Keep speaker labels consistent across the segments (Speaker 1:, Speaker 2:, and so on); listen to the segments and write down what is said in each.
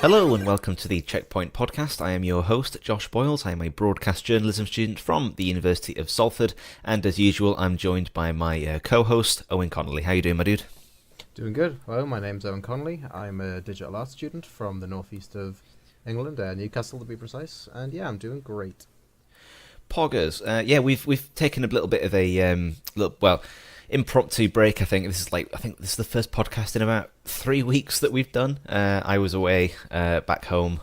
Speaker 1: Hello and welcome to the Checkpoint podcast. I am your host, Josh Boyles. I am a broadcast journalism student from the University of Salford, and as usual, I'm joined by my co-host, Owen Connolly. How you doing, my dude?
Speaker 2: Doing good. Hello, my name's Owen Connolly. I'm a digital arts student from the northeast of England, Newcastle to be precise, and yeah, I'm doing great.
Speaker 1: Poggers. We've taken a little bit of a impromptu break. I think this is the first podcast in about 3 weeks that we've done. I was away back home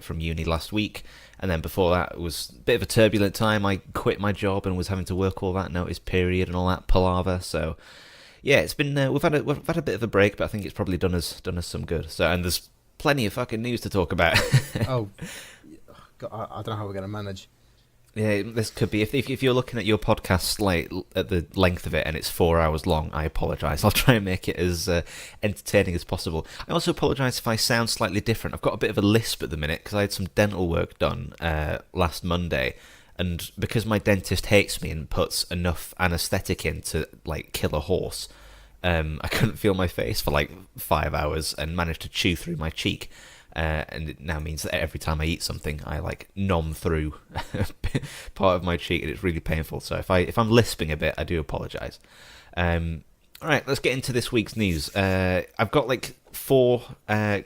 Speaker 1: from uni last week, and then before that it was a bit of a turbulent time. I quit my job and was having to work all that notice period and all that palaver. So yeah, it's been we've had a bit of a break, but I think it's probably done us some good. So, and there's plenty of fucking news to talk about.
Speaker 2: Oh, God, I don't know how we're gonna manage.
Speaker 1: Yeah, this could be if you're looking at your podcast like at the length of it and it's 4 hours long. I apologise. I'll try and make it as entertaining as possible. I also apologise if I sound slightly different. I've got a bit of a lisp at the minute because I had some dental work done last Monday, and because my dentist hates me and puts enough anaesthetic in to like kill a horse, I couldn't feel my face for like 5 hours and managed to chew through my cheek. And it now means that every time I eat something, I like nom through part of my cheek, and it's really painful. So if I'm lisping a bit, I do apologise. All right, let's get into this week's news. I've got like 4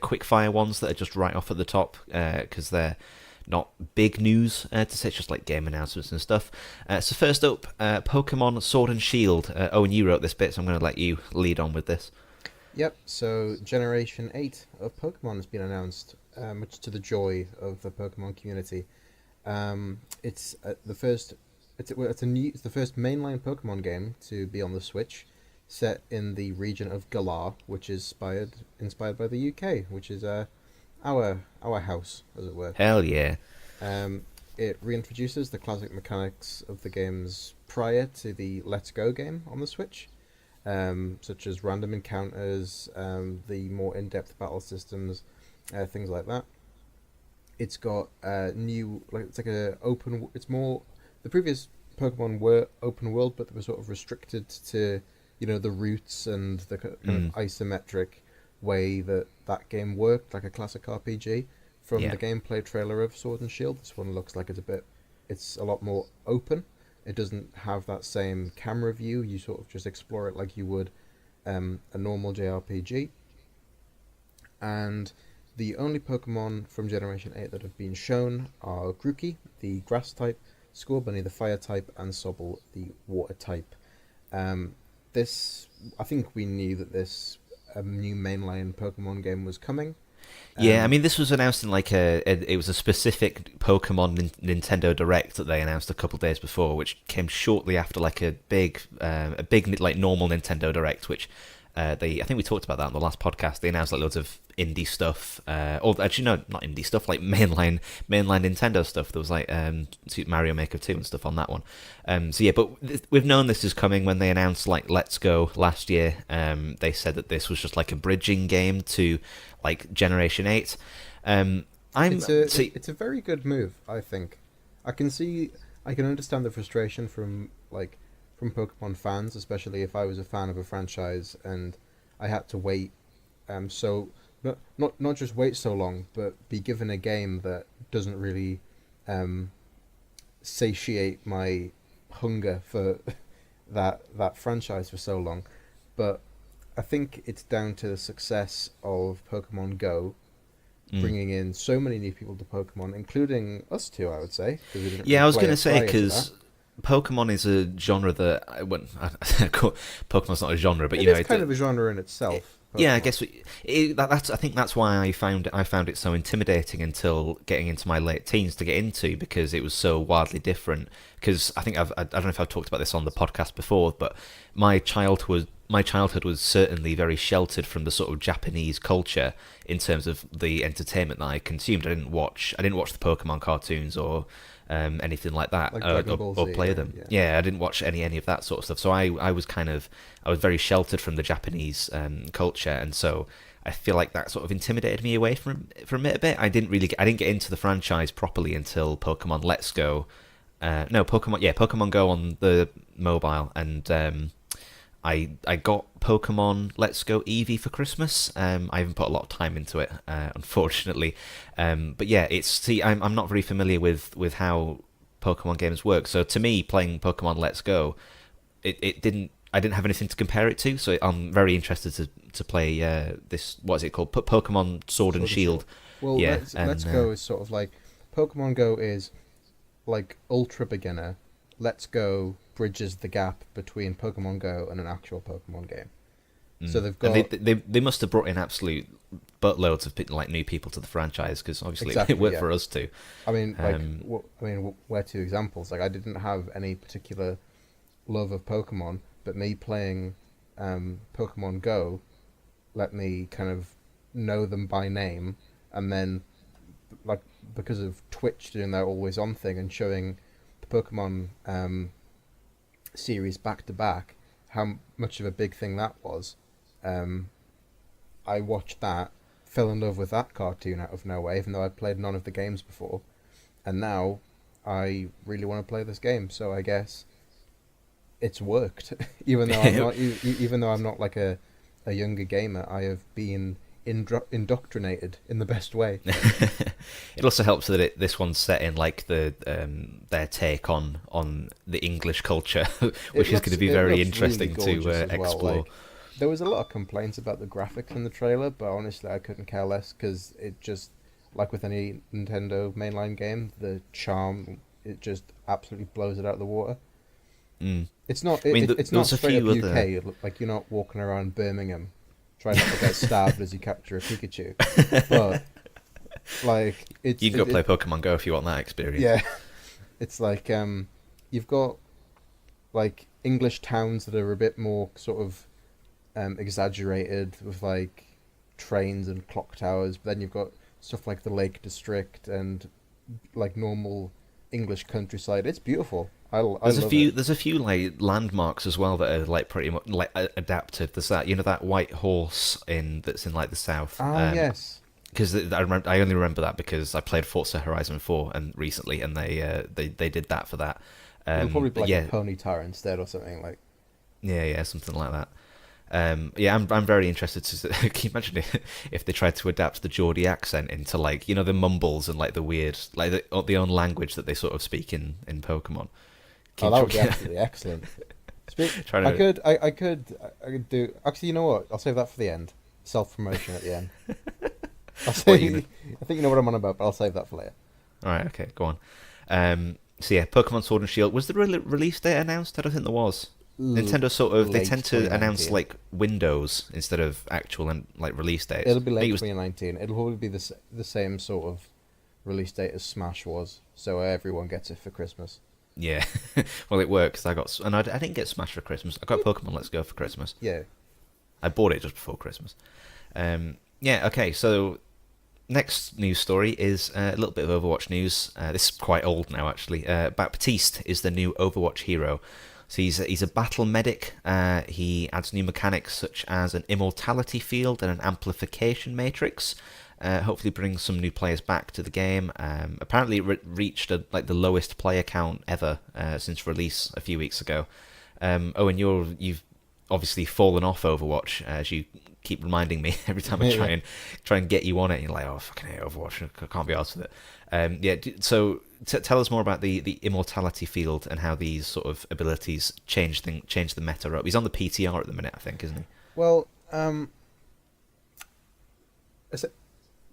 Speaker 1: quick-fire ones that are just right off at the top because they're not big news to say. It's just like game announcements and stuff. So first up, Pokemon Sword and Shield. Owen, you wrote this bit, so I'm going to let you lead on with this.
Speaker 2: Yep, so Generation 8 of Pokemon has been announced, much to the joy of the Pokemon community. It's the first mainline Pokemon game to be on the Switch, set in the region of Galar, which is inspired by the UK, which is our house, as it were.
Speaker 1: Hell yeah.
Speaker 2: It reintroduces the classic mechanics of the games prior to the Let's Go game on the Switch. Such as random encounters, the more in-depth battle systems, things like that. It's got new, like it's like it's more. The previous Pokemon were open world, but they were sort of restricted to, the routes and the kind of isometric way that game worked, like a classic RPG. From the gameplay trailer of Sword and Shield, this one looks like it's a lot more open. It doesn't have that same camera view. You sort of just explore it like you would a normal JRPG. And the only Pokemon from Generation 8 that have been shown are Grookey, the grass type, Scorbunny, the fire type, and Sobble, the water type. I think we knew that this new mainline Pokemon game was coming.
Speaker 1: Yeah, I mean, this was announced in like it was a specific Pokemon Nintendo Direct that they announced a couple of days before, which came shortly after like a big like normal Nintendo Direct, which I think we talked about that on the last podcast. They announced like loads of indie stuff, or actually no, not indie stuff, like mainline Nintendo stuff. There was like Super Mario Maker 2 and stuff on that one. So yeah, but we've known this is coming. When they announced like Let's Go last year, they said that this was just like a bridging game to like Generation 8.
Speaker 2: It's a very good move, I think. I can understand the frustration from Pokemon fans, especially if I was a fan of a franchise and I had to wait not just wait so long, but be given a game that doesn't really satiate my hunger for that franchise for so long. But I think it's down to the success of Pokemon Go, bringing in so many new people to Pokemon, including us two, I would say.
Speaker 1: I was going to say, because Pokemon is a genre that Pokemon's not a genre, but
Speaker 2: it's kind of a genre in itself. Pokemon.
Speaker 1: Yeah, I guess I think that's why I found it so intimidating until getting into my late teens to get into, because it was so wildly different. Because I think I don't know if I've talked about this on the podcast before, but my childhood was certainly very sheltered from the sort of Japanese culture in terms of the entertainment that I consumed. I didn't watch the Pokemon cartoons or anything like that, or play them. Yeah, I didn't watch any of that sort of stuff. So I was very sheltered from the Japanese culture, and so I feel like that sort of intimidated me away from it a bit. I didn't get into the franchise properly until Pokemon Let's Go. Pokemon Go on the mobile, and I got Pokemon Let's Go Eevee for Christmas. I haven't put a lot of time into it, unfortunately. But yeah, I'm not very familiar with how Pokemon games work. So to me, playing Pokemon Let's Go, I didn't have anything to compare it to. So I'm very interested to play this. What is it called? Pokemon Sword and Shield.
Speaker 2: Well,
Speaker 1: Yeah,
Speaker 2: Let's Go is sort of like Pokemon Go is like ultra beginner. Let's Go bridges the gap between Pokemon Go and an actual Pokemon game. So they've got.
Speaker 1: And they must have brought in absolute buttloads of like new people to the franchise because obviously it worked for us too.
Speaker 2: I mean, we're two examples. Like, I didn't have any particular love of Pokemon, but me playing Pokemon Go let me kind of know them by name, and then like because of Twitch doing their always on thing and showing the Pokemon series back to back, how much of a big thing that was. I watched that, fell in love with that cartoon out of nowhere, even though I'd played none of the games before, and now I really want to play this game. So I guess it's worked, even though I'm not like a younger gamer. I have been indoctrinated in the best way.
Speaker 1: It also helps that this one's set in like their take on the English culture, which is going to be very interesting
Speaker 2: really
Speaker 1: to explore.
Speaker 2: Well. Like, there was a lot of complaints about the graphics in the trailer, but honestly, I couldn't care less because it just, like with any Nintendo mainline game, the charm, it just absolutely blows it out of the water. It's not. It's not straight up UK. Like, you're not walking around Birmingham trying not to get stabbed as you capture a Pikachu. But like,
Speaker 1: you can go play Pokemon Go if you want that experience.
Speaker 2: Yeah, it's like you've got like English towns that are a bit more sort of exaggerated with like trains and clock towers, but then you've got stuff like the Lake District and like normal English countryside. It's beautiful. There's a few like landmarks as well that are like pretty much like adapted. There's that that white horse that's in like the south. Yes.
Speaker 1: Because I only remember that because I played Forza Horizon 4 and they did that for that.
Speaker 2: It'll probably be like a pony tower instead or something like.
Speaker 1: Yeah, something like that. I'm very interested to. Can you imagine if they tried to adapt the Geordie accent into like the mumbles and like the weird like the own language that they sort of speak in Pokemon?
Speaker 2: That would be absolutely excellent. I could do. Actually, you know what? I'll save that for the end. Self-promotion at the end. I think you know what I'm on about, but I'll save that for later.
Speaker 1: All right, okay, go on. So yeah, Pokemon Sword and Shield. Was the release date announced? I don't think there was. Nintendo they tend to announce like windows instead of actual like release dates.
Speaker 2: It'll be late 2019. It'll probably be the same sort of release date as Smash was, so everyone gets it for Christmas.
Speaker 1: Yeah, well, it works. I didn't get Smash for Christmas. I got Pokemon Let's Go for Christmas.
Speaker 2: Yeah,
Speaker 1: I bought it just before Christmas. Okay. So next news story is a little bit of Overwatch news. This is quite old now, actually. Baptiste is the new Overwatch hero. So he's a battle medic. He adds new mechanics such as an immortality field and an amplification matrix. Hopefully brings some new players back to the game. Apparently it reached the lowest player count ever since release a few weeks ago. Owen, you've obviously fallen off Overwatch, as you keep reminding me every time I try and get you on it. You're like, oh, I fucking hate Overwatch. I can't be arsed with it. So tell us more about the immortality field and how these sort of abilities change the meta up. He's on the PTR at the minute, I think, isn't he?
Speaker 2: Well,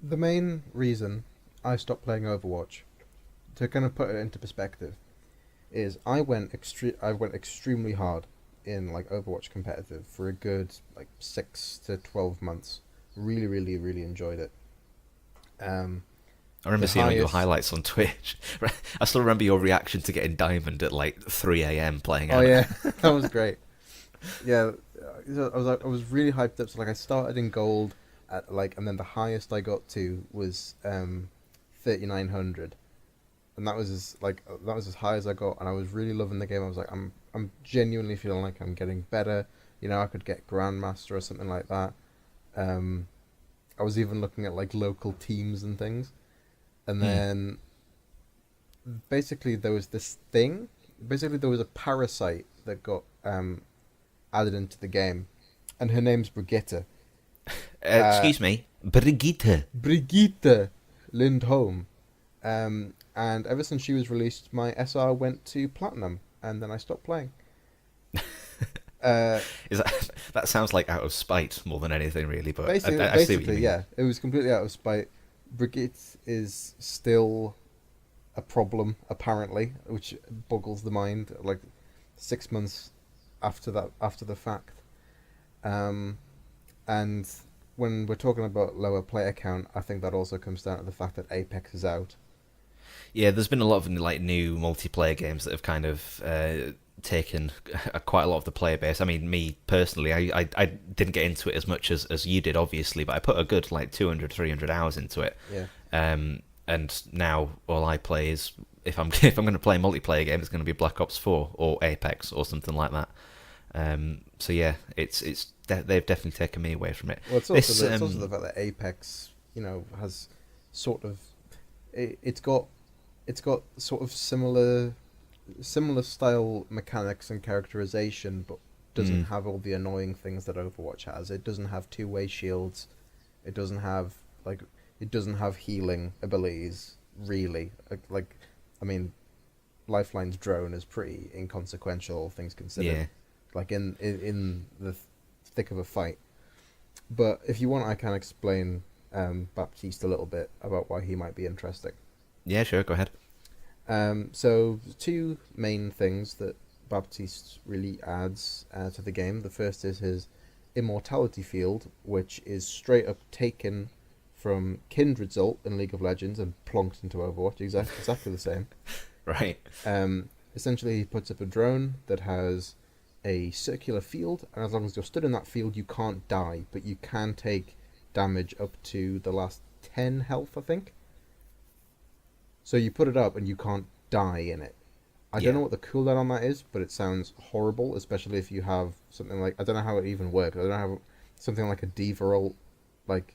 Speaker 2: the main reason I stopped playing Overwatch, to kind of put it into perspective, is I went extremely hard in like Overwatch competitive for a good like 6 to 12 months. Really, really, really enjoyed it. I
Speaker 1: remember seeing your highlights on Twitch. I still remember your reaction to getting Diamond at like 3 a.m. playing out.
Speaker 2: Oh yeah, that was great. Yeah, I was really hyped up. So like I started in gold at like, and then the highest I got to was 3,900, and that was as high as I got. And I was really loving the game. I was like, I'm genuinely feeling like I'm getting better. I could get Grandmaster or something like that. I was even looking at like local teams and things. And then basically there was this thing. Basically there was a parasite that got added into the game, and her name's Brigitte.
Speaker 1: Excuse me, Brigitte.
Speaker 2: Brigitte Lindholm. And ever since she was released, my SR went to platinum, and then I stopped playing.
Speaker 1: Is that sounds like out of spite more than anything, really? But
Speaker 2: basically,
Speaker 1: I see what you mean.
Speaker 2: yeah, it was completely out of spite. Brigitte is still a problem, apparently, which boggles the mind. Like 6 months after the fact, and when we're talking about lower player count, I think that also comes down to the fact that Apex is out.
Speaker 1: Yeah, there's been a lot of like new multiplayer games that have kind of taken quite a lot of the player base. I mean, me personally, I didn't get into it as much as you did, obviously, but I put a good like 200, 300 hours into it.
Speaker 2: Yeah.
Speaker 1: And now all I play is, if I'm going to play a multiplayer game, it's going to be Black Ops 4 or Apex or something like that. So yeah, they've definitely taken me away from it.
Speaker 2: Well, it's also the fact that Apex, has sort of it's got sort of similar style mechanics and characterization, but doesn't have all the annoying things that Overwatch has. It doesn't have two-way shields. It doesn't have healing abilities, really. Like, I mean, Lifeline's drone is pretty inconsequential, all things considered.
Speaker 1: Yeah.
Speaker 2: Like in the thick of a fight. But if you want, I can explain Baptiste a little bit about why he might be interesting.
Speaker 1: Yeah, sure, go ahead.
Speaker 2: So two main things that Baptiste really adds to the game. The first is his immortality field, which is straight up taken from Kindred's ult in League of Legends and plonked into Overwatch. Exactly the same.
Speaker 1: Right.
Speaker 2: Essentially, he puts up a drone that has a circular field, and as long as you're stood in that field, you can't die, but you can take damage up to the last 10 health, I think. So you put it up, and you can't die in it. I don't know what the cooldown on that is, but it sounds horrible, especially if you have something like... I don't know how it even works. I don't know how... Something like a Diva ult, like...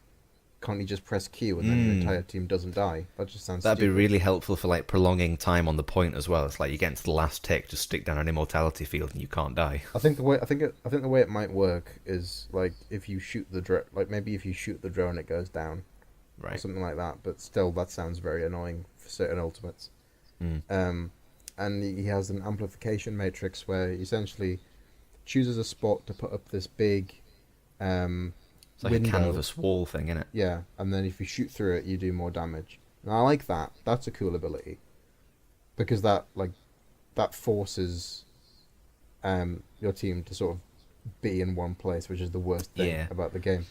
Speaker 2: Can't you just press Q and then your entire team doesn't die? That just sounds
Speaker 1: That'd
Speaker 2: stupid.
Speaker 1: be really helpful for like prolonging time on the point as well. It's like you get into the last tick, just stick down an immortality field and you can't die.
Speaker 2: I think the way it might work is like if you shoot the drone, like maybe if you shoot the drone it goes down,
Speaker 1: right?
Speaker 2: Or something like that. But still, that sounds very annoying for certain ultimates. And he has an amplification matrix where he essentially chooses a spot to put up this big
Speaker 1: It's like
Speaker 2: window.
Speaker 1: a canvas wall thing, isn't it?
Speaker 2: Yeah, and then if you shoot through it, you do more damage. And I like that. That's a cool ability because that forces your team to sort of be in one place, which is the worst thing about the game.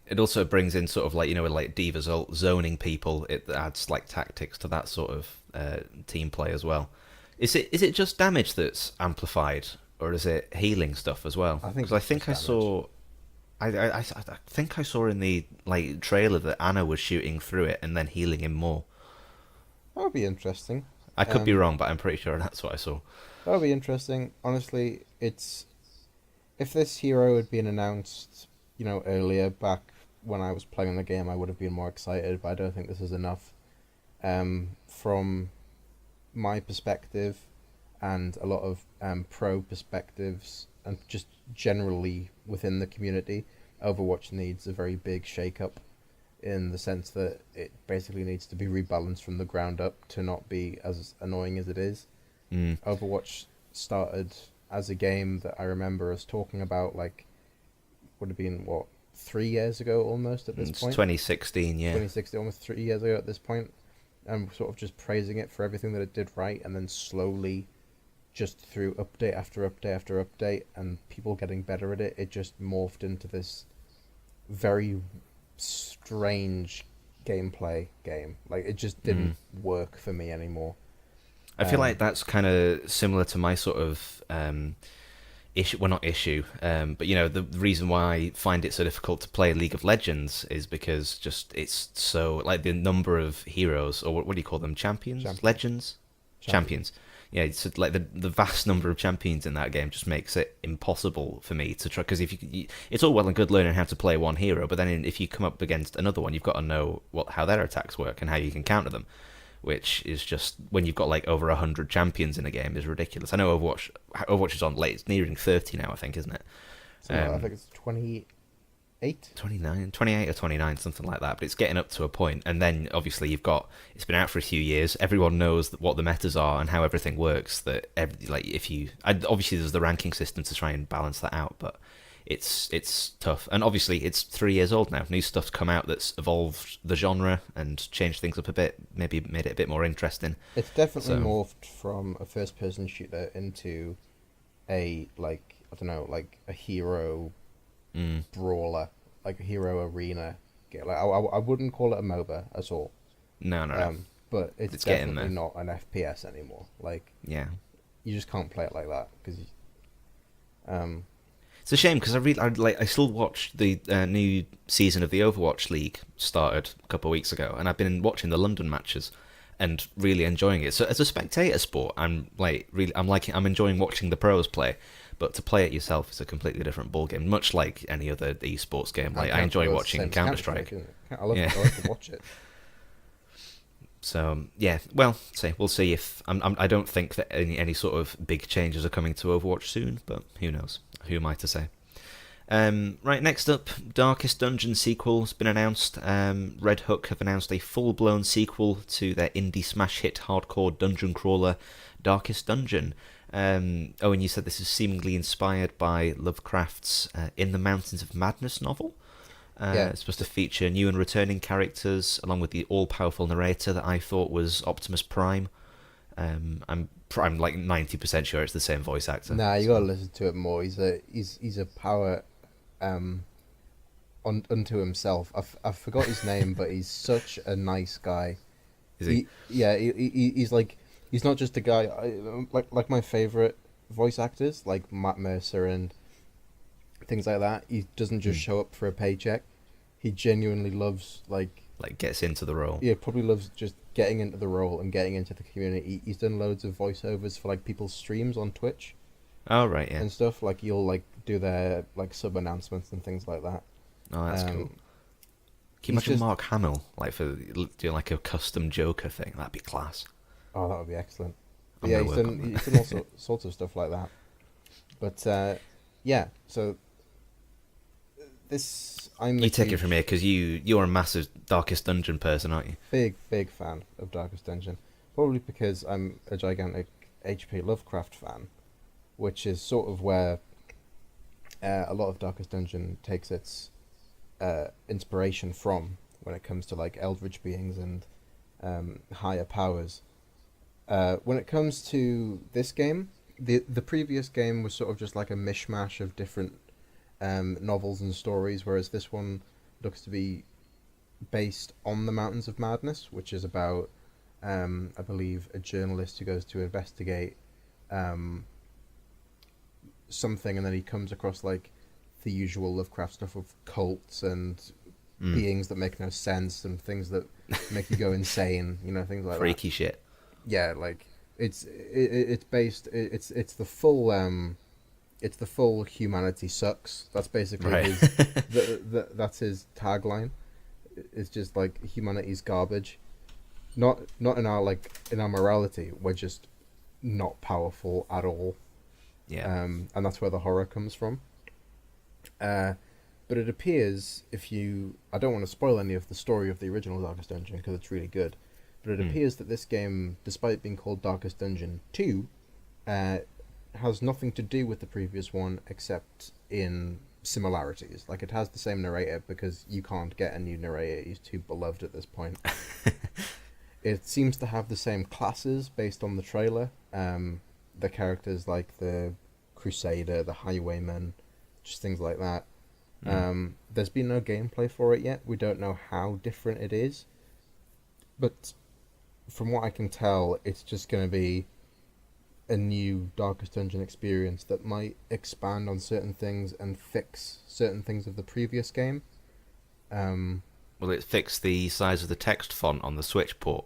Speaker 1: It also brings in sort of like, like Diva's ult, zoning people. It adds like tactics to that sort of team play as well. Is it just damage that's amplified, or is it healing stuff as well?
Speaker 2: I think
Speaker 1: I saw. I think I saw in the like trailer that Anna was shooting through it and then healing him more.
Speaker 2: That would be interesting.
Speaker 1: I could be wrong, but I'm pretty sure that's what I saw.
Speaker 2: That would be interesting. Honestly, if this hero had been announced, earlier back when I was playing the game, I would have been more excited. But I don't think this is enough. From my perspective, and a lot of pro perspectives, and just generally within the community, Overwatch needs a very big shake-up in the sense that it basically needs to be rebalanced from the ground up to not be as annoying as it is. Overwatch started as a game that I remember us talking about, like, would have been, 3 years ago almost at this
Speaker 1: It's
Speaker 2: point?
Speaker 1: 2016, yeah.
Speaker 2: 2016, almost 3 years ago at this point, and sort of just praising it for everything that it did right, and then slowly, just through update after update after update, and people getting better at it, it just morphed into this very strange gameplay game. Like, it just didn't work for me anymore.
Speaker 1: I feel like that's kind of similar to my sort of issue. Well, not issue, but the reason why I find it so difficult to play League of Legends is because just it's so like the number of heroes, or what do you call them? Champions? Legends? Champions. Yeah, it's like the vast number of champions in that game just makes it impossible for me to try. Because it's all well and good learning how to play one hero, but then if you come up against another one, you've got to know how their attacks work and how you can counter them. which is just, when you've got like over 100 champions in a game, is ridiculous. I know Overwatch is on late. It's nearing 30 now, I think, isn't it?
Speaker 2: I think it's 28?
Speaker 1: 29, 28 or 29, something like that. But it's getting up to a point, and then obviously it's been out for a few years. Everyone knows what the metas are and how everything works. Obviously there's the ranking system to try and balance that out, but it's tough. And obviously it's 3 years old now. New stuff's come out that's evolved the genre and changed things up a bit, maybe made it a bit more interesting.
Speaker 2: It's definitely morphed from a first-person shooter into a, like, I don't know, like a hero brawler, like a hero arena. Like, I wouldn't call it a MOBA at all.
Speaker 1: No.
Speaker 2: But it's definitely not an FPS anymore. Like,
Speaker 1: yeah,
Speaker 2: you just can't play it like that because
Speaker 1: it's a shame, because I still watched the new season of the Overwatch League started a couple of weeks ago, and I've been watching the London matches and really enjoying it. So as a spectator sport, I'm enjoying watching the pros play, but to play it yourself is a completely different ballgame. Much like any other esports game, like I enjoy watching Counter-Strike.
Speaker 2: I love to watch it.
Speaker 1: So yeah, well, we'll see if I don't think that any sort of big changes are coming to Overwatch soon, but who knows? Who am I to say? Right, next up, Darkest Dungeon sequel has been announced. Red Hook have announced a full-blown sequel to their indie smash hit hardcore dungeon crawler, Darkest Dungeon. Owen, you said this is seemingly inspired by Lovecraft's In the Mountains of Madness novel. It's supposed to feature new and returning characters, along with the all-powerful narrator that I thought was Optimus Prime. I'm like 90% sure it's the same voice actor.
Speaker 2: Nah, you gotta listen to it more. He's a power unto himself. I forgot his name, but he's such a nice guy.
Speaker 1: Is he?
Speaker 2: He's like, he's not just a guy. Like my favorite voice actors, like Matt Mercer and things like that. He doesn't just show up for a paycheck. He genuinely loves like
Speaker 1: gets into the role.
Speaker 2: Yeah, probably loves just getting into the role and getting into the community. He's done loads of voiceovers for like people's streams on Twitch.
Speaker 1: Oh right, yeah.
Speaker 2: And stuff, like you'll like do their like sub announcements and things like that.
Speaker 1: Oh, that's cool. Can you imagine Mark Hamill for doing like a custom Joker thing? That'd be class.
Speaker 2: Oh, that would be excellent. Yeah, he's done all sorts of stuff like that. But yeah, so
Speaker 1: you take it from here because you're a massive Darkest Dungeon person, aren't you?
Speaker 2: Big fan of Darkest Dungeon. Probably because I'm a gigantic H.P. Lovecraft fan, which is sort of where a lot of Darkest Dungeon takes its inspiration from when it comes to like eldritch beings and higher powers. When it comes to this game, the previous game was sort of just like a mishmash of different novels and stories, whereas this one looks to be based on the Mountains of Madness, which is about, I believe, a journalist who goes to investigate something, and then he comes across like the usual Lovecraft stuff of cults and beings that make no sense and things that make you go insane, things like
Speaker 1: freaky shit.
Speaker 2: Yeah, like it's based. It's the full. It's the full humanity sucks. That's basically
Speaker 1: right.
Speaker 2: That's his tagline. It's just like humanity's garbage. Not in our morality. We're just not powerful at all.
Speaker 1: Yeah.
Speaker 2: And that's where the horror comes from. But it appears I don't want to spoil any of the story of the original Darkest Dungeon because it's really good. But it appears that this game, despite being called Darkest Dungeon 2, has nothing to do with the previous one except in similarities. Like, it has the same narrator because you can't get a new narrator. He's too beloved at this point. It seems to have the same classes based on the trailer. The characters like the Crusader, the Highwayman, just things like that. There's been no gameplay for it yet. We don't know how different it is. But from what I can tell, it's just going to be a new Darkest Dungeon experience that might expand on certain things and fix certain things of the previous game.
Speaker 1: Will it fix the size of the text font on the Switch port?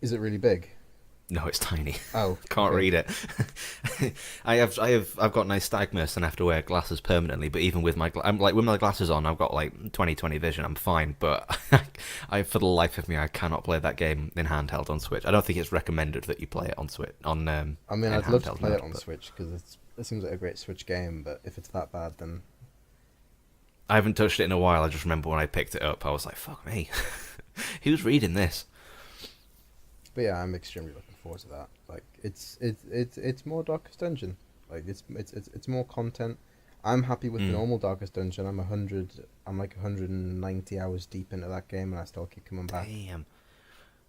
Speaker 2: Is it really big?
Speaker 1: No, it's tiny.
Speaker 2: Oh,
Speaker 1: Can't
Speaker 2: okay.
Speaker 1: read it. I've got nystagmus and have to wear glasses permanently. But even with I'm like with my glasses on, I've got like 20/20 vision. I'm fine, but for the life of me, I cannot play that game in handheld on Switch. I don't think it's recommended that you play it on Switch on.
Speaker 2: I mean,
Speaker 1: in
Speaker 2: I'd love to
Speaker 1: handheld
Speaker 2: play
Speaker 1: mode,
Speaker 2: it on
Speaker 1: but
Speaker 2: Switch because it seems like a great Switch game. But if it's that bad, then
Speaker 1: I haven't touched it in a while. I just remember when I picked it up, I was like, "Fuck me, who's reading this?"
Speaker 2: But yeah, I'm extremely looking forward to that. Like, it's more Darkest Dungeon. Like, it's more content. I'm happy with the normal Darkest Dungeon. I'm like 190 hours deep into that game, and I still keep coming back.
Speaker 1: Damn.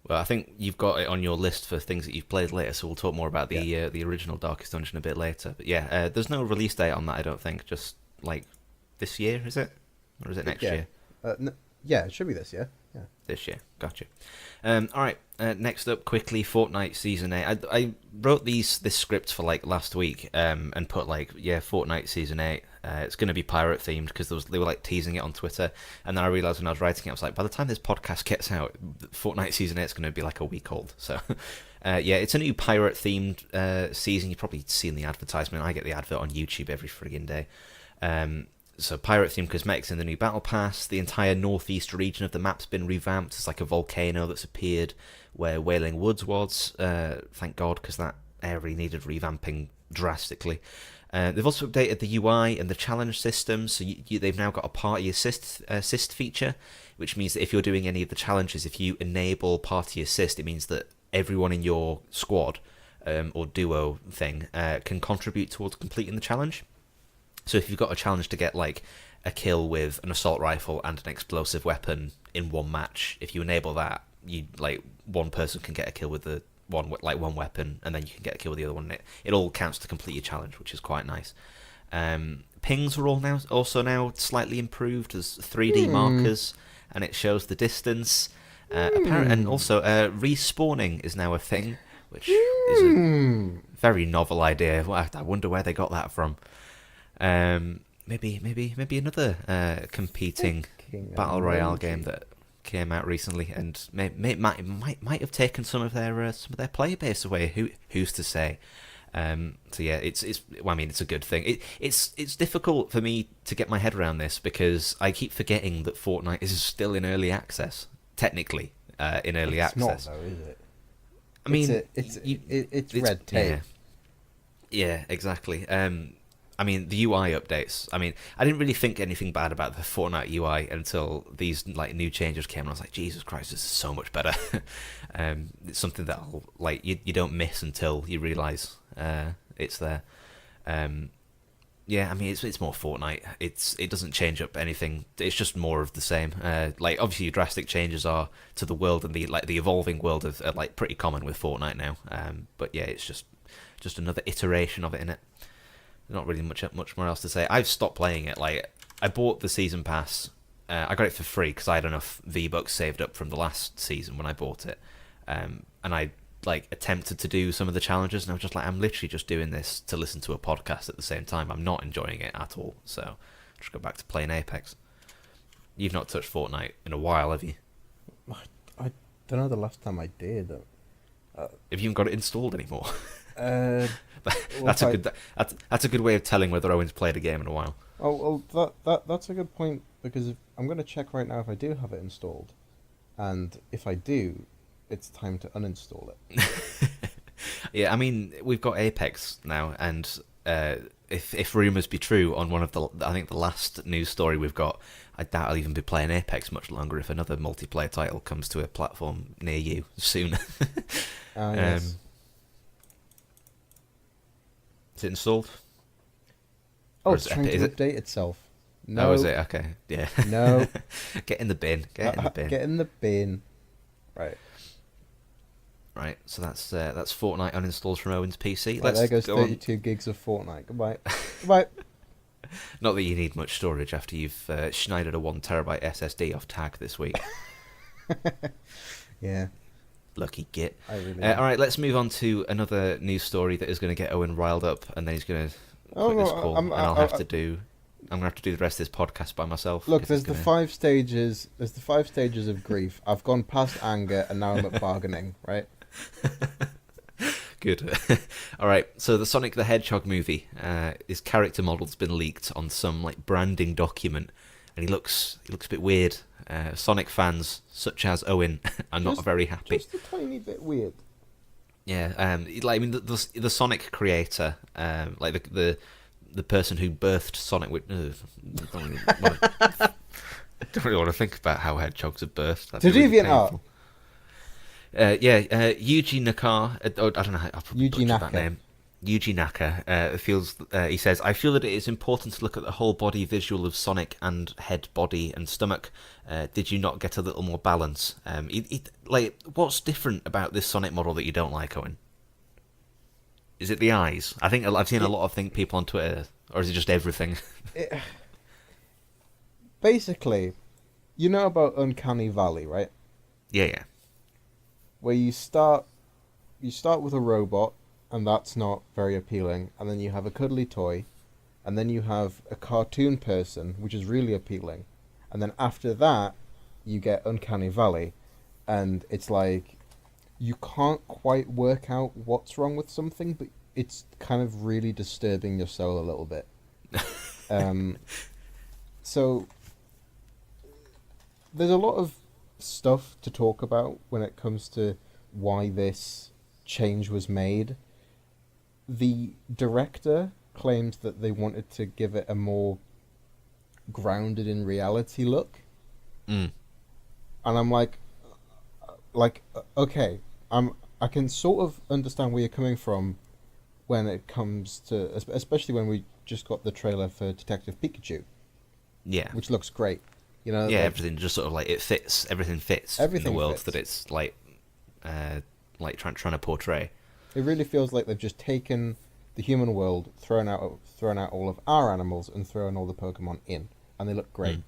Speaker 1: Well, I think you've got it on your list for things that you've played later, so we'll talk more about the original Darkest Dungeon a bit later. But yeah, there's no release date on that, I don't think. Just like this year, is it? Or is it next year?
Speaker 2: Yeah, it should be this year. Yeah.
Speaker 1: This year, gotcha. All right, next up, quickly, Fortnite Season 8. I wrote this script for like last week and put like, Fortnite Season 8. It's going to be pirate themed because they were like teasing it on Twitter. And then I realised when I was writing it, I was like, by the time this podcast gets out, Fortnite Season 8 is going to be like a week old. So, it's a new pirate themed season. You've probably seen the advertisement. I get the advert on YouTube every friggin' day. So pirate-themed cosmetics in the new Battle Pass. The entire northeast region of the map's been revamped. It's like a volcano that's appeared where Wailing Woods was. Thank God, because that area needed revamping drastically. They've also updated the UI and the challenge system. So they've now got a party assist feature, which means that if you're doing any of the challenges, if you enable party assist, it means that everyone in your squad or duo thing can contribute towards completing the challenge. So if you've got a challenge to get like a kill with an assault rifle and an explosive weapon in one match, if you enable that, you like one person can get a kill with the one weapon, and then you can get a kill with the other one. It all counts to complete your challenge, which is quite nice. Pings are also now slightly improved as 3D markers, and it shows the distance. And also respawning is now a thing, which is a very novel idea. I wonder where they got that from. Maybe another competing battle royale game that came out recently, and might have taken some of their player base away. Who's to say? So yeah, it's a good thing. It's difficult for me to get my head around this because I keep forgetting that Fortnite is still in early access. Technically, in early access.
Speaker 2: It's not though, is it?
Speaker 1: I mean,
Speaker 2: it's red tape.
Speaker 1: Yeah, exactly. I mean, the UI updates. I mean, I didn't really think anything bad about the Fortnite UI until these like new changes came, and I was like, Jesus Christ, this is so much better. It's something that like you don't miss until you realise it's there. Yeah, I mean, it's more Fortnite. It doesn't change up anything. It's just more of the same. Like obviously, drastic changes are to the world, and the evolving world are like pretty common with Fortnite now. But yeah, it's just another iteration of it, innit? Not really much more else to say. I've stopped playing it. Like, I bought the season pass. I got it for free because I had enough V-Bucks saved up from the last season when I bought it. And I like attempted to do some of the challenges, and I was just like, I'm literally just doing this to listen to a podcast at the same time. I'm not enjoying it at all. So, just go back to playing Apex. You've not touched Fortnite in a while, have you?
Speaker 2: I don't know the last time I did.
Speaker 1: Have you even got it installed anymore?
Speaker 2: That's
Speaker 1: a good way of telling whether Owen's played a game in a while.
Speaker 2: Oh, well, that's a good point, because I'm going to check right now if I do have it installed, and if I do, it's time to uninstall it.
Speaker 1: Yeah, I mean, we've got Apex now, and if rumours be true, on one of I think the last news story we've got, I doubt I'll even be playing Apex much longer if another multiplayer title comes to a platform near you soon.
Speaker 2: Yes.
Speaker 1: Is it installed?
Speaker 2: Oh, it's trying to update itself. No.
Speaker 1: Oh, is it? Okay, yeah.
Speaker 2: No.
Speaker 1: Get in the bin. Get in the bin.
Speaker 2: Right.
Speaker 1: Right, so that's Fortnite uninstalls from Owen's PC.
Speaker 2: Right, there goes 32 gigs of Fortnite. Goodbye. Goodbye.
Speaker 1: Not that you need much storage after you've schneided a 1 terabyte SSD off tag this week.
Speaker 2: Yeah.
Speaker 1: Lucky git.
Speaker 2: I really
Speaker 1: all right, let's move on to another news story that is going to get Owen riled up, and then he's going to quit this call, and I'm going to have to do the rest of this podcast by myself.
Speaker 2: Look, there's the 5 stages. There's the 5 stages of grief. I've gone past anger, and now I'm at bargaining. Right.
Speaker 1: Good. All right. So the Sonic the Hedgehog movie, his character model's been leaked on some like branding document, and he looks a bit weird. Sonic fans such as Owen are not very happy.
Speaker 2: Just a tiny bit weird.
Speaker 1: Yeah. Like I mean, the Sonic creator, like the person who birthed Sonic. I don't really want to think about how hedgehogs are birthed.
Speaker 2: To DeviantArt.
Speaker 1: Yuji Naka. I don't know how I'll probably
Speaker 2: Yuji
Speaker 1: butcher that name. Yuji Naka he says, I feel that it is important to look at the whole body visual of Sonic and head, body, and stomach. Did you not get a little more balance? Like, what's different about this Sonic model that you don't like, Owen? Is it the eyes? I think I've seen a lot of people on Twitter, or is it just everything?
Speaker 2: Basically, you know about Uncanny Valley, right?
Speaker 1: Yeah.
Speaker 2: Where you start with a robot, and that's not very appealing, and then you have a cuddly toy, and then you have a cartoon person, which is really appealing, and then after that, you get Uncanny Valley, and it's like, you can't quite work out what's wrong with something, but it's kind of really disturbing your soul a little bit. So, there's a lot of stuff to talk about when it comes to why this change was made. The director claims that they wanted to give it a more grounded in reality look. And I'm like, okay, I can sort of understand where you're coming from when it comes to, especially when we just got the trailer for Detective Pikachu.
Speaker 1: Yeah.
Speaker 2: Which looks great. You know,
Speaker 1: yeah, like, everything just sort of like everything fits in the world that it's like trying to portray.
Speaker 2: It really feels like they've just taken the human world, thrown out all of our animals, and thrown all the Pokemon in, and they look great.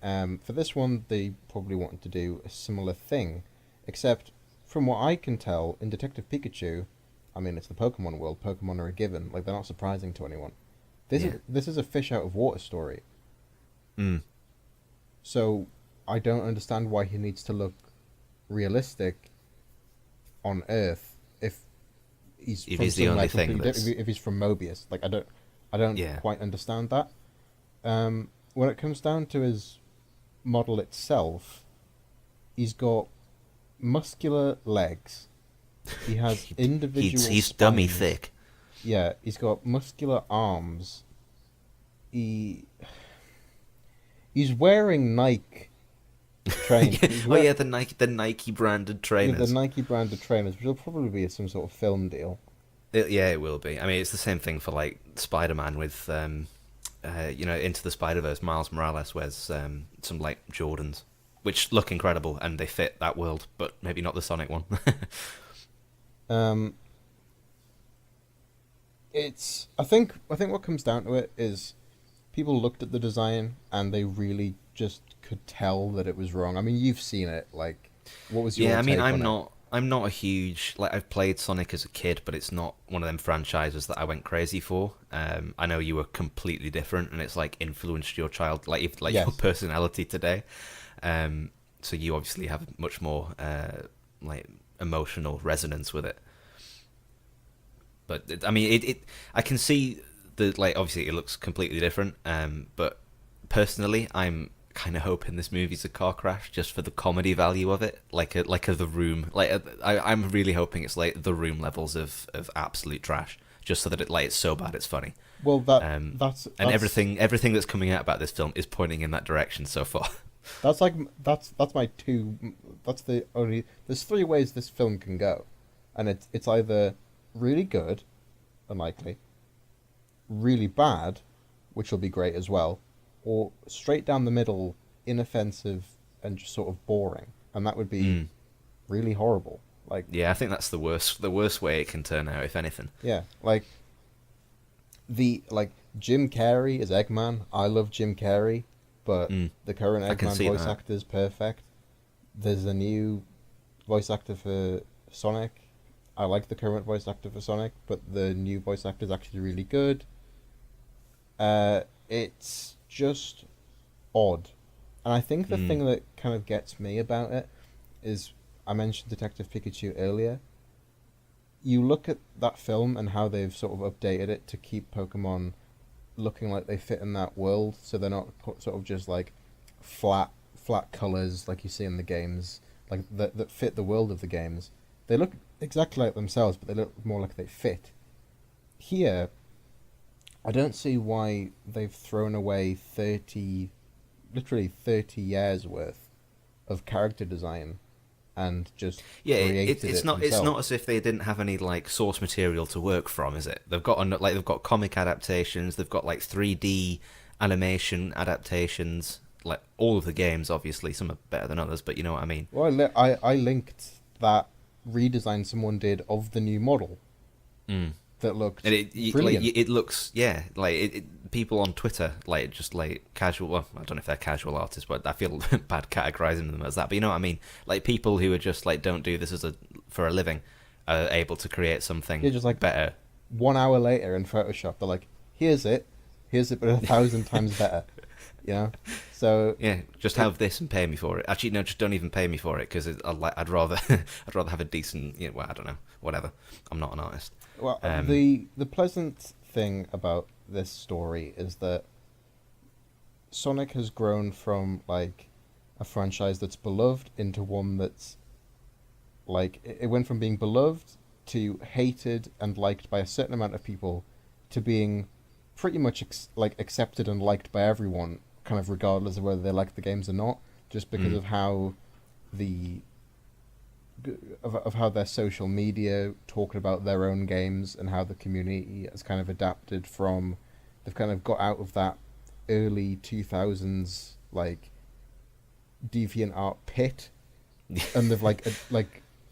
Speaker 2: For this one, they probably wanted to do a similar thing, except from what I can tell, in Detective Pikachu, I mean, it's the Pokemon world. Pokemon are a given; like they're not surprising to anyone. This is a fish out of water story. So I don't understand why he needs to look realistic on Earth if he's if he's from Mobius. Like I don't quite understand that. When it comes down to his model itself, he's got muscular legs. He has individual
Speaker 1: he's
Speaker 2: spines.
Speaker 1: dummy thick.
Speaker 2: Yeah, he's got muscular arms. He's wearing Nike trainers.
Speaker 1: The Nike branded trainers.
Speaker 2: Yeah, the Nike branded trainers, which will probably be some sort of film deal.
Speaker 1: It will be. I mean, it's the same thing for like Spider-Man with, Into the Spider-Verse. Miles Morales wears some like Jordans, which look incredible and they fit that world, but maybe not the Sonic one.
Speaker 2: I think what comes down to it is people looked at the design and they really just could tell that it was wrong. I mean, you've seen it. Like, what was your take on it?
Speaker 1: I'm not a huge, like, I've played Sonic as a kid, but it's not one of them franchises that I went crazy for. I know you were completely different, and it's like influenced your child, yes. Your personality today. So you obviously have much more like emotional resonance with it. But I mean, I can see obviously it looks completely different. But personally, I'm kind of hoping this movie's a car crash just for the comedy value of it, like a The Room. I'm really hoping it's like The Room levels of absolute trash, just so that it's so bad it's funny.
Speaker 2: Well, that's
Speaker 1: everything that's coming out about this film is pointing in that direction so far.
Speaker 2: That's my two. That's the only. There's three ways this film can go, and it's either really good, unlikely, really bad, which will be great as well, or straight down the middle, inoffensive and just sort of boring, and that would be really horrible. Like,
Speaker 1: yeah, I think that's the worst way it can turn out, if anything.
Speaker 2: Yeah, Jim Carrey as Eggman. I love Jim Carrey, but the current Eggman voice actor is perfect. There's a new voice actor for Sonic. I like the current voice actor for Sonic, but the new voice actor is actually really good. It's just odd. And I think the thing that kind of gets me about it is, I mentioned Detective Pikachu earlier. you look at that film and how they've sort of updated it to keep Pokemon looking like they fit in that world, so they're not sort of just like flat colors like you see in the games, like that fit the world of the games. They look exactly like themselves, but they look more like they fit. Here, I don't see why they've thrown away literally 30 years worth of character design and just created
Speaker 1: it's not
Speaker 2: themselves.
Speaker 1: It's not as if they didn't have any like source material to work from, is it? They've got they've got comic adaptations, they've got like 3D animation adaptations, like all of the games. Obviously, some are better than others, but you know what I mean.
Speaker 2: Well, I linked that redesign someone did of the new model. That looked brilliant.
Speaker 1: Like, it looks, yeah, like people on Twitter, like just like casual. Well, I don't know if they're casual artists, but I feel bad categorizing them as that. But you know what I mean? Like people who are just like don't do this for a living are able to create something
Speaker 2: just like
Speaker 1: better.
Speaker 2: 1 hour later in Photoshop, they're like, here's it, but 1,000 times better. You know, so
Speaker 1: yeah, just have this and pay me for it. Actually, no, just don't even pay me for it because I'd rather have a decent. Well, I don't know, whatever. I'm not an artist.
Speaker 2: Well, the pleasant thing about this story is that Sonic has grown from like a franchise that's beloved into one that's like it went from being beloved to hated and liked by a certain amount of people to being pretty much accepted and liked by everyone, kind of regardless of whether they like the games or not, just because of how of how their social media talking about their own games and how the community has kind of adapted from. They've kind of got out of that early 2000s like deviant art pit, and they've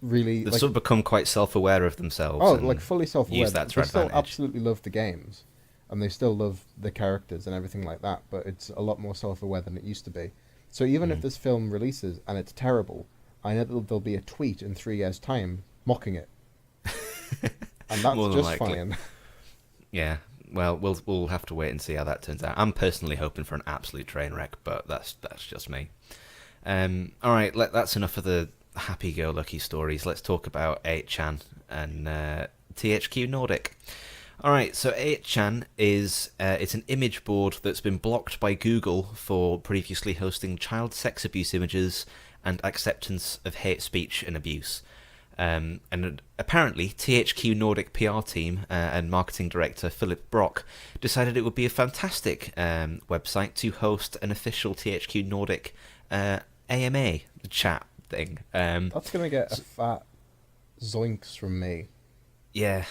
Speaker 2: really
Speaker 1: they've sort of become quite self-aware of themselves.
Speaker 2: Oh, like fully self-aware.
Speaker 1: Use that to
Speaker 2: they still
Speaker 1: advantage.
Speaker 2: Absolutely love the games, and they still love the characters and everything like that. But it's a lot more self-aware than it used to be. So even if this film releases and it's terrible, I know that there'll be a tweet in 3 years' time mocking it, and that's
Speaker 1: More than
Speaker 2: just
Speaker 1: likely.
Speaker 2: fine.
Speaker 1: Yeah, well, we'll have to wait and see how that turns out. I'm personally hoping for an absolute train wreck, but that's just me. All right, that's enough of the happy-go-lucky stories. Let's talk about 8chan and THQNordic. All right, so 8chan is it's an image board that's been blocked by Google for previously hosting child sex abuse images and acceptance of hate speech and abuse. And apparently, THQNordic PR team and marketing director Philip Brock decided it would be a fantastic website to host an official THQNordic AMA chat thing.
Speaker 2: That's gonna get a fat zoinks from me.
Speaker 1: Yeah,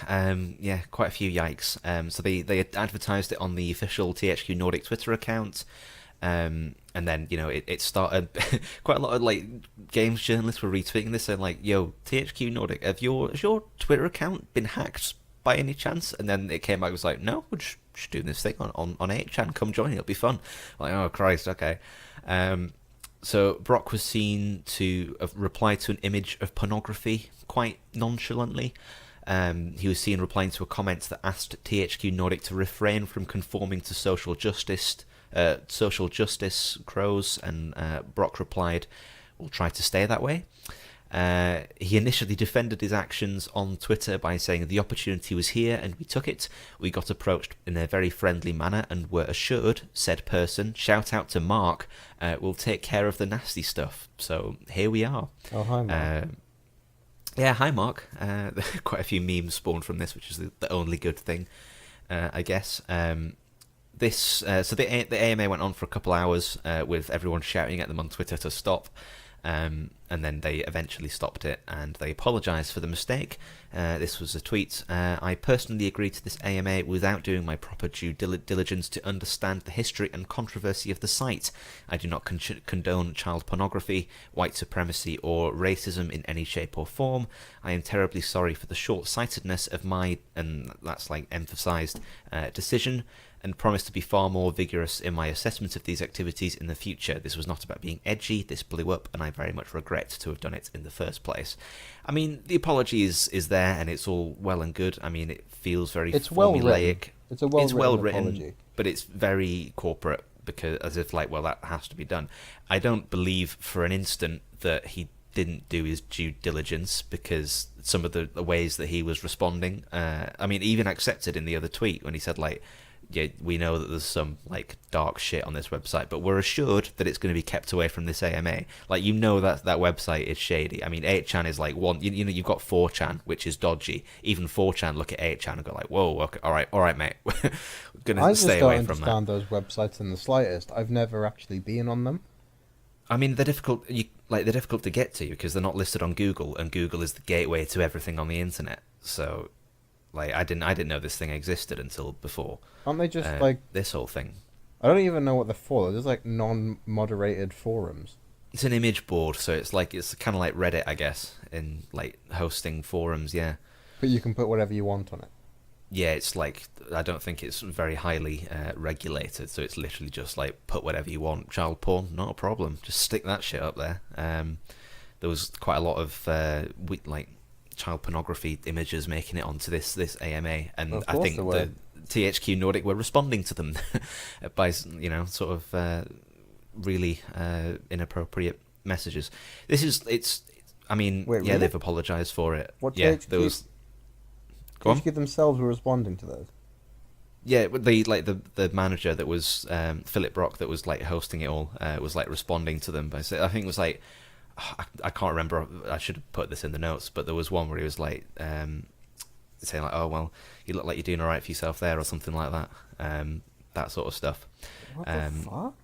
Speaker 1: quite a few yikes. So they advertised it on the official THQNordic Twitter account. And then, it started. Quite a lot of like games journalists were retweeting this and like, "Yo, THQNordic, has your Twitter account been hacked by any chance?" And then it came back, it was like, "No, we're just doing this thing on 8chan. Come join, it'll be fun." Like, oh Christ, okay. So Brock was seen to have replied to an image of pornography quite nonchalantly. He was seen replying to a comment that asked THQNordic to refrain from conforming to social justice crows, and Brock replied, "We'll try to stay that way." He initially defended his actions on Twitter by saying the opportunity was here and we took it. We got approached in a very friendly manner and were assured, said person, shout out to Mark, we'll take care of the nasty stuff. So here we are.
Speaker 2: Oh, hi, Mark.
Speaker 1: Yeah, hi Mark. Quite a few memes spawned from this, which is the only good thing, I guess. So the AMA went on for a couple hours with everyone shouting at them on Twitter to stop, and then they eventually stopped it and they apologised for the mistake. This was a tweet. "I personally agreed to this AMA without doing my proper due diligence to understand the history and controversy of the site. I do not condone child pornography, white supremacy or racism in any shape or form. I am terribly sorry for the short-sightedness of my," and that's like emphasised, "decision, and promise to be far more vigorous in my assessment of these activities in the future. This was not about being edgy, this blew up, and I very much regret to have done it in the first place." I mean, the apology is there, and it's all well and good. I mean, it feels very formulaic.
Speaker 2: It's a well-written apology.
Speaker 1: But it's very corporate, because as if like, well, that has to be done. I don't believe for an instant that he didn't do his due diligence, because some of the ways that he was responding, I mean, even accepted in the other tweet when he said, like, yeah, we know that there's some like dark shit on this website, but we're assured that it's going to be kept away from this AMA. Like, you know that website is shady. I mean, 8chan is like one. You know, you've got 4chan, which is dodgy. Even 4chan look at 8chan and go like, "Whoa, okay, all right, mate, we're gonna stay away from that."
Speaker 2: I just don't understand those websites in the slightest. I've never actually been on them.
Speaker 1: I mean, they're difficult. They're difficult to get to because they're not listed on Google, and Google is the gateway to everything on the internet. So, like, I didn't know this thing existed until before.
Speaker 2: Aren't they just like
Speaker 1: this whole thing?
Speaker 2: I don't even know what they're for. They're just like non-moderated forums.
Speaker 1: It's an image board, so it's kind of like Reddit, I guess, in like hosting forums. Yeah.
Speaker 2: But you can put whatever you want on it.
Speaker 1: Yeah, it's like, I don't think it's very highly regulated, so it's literally just like, put whatever you want. Child porn, not a problem. Just stick that shit up there. There was quite a lot of like child pornography images making it onto this AMA, and I think the THQNordic were responding to them by, you know, sort of really inappropriate messages. I mean,
Speaker 2: Wait,
Speaker 1: yeah,
Speaker 2: really?
Speaker 1: they've apologised for it.
Speaker 2: What
Speaker 1: Yeah,
Speaker 2: THQ?
Speaker 1: there was. Go on.
Speaker 2: THQ themselves were responding to those.
Speaker 1: Yeah, the manager that was Philip Brock, that was like hosting it all, was like responding to them. I think it was like, I can't remember. I should have put this in the notes, but there was one where he was like saying like, "Oh well, you look like you're doing all right for yourself there," or something like that. That sort of stuff.
Speaker 2: What the fuck?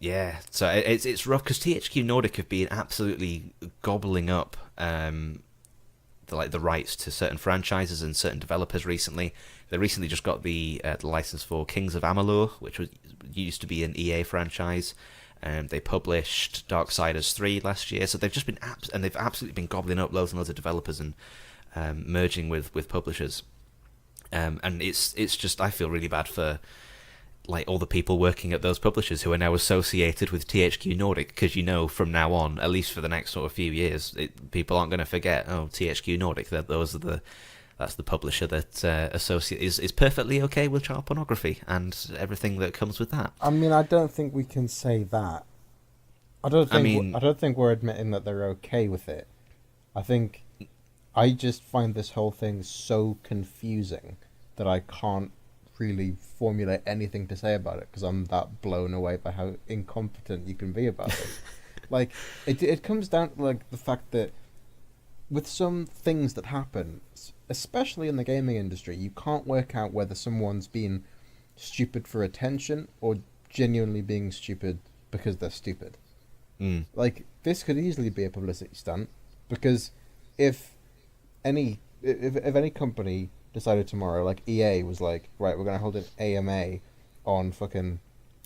Speaker 1: Yeah, so it's rough because THQNordic have been absolutely gobbling up the rights to certain franchises and certain developers recently. They recently just got the license for Kings of Amalur, which used to be an EA franchise. They published Darksiders 3 last year, so they've just been they've absolutely been gobbling up loads and loads of developers and merging with publishers. And it's just, I feel really bad for like all the people working at those publishers who are now associated with THQNordic, because you know from now on, at least for the next sort of few years, people aren't going to forget, oh, THQNordic, that's the publisher that is perfectly okay with child pornography and everything that comes with that.
Speaker 2: I mean, I don't think we can say that. I don't think we're admitting that they're okay with it. I just find this whole thing so confusing that I can't really formulate anything to say about it, because I'm that blown away by how incompetent you can be about it. Like, it comes down to like the fact that with some things that happen, especially in the gaming industry, you can't work out whether someone's being stupid for attention or genuinely being stupid because they're stupid. Like, this could easily be a publicity stunt, because if any company decided tomorrow, like EA was like, right, we're going to hold an AMA on fucking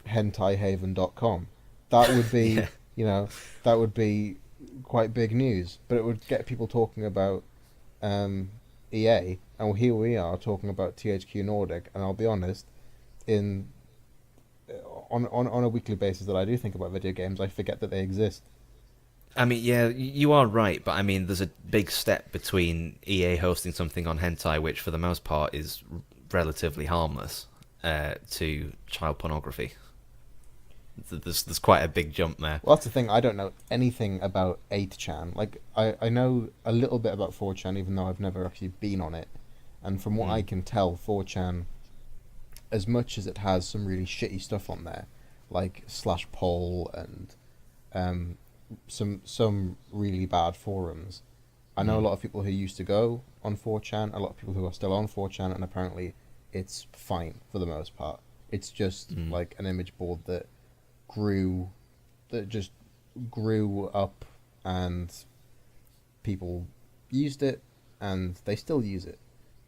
Speaker 2: hentaihaven.com, that would be, you know, that would be quite big news, but it would get people talking about EA, and here we are talking about THQNordic, and I'll be honest, on a weekly basis that I do think about video games, I forget that they exist.
Speaker 1: I mean, yeah, you are right, but I mean, there's a big step between EA hosting something on hentai, which for the most part is relatively harmless, to child pornography. There's quite a big jump there.
Speaker 2: Well, that's the thing, I don't know anything about 8chan. Like, I know a little bit about 4chan, even though I've never actually been on it. And from what I can tell, 4chan, as much as it has some really shitty stuff on there, like /poll and some really bad forums. I know a lot of people who used to go on 4chan, a lot of people who are still on 4chan, and apparently it's fine for the most part. It's just like an image board that just grew up, and people used it, and they still use it.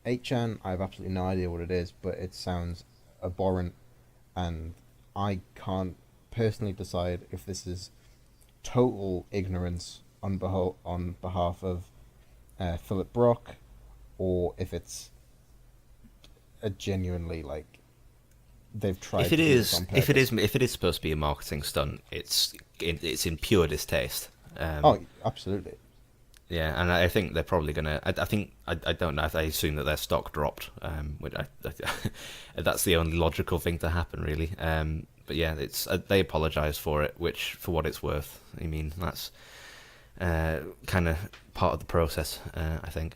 Speaker 2: 8chan, I have absolutely no idea what it is, but it sounds abhorrent, and I can't personally decide if this is total ignorance on behalf of Philip Brock, or if it's a genuinely, like, they've tried.
Speaker 1: If it is supposed to be a marketing stunt, it's in pure distaste.
Speaker 2: Oh, absolutely.
Speaker 1: Yeah, and I think they're probably gonna. I don't know if I assume that their stock dropped, which that's the only logical thing to happen, really. But yeah, it's they apologise for it, which, for what it's worth, I mean, that's kind of part of the process, I think.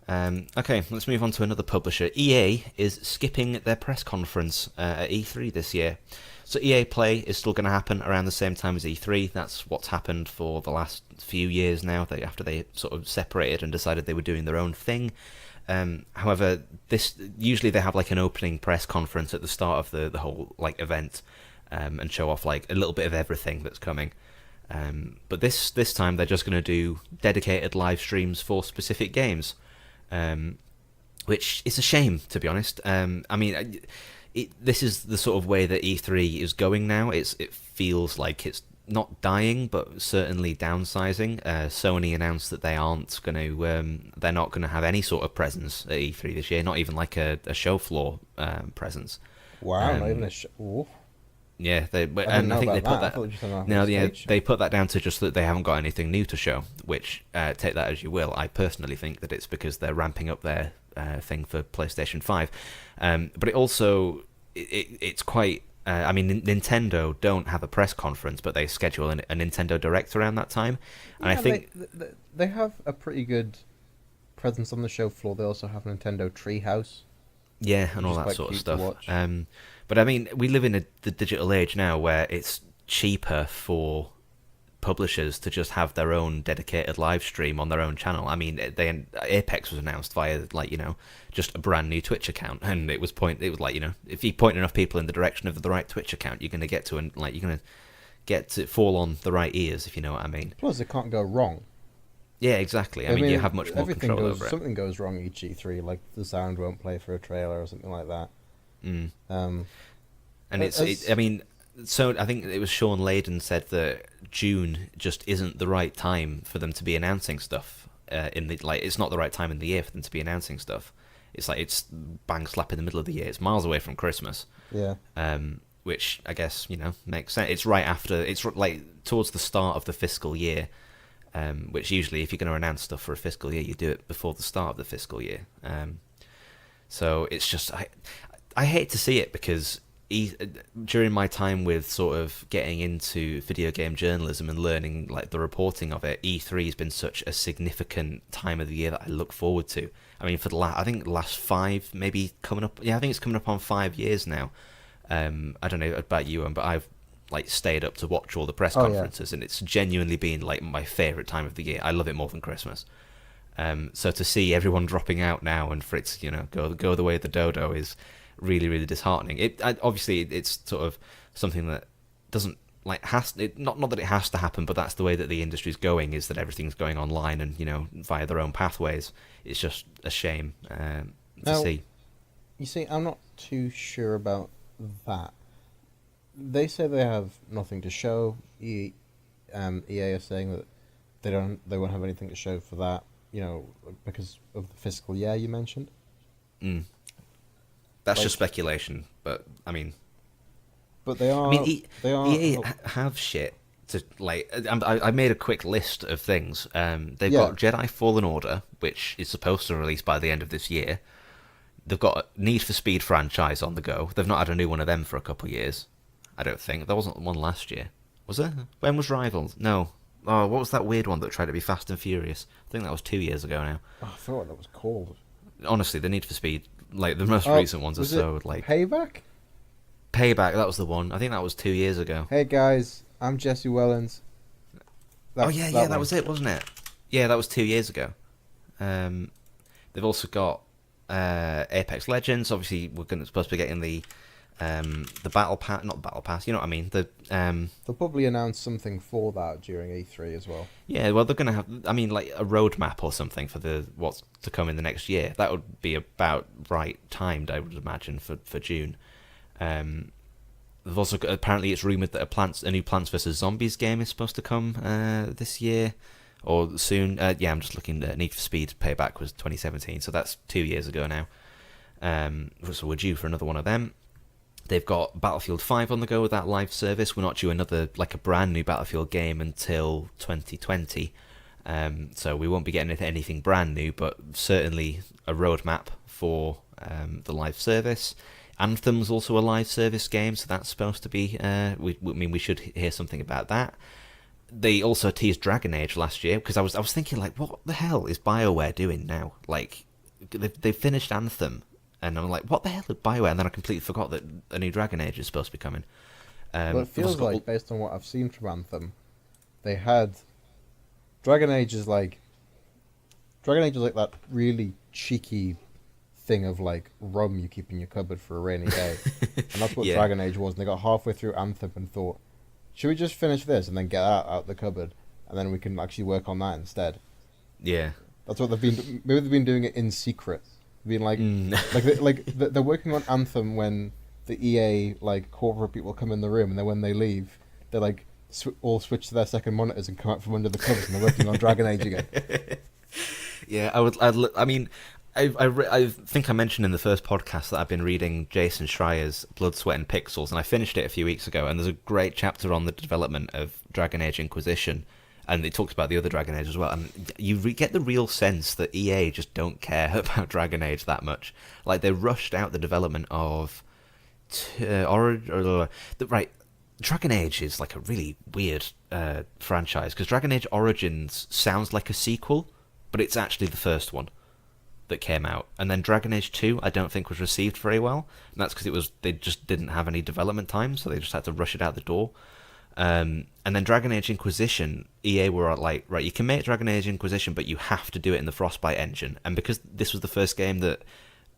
Speaker 1: Okay, let's move on to another publisher. EA is skipping their press conference at E3 this year. So EA Play is still going to happen around the same time as E3. That's what's happened for the last few years now, after they sort of separated and decided they were doing their own thing. However, usually they have like an opening press conference at the start of the whole like event, and show off like a little bit of everything that's coming. But this time they're just going to do dedicated live streams for specific games. Which is a shame, to be honest. I mean, this is the sort of way that E3 is going now. It feels like it's not dying, but certainly downsizing. Sony announced that they're not going to have any sort of presence at E3 this year, not even like a show floor presence.
Speaker 2: Wow, not even a show.
Speaker 1: Yeah, I think they put that. No, yeah, they put that down to just that they haven't got anything new to show. Which take that as you will. I personally think that it's because they're ramping up their thing for PlayStation 5. But it also it's quite. I mean, Nintendo don't have a press conference, but they schedule a Nintendo Direct around that time, and I think
Speaker 2: they have a pretty good presence on the show floor. They also have Nintendo Treehouse.
Speaker 1: Yeah, and all that sort of stuff. But I mean, we live in the digital age now where it's cheaper for publishers to just have their own dedicated live stream on their own channel. I mean, Apex was announced via just a brand new Twitch account, and it was if you point enough people in the direction of the right Twitch account, you're going to get to fall on the right ears, if you know what I mean.
Speaker 2: Plus, it can't go wrong.
Speaker 1: Yeah, exactly. I mean, you have much more control over it.
Speaker 2: Something goes wrong each E3, like the sound won't play for a trailer or something like that.
Speaker 1: And so I think it was Sean Layden said that June just isn't the right time for them to be announcing stuff. It's not the right time in the year for them to be announcing stuff. It's bang slap in the middle of the year. It's miles away from Christmas.
Speaker 2: Yeah.
Speaker 1: Which I guess makes sense. It's right after. It's like towards the start of the fiscal year. Which usually, if you're going to announce stuff for a fiscal year, you do it before the start of the fiscal year. So it's just I hate to see it because during my time with sort of getting into video game journalism and learning like the reporting of it, E3 has been such a significant time of the year that I look forward to. I mean, for the last 5, maybe coming up. Yeah, I think it's coming up on 5 years now. I don't know about you, but I've stayed up to watch all the press conferences, and it's genuinely been like my favourite time of the year. I love it more than Christmas. So to see everyone dropping out now and for it to go the way of the dodo is really, really disheartening. Obviously it's sort of something that doesn't not that it has to happen, but that's the way that the industry's going, is that everything's going online and via their own pathways. It's just a shame to see.
Speaker 2: You see, I'm not too sure about that. They say they have nothing to show. EA are saying that they won't have anything to show for that, because of the fiscal year you mentioned.
Speaker 1: That's just speculation, but I mean.
Speaker 2: But they are.
Speaker 1: I mean, EA have shit to I made a quick list of things. They've got Jedi Fallen Order, which is supposed to release by the end of this year. They've got a Need for Speed franchise on the go. They've not had a new one of them for a couple of years. I don't think. There wasn't one last year. Was there? When was Rivals? No. Oh, what was that weird one that tried to be Fast and Furious? I think that was 2 years ago now.
Speaker 2: Oh, I thought that was called.
Speaker 1: Honestly, the Need for Speed, the most recent ones are so
Speaker 2: Payback?
Speaker 1: Payback, that was the one. I think that was 2 years ago.
Speaker 2: Hey guys, I'm Jesse Wellens.
Speaker 1: That was it, wasn't it? Yeah, that was 2 years ago. They've also got Apex Legends. Obviously, we're supposed to be getting the battle pass, not the battle pass. You know what I mean?
Speaker 2: They'll probably announce something for that during E3 as well.
Speaker 1: Yeah, well, they're gonna have. I mean, like a roadmap or something for what's to come in the next year. That would be about right timed, I would imagine, for June. They've also got, apparently it's rumored that a new Plants vs Zombies game is supposed to come this year or soon. Yeah, I'm just looking at Need for Speed Payback was 2017, so that's 2 years ago now. So we're due for another one of them. They've got Battlefield 5 on the go with that live service. We're not due a brand new Battlefield game until 2020. So we won't be getting anything brand new, but certainly a roadmap for the live service. Anthem's also a live service game, so that's supposed to be. We should hear something about that. they also teased Dragon Age last year, because I was thinking, like, what the hell is BioWare doing now? Like, they finished Anthem, and I'm like, what the hell is BioWare? And then I completely forgot that a new Dragon Age is supposed to be coming.
Speaker 2: Well, it feels like, based on what I've seen from Anthem, they had... Dragon Age is like that really cheeky thing of, like, rum you keep in your cupboard for a rainy day. And that's what Dragon Age was. And they got halfway through Anthem and thought, should we just finish this and then get that out the cupboard, and then we can actually work on that instead?
Speaker 1: Yeah.
Speaker 2: That's what they've been... Maybe they've been doing it in secret. Being like... they're working on Anthem when the EA, like, corporate people come in the room, and then when they leave, they're like, all switch to their second monitors and come out from under the covers, and they're working on Dragon Age again.
Speaker 1: Yeah, I think I mentioned in the first podcast that I've been reading Jason Schreier's Blood, Sweat and Pixels, and I finished it a few weeks ago, and there's a great chapter on the development of Dragon Age Inquisition, and it talks about the other Dragon Age as well, and you get the real sense that EA just don't care about Dragon Age that much. Like, they rushed out the development of... Dragon Age is like a really weird franchise, because Dragon Age Origins sounds like a sequel, but it's actually the first one that came out. And then Dragon Age 2 I don't think was received very well, and that's because they just didn't have any development time, so they just had to rush it out the door. And then Dragon Age Inquisition, EA were like, right, you can make Dragon Age Inquisition, but you have to do it in the Frostbite engine. And because this was the first game that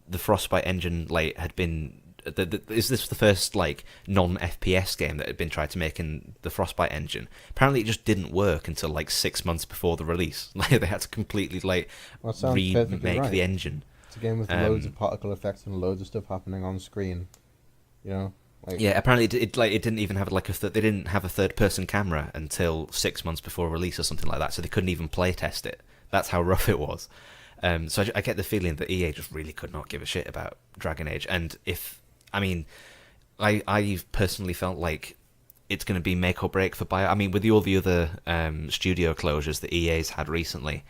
Speaker 1: the Frostbite engine had been... Is this the first like non-FPS game that had been tried to make in the Frostbite engine? Apparently, it just didn't work until like 6 months before the release. Like, they had to completely remake the engine.
Speaker 2: It's a game with loads of particle effects and loads of stuff happening on screen. You know.
Speaker 1: Yeah, apparently it didn't even have like they didn't have a third-person camera until 6 months before release or something like that. So they couldn't even play test it. That's how rough it was. So I get the feeling that EA just really could not give a shit about Dragon Age, and I've personally felt like it's going to be make or break for Bio. I mean, with all the other studio closures that EA's had recently,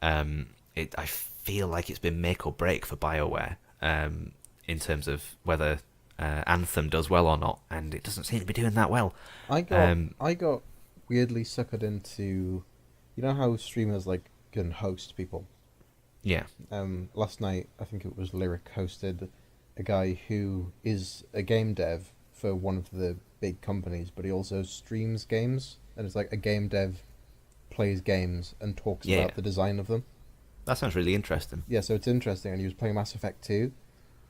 Speaker 1: I feel like it's been make or break for BioWare in terms of whether Anthem does well or not, and it doesn't seem to be doing that well.
Speaker 2: I got weirdly suckered into, you know how streamers like can host people.
Speaker 1: Yeah.
Speaker 2: Last night, I think it was Lyric hosted a guy who is a game dev for one of the big companies, but he also streams games, and it's like a game dev plays games and talks about the design of them.
Speaker 1: That sounds really interesting.
Speaker 2: Yeah, so it's interesting, and he was playing Mass Effect 2,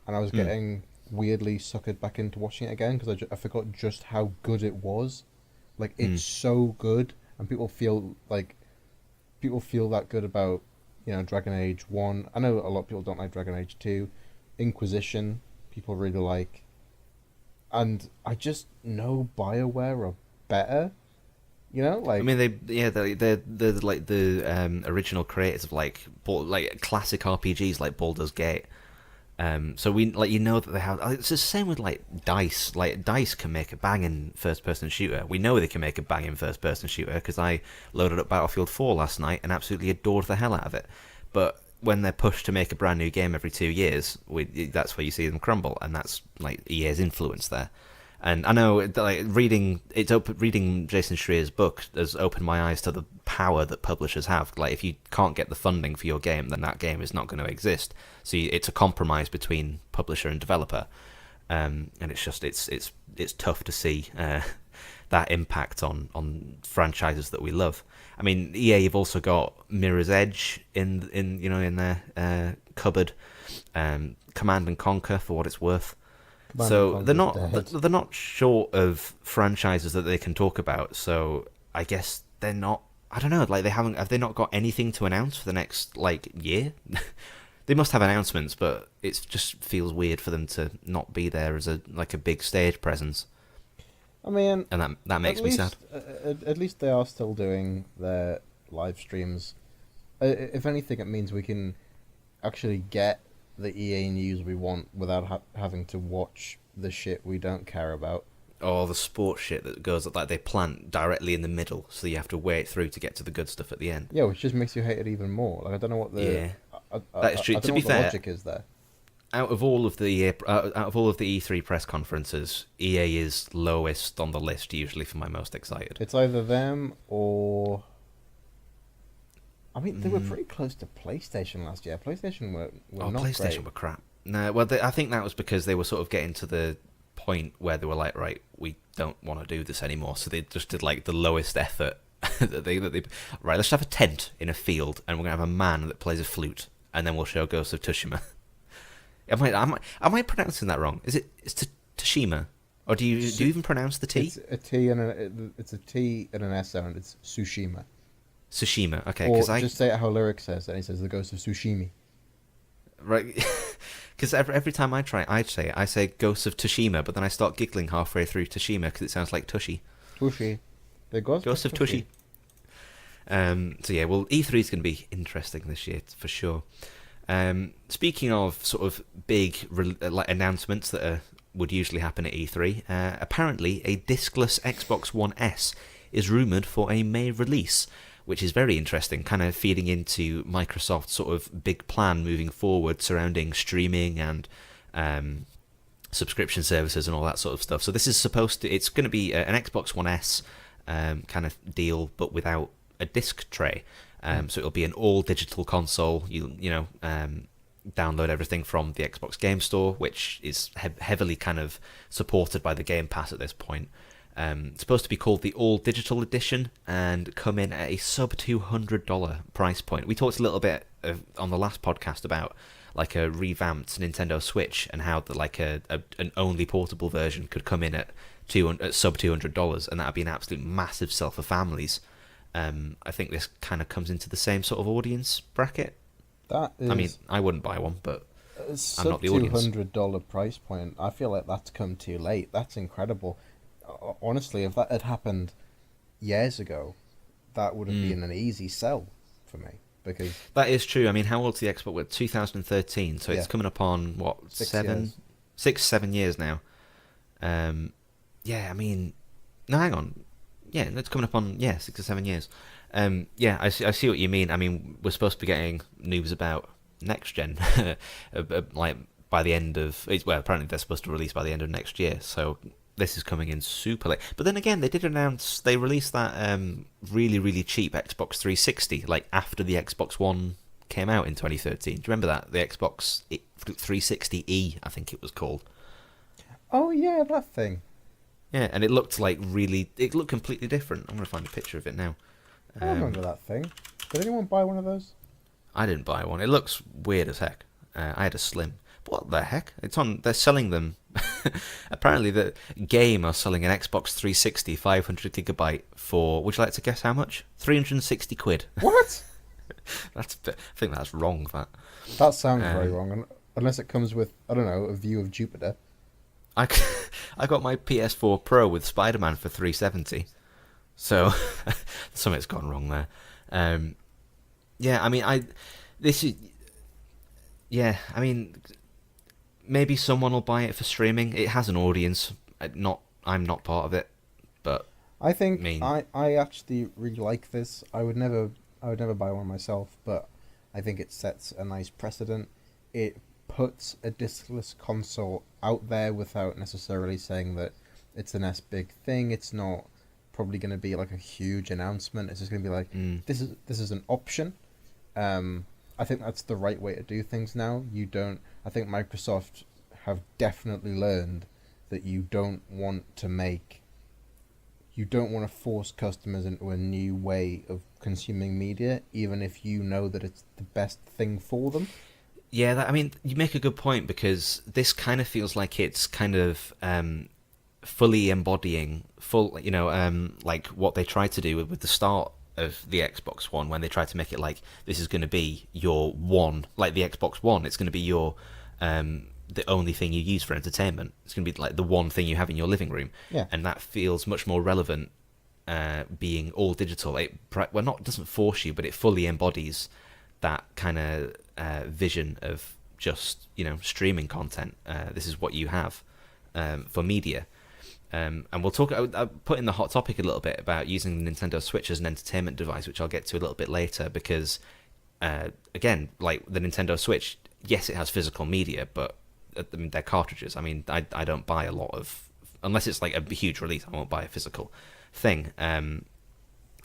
Speaker 2: and I was getting weirdly suckered back into watching it again, because I forgot just how good it was. Like, it's so good, and people feel that good about, you know, Dragon Age 1. I know a lot of people don't like Dragon Age 2. Inquisition, people really like. And I just know BioWare are better. You know, like... I mean,
Speaker 1: they're like the original creators of like classic RPGs like Baldur's Gate. So we that they have. It's the same with like DICE. Like, DICE can make a banging first-person shooter. We know they can make a banging first-person shooter because I loaded up Battlefield 4 last night and absolutely adored the hell out of it. But when they're pushed to make a brand new game every 2 years, that's where you see them crumble, and that's like EA's influence there. And I know, like, reading Jason Schreier's book has opened my eyes to the power that publishers have. Like, if you can't get the funding for your game, then that game is not going to exist. So it's a compromise between publisher and developer, and it's just it's tough to see that impact on franchises that we love. I mean, EA have also got Mirror's Edge in their cupboard, Command and Conquer for what it's worth. So they're not short of franchises that they can talk about. So I guess they're not. I don't know. Like, have they not got anything to announce for the next like year? They must have announcements, but it just feels weird for them to not be there as a big stage presence.
Speaker 2: I mean,
Speaker 1: and that makes me sad.
Speaker 2: At least they are still doing their live streams. If anything, it means we can actually get the EA news we want without having to watch the shit we don't care about.
Speaker 1: Or the sports shit that goes like they plant directly in the middle, so you have to wait through to get to the good stuff at the end.
Speaker 2: Yeah, which just makes you hate it even more. Like, I don't know what the
Speaker 1: that is true.
Speaker 2: I don't
Speaker 1: to
Speaker 2: know
Speaker 1: be
Speaker 2: what
Speaker 1: fair,
Speaker 2: the logic is there.
Speaker 1: out of all of the E3 press conferences, EA is lowest on the list usually for my most excited.
Speaker 2: It's either them or... I mean, they were pretty close to PlayStation last year. PlayStation were not
Speaker 1: PlayStation
Speaker 2: great.
Speaker 1: were crap. No, well, I think that was because they were sort of getting to the point where they were like, right, we don't want to do this anymore. So they just did like the lowest effort. Right, let's have a tent in a field, and we're gonna have a man that plays a flute, and then we'll show Ghost of Tsushima. Am I pronouncing that wrong? It's Tsushima, or do you even pronounce the T?
Speaker 2: It's a T and an S sound. It's Tsushima.
Speaker 1: Tsushima, okay.
Speaker 2: Or just say it how Lyric says, and he says the Ghost of Tsushima.
Speaker 1: Right, because every time I try, I say Ghost of Tsushima, but then I start giggling halfway through Tsushima because it sounds like Tushy.
Speaker 2: Tushy. The
Speaker 1: Ghost of Tushy. So yeah, well, E3 is going to be interesting this year for sure. Speaking of sort of big announcements that would usually happen at E3, apparently a discless Xbox One S is rumoured for a May release, which is very interesting, kind of feeding into Microsoft's sort of big plan moving forward surrounding streaming and subscription services and all that sort of stuff. So this is it's going to be an Xbox One S kind of deal, but without a disc tray. So it'll be an all-digital console. You download everything from the Xbox Game Store, which is heavily kind of supported by the Game Pass at this point. It's supposed to be called the All Digital Edition and come in at a sub $200 price point. We talked a little bit on the last podcast about like a revamped Nintendo Switch and how an only portable version could come in at sub $200, and that would be an absolute massive sell for families. I think this kind of comes into the same sort of audience bracket.
Speaker 2: That is,
Speaker 1: I mean, I wouldn't buy one, but I'm not the audience.
Speaker 2: $200 price point. I feel like that's come too late. That's incredible. Honestly, if that had happened years ago, that would have been an easy sell for me. Because
Speaker 1: that is true. I mean, how old's the Xbox? We're 2013, so it's coming up on what, 7 years now. Yeah, I mean, no, hang on. Yeah, it's coming up on 6 or 7 years. Yeah, I see what you mean. I mean, we're supposed to be getting news about next gen, like by the end of apparently they're supposed to release by the end of next year. So this is coming in super late. But then again, they released that really, really cheap Xbox 360 like after the Xbox One came out in 2013. Do you remember that? The Xbox 360e, I think it was called.
Speaker 2: Oh yeah, that thing.
Speaker 1: Yeah, and it looked completely different. I'm going to find a picture of it now.
Speaker 2: I remember that thing. Did anyone buy one of those?
Speaker 1: I didn't buy one. It looks weird as heck. I had a Slim. What the heck? They're selling them. Apparently the Game are selling an Xbox 360 500GB for, would you like to guess how much? 360 quid.
Speaker 2: What?
Speaker 1: I think that's wrong, that.
Speaker 2: That sounds very wrong, unless it comes with, I don't know, a view of Jupiter.
Speaker 1: I got my PS4 Pro with Spider-Man for 370, so something's gone wrong there. Yeah, I mean, maybe someone will buy it for streaming. It has an audience. I'm not part of it, but
Speaker 2: I think I actually really like this. I would never buy one myself, but I think it sets a nice precedent. It puts a discless console out there without necessarily saying that it's an S big thing. It's not probably going to be like a huge announcement. It's just going to be like this is an option. I think that's the right way to do things now. I think Microsoft have definitely learned that you don't want to force customers into a new way of consuming media, even if you know that it's the best thing for them.
Speaker 1: Yeah, I mean, you make a good point, because this kind of feels like it's kind of fully embodying like what they tried to do with the start of the Xbox One, when they tried to make it like this is going to be your one, like the Xbox One. It's going to be your the only thing you use for entertainment. It's going to be like the one thing you have in your living room.
Speaker 2: Yeah.
Speaker 1: And that feels much more relevant being all digital. It doesn't force you, but it fully embodies that kind of vision of just streaming content. This is what you have for media. And we'll talk. I'll put in the hot topic a little bit about using the Nintendo Switch as an entertainment device, which I'll get to a little bit later. Because again, like the Nintendo Switch, yes, it has physical media, but I mean, they're cartridges. I mean, I don't buy a lot of, unless it's like a huge release, I won't buy a physical thing.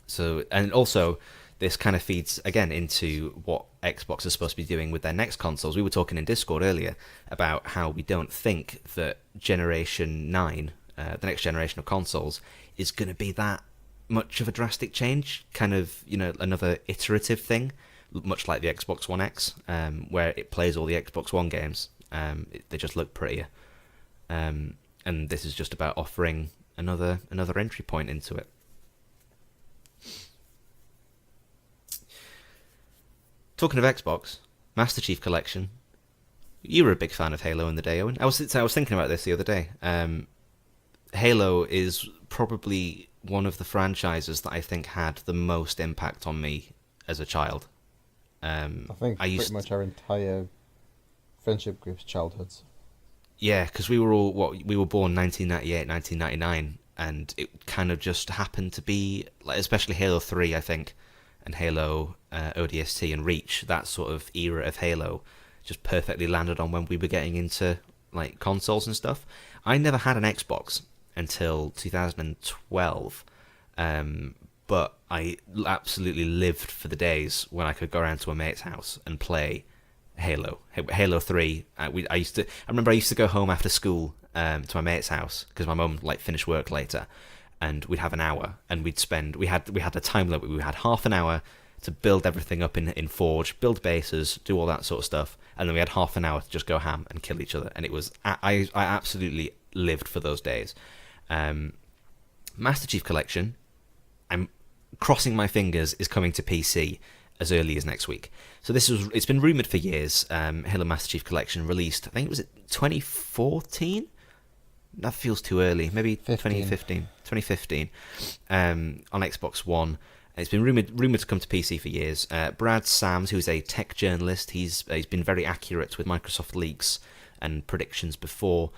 Speaker 1: So, and also, this kind of feeds again into what Xbox is supposed to be doing with their next consoles. We were talking in Discord earlier about how we don't think that Generation 9, the next generation of consoles, is going to be that much of a drastic change. Kind of, another iterative thing, much like the Xbox One X, where it plays all the Xbox One games. They just look prettier. And this is just about offering another entry point into it. Talking of Xbox, Master Chief Collection. You were a big fan of Halo in the day, Owen. I was thinking about this the other day. Halo is probably one of the franchises that I think had the most impact on me as a child.
Speaker 2: I think pretty much our entire friendship group's childhoods.
Speaker 1: Yeah, because we were born 1998, 1999, and it kind of just happened to be, like, especially Halo 3, I think, and Halo ODST and Reach, that sort of era of Halo, just perfectly landed on when we were getting into like consoles and stuff. I never had an Xbox until 2012, but I absolutely lived for the days when I could go around to a mate's house and play Halo 3. I remember I used to go home after school to my mate's house because my mum finished work later, and we'd have an hour, and we had a time limit. We had half an hour to build everything up in Forge, build bases, do all that sort of stuff, and then we had half an hour to just go ham and kill each other. And it was I absolutely lived for those days. Master Chief Collection, I'm crossing my fingers, is coming to PC as early as next week. So it's been rumoured for years. Halo Master Chief Collection released, I think it was 2014? That feels too early. Maybe 2015 on Xbox One. It's been rumoured to come to PC for years. Brad Sams, who's a tech journalist, he's been very accurate with Microsoft leaks and predictions before,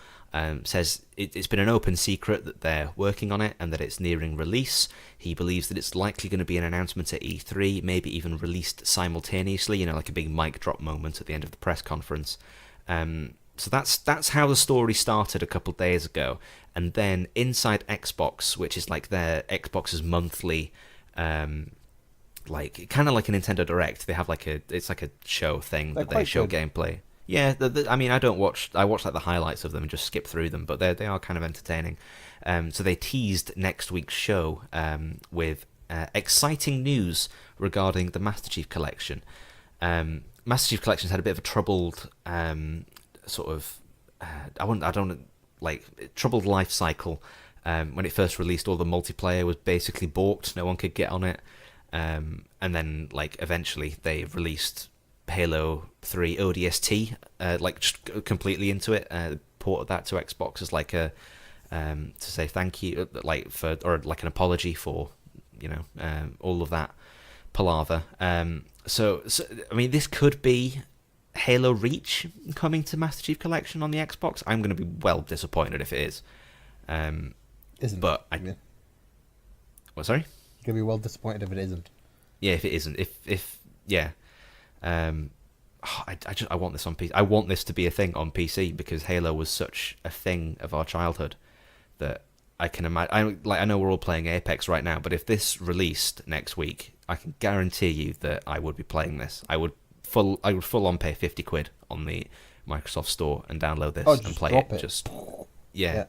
Speaker 1: says it's been an open secret that they're working on it and that it's nearing release. He believes that it's likely going to be an announcement at E3, maybe even released simultaneously, like a big mic drop moment at the end of the press conference. So that's how the story started a couple of days ago. And then Inside Xbox, which is like their Xbox's monthly, kind of like a Nintendo Direct. They have it's like a show thing that they show gameplay. Yeah, I mean, I watch like the highlights of them and just skip through them, but they are kind of entertaining. So they teased next week's show with exciting news regarding the Master Chief Collection. Master Chief Collection's had a bit of a troubled troubled life cycle. When it first released, all the multiplayer was basically balked. No one could get on it. And then eventually they released Halo 3 ODST, just completely into it. Ported that to Xbox as a to say thank you, or an apology for all of that palaver. So I mean, this could be Halo Reach coming to Master Chief Collection on the Xbox. I'm going to be well disappointed if it is.
Speaker 2: Isn't?
Speaker 1: But What? Sorry?
Speaker 2: You're going to be well disappointed if it isn't.
Speaker 1: Yeah, if it isn't. Yeah. I want this on PC. I want this to be a thing on PC because Halo was such a thing of our childhood that I can imagine. I know we're all playing Apex right now, but if this released next week, I can guarantee you that I would be playing this. I would full on pay £50 on the Microsoft Store and download this and play it. Just yeah.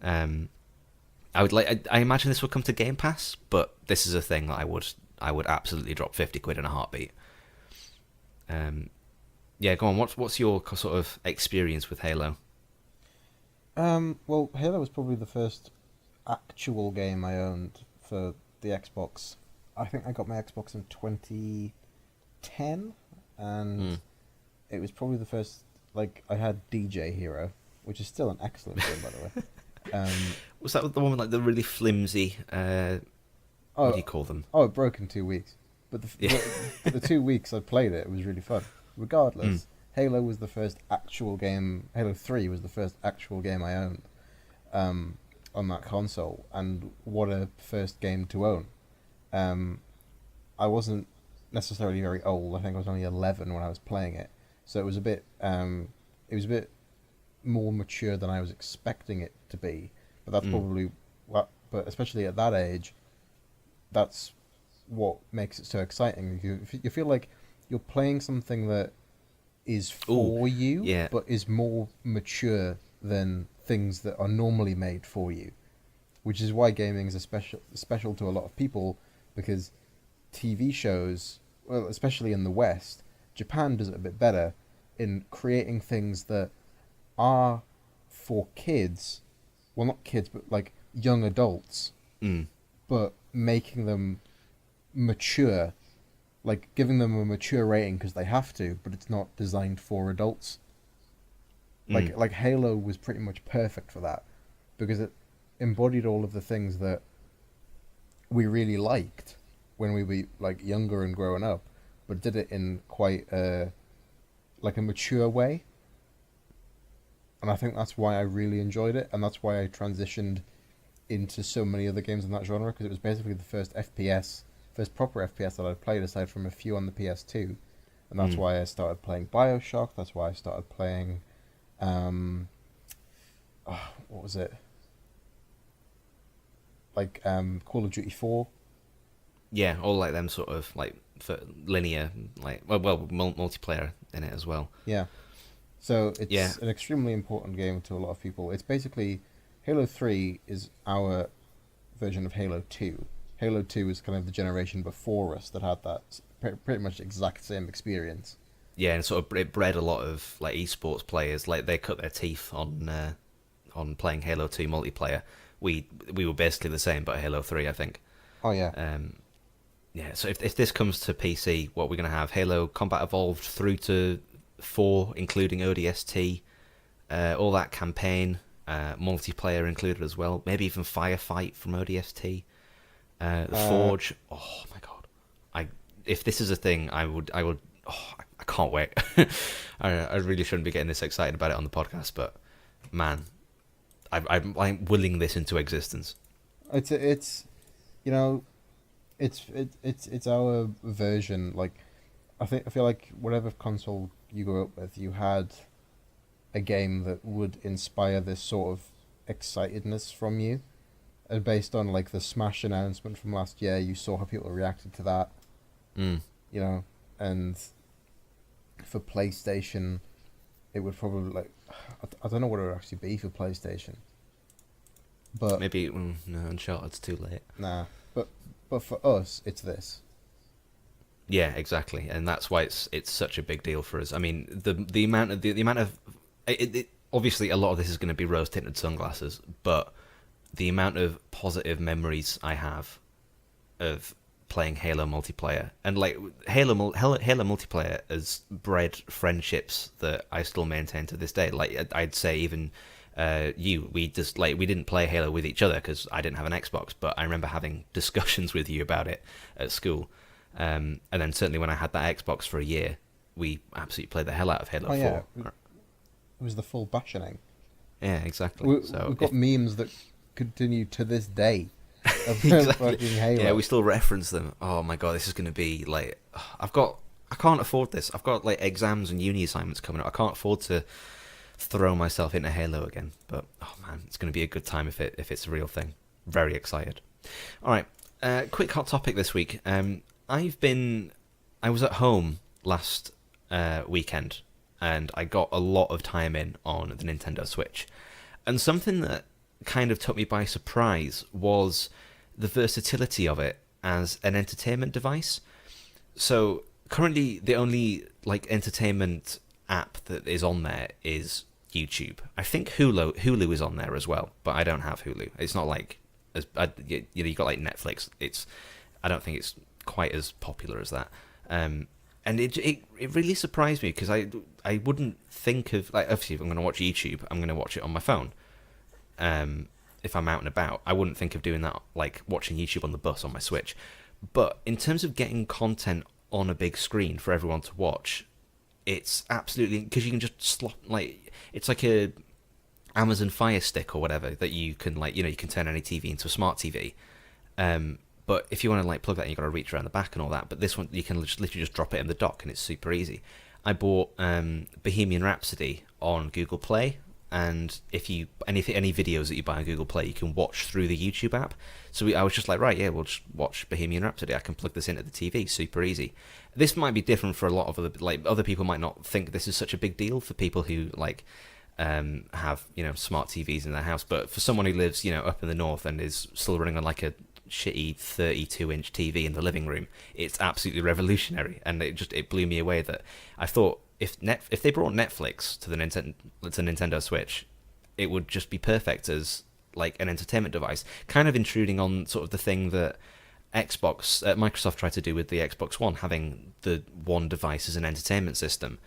Speaker 1: I would I imagine this would come to Game Pass, but this is a thing that I would absolutely drop £50 in a heartbeat. Yeah, go on. What's your sort of experience with Halo?
Speaker 2: Well, Halo was probably the first actual game I owned for the Xbox. I think I got my Xbox in 2010, and it was probably the first. I had DJ Hero, which is still an excellent game, by the way.
Speaker 1: Was that the one with the really flimsy? What do you call them?
Speaker 2: Oh, it broke in 2 weeks. But the 2 weeks I played it, it was really fun. Regardless, Halo was the first actual game. Halo 3 was the first actual game I owned on that console, and what a first game to own. I wasn't necessarily very old. I think I was only 11 when I was playing it, So it was a bit more mature than I was expecting it to be. But that's probably what. But especially at that age, that's what makes it so exciting. You feel like you're playing something that is for you,
Speaker 1: yeah.
Speaker 2: but is more mature than things that are normally made for you, which is why gaming is special to a lot of people, because TV shows, well, especially in the West, Japan does it a bit better in creating things that are for kids, well, not kids, but like young adults, but making them mature, like giving them a mature rating because they have to, but it's not designed for adults. Like Halo was pretty much perfect for that, because it embodied all of the things that we really liked when we were like younger and growing up, but did it in quite a mature way. And I think that's why I really enjoyed it, and that's why I transitioned into so many other games in that genre, because it was basically the first proper FPS that I'd played, aside from a few on the PS2. And that's why I started playing BioShock, that's why I started playing what was it? Like Call of Duty 4.
Speaker 1: Yeah, all like them sort of like for linear, like multiplayer in it as well.
Speaker 2: Yeah. So it's an extremely important game to a lot of people. It's basically Halo 3 is our version of Halo 2. Halo 2 is kind of the generation before us that had that pretty much exact same experience.
Speaker 1: Yeah, and sort of it bred a lot of like esports players. Like they cut their teeth on playing Halo 2 multiplayer. We were basically the same, but Halo 3, I think.
Speaker 2: Oh yeah.
Speaker 1: Yeah. So if this comes to PC, what we're gonna have: Halo Combat Evolved through to 4, including ODST, all that campaign, multiplayer included as well. Maybe even Firefight from ODST, Forge. Oh my god! If this is a thing, I would. Oh, I can't wait. I really shouldn't be getting this excited about it on the podcast, but man, I'm willing this into existence.
Speaker 2: It's you know, it's our version. Like, I feel like whatever console you grew up with, you had a game that would inspire this sort of excitedness from you. And based on like the Smash announcement from last year, you saw how people reacted to that. You know, and for PlayStation, it would probably like I don't know what it would actually be for PlayStation. But
Speaker 1: maybe no, Uncharted's too late.
Speaker 2: Nah, but for us, it's this.
Speaker 1: Yeah, exactly, and that's why it's such a big deal for us. I mean, the amount of obviously a lot of this is going to be rose tinted sunglasses, but the amount of positive memories I have of playing Halo multiplayer, and like Halo multiplayer has bred friendships that I still maintain to this day. Like I'd say even we didn't play Halo with each other because I didn't have an Xbox, but I remember having discussions with you about it at school. And then certainly when I had that Xbox for a year, we absolutely played the hell out of Halo 4.
Speaker 2: Yeah. It was the full bashing.
Speaker 1: Yeah, exactly.
Speaker 2: We've got memes that continue to this day of
Speaker 1: exactly.
Speaker 2: fucking Halo.
Speaker 1: Yeah, we still reference them. Oh my god, this is going to be like... I can't afford this. I've got like exams and uni assignments coming up. I can't afford to throw myself into Halo again. But, oh man, it's going to be a good time if it's a real thing. Very excited. All right, quick hot topic this week. I was at home last weekend, and I got a lot of time in on the Nintendo Switch. And something that kind of took me by surprise was the versatility of it as an entertainment device. So currently the only like entertainment app that is on there is YouTube. I think Hulu is on there as well, but I don't have Hulu. It's not like you got like Netflix. I don't think it's quite as popular as that. And it really surprised me because I wouldn't think of, like, obviously if I'm going to watch YouTube, I'm going to watch it on my phone. If I'm out and about, I wouldn't think of doing that, like watching YouTube on the bus on my Switch. But in terms of getting content on a big screen for everyone to watch, it's absolutely, because you can just slot, like, it's like a Amazon Fire Stick or whatever that you can, like, you can turn any TV into a smart TV. But if you want to like plug that in, you've got to reach around the back and all that. But this one, you can literally just drop it in the dock, and it's super easy. I bought Bohemian Rhapsody on Google Play, and if you any videos that you buy on Google Play, you can watch through the YouTube app. So I was just like, right, yeah, we'll just watch Bohemian Rhapsody. I can plug this into the TV, super easy. This might be different for a lot of other people might not think this is such a big deal for people who have smart TVs in their house, but for someone who lives up in the north and is still running on like a shitty 32-inch TV in the living room, it's absolutely revolutionary, and it blew me away that I thought if they brought Netflix to the Nintendo Switch, it would just be perfect as like an entertainment device, kind of intruding on sort of the thing that Microsoft tried to do with the Xbox One, having the one device as an entertainment system,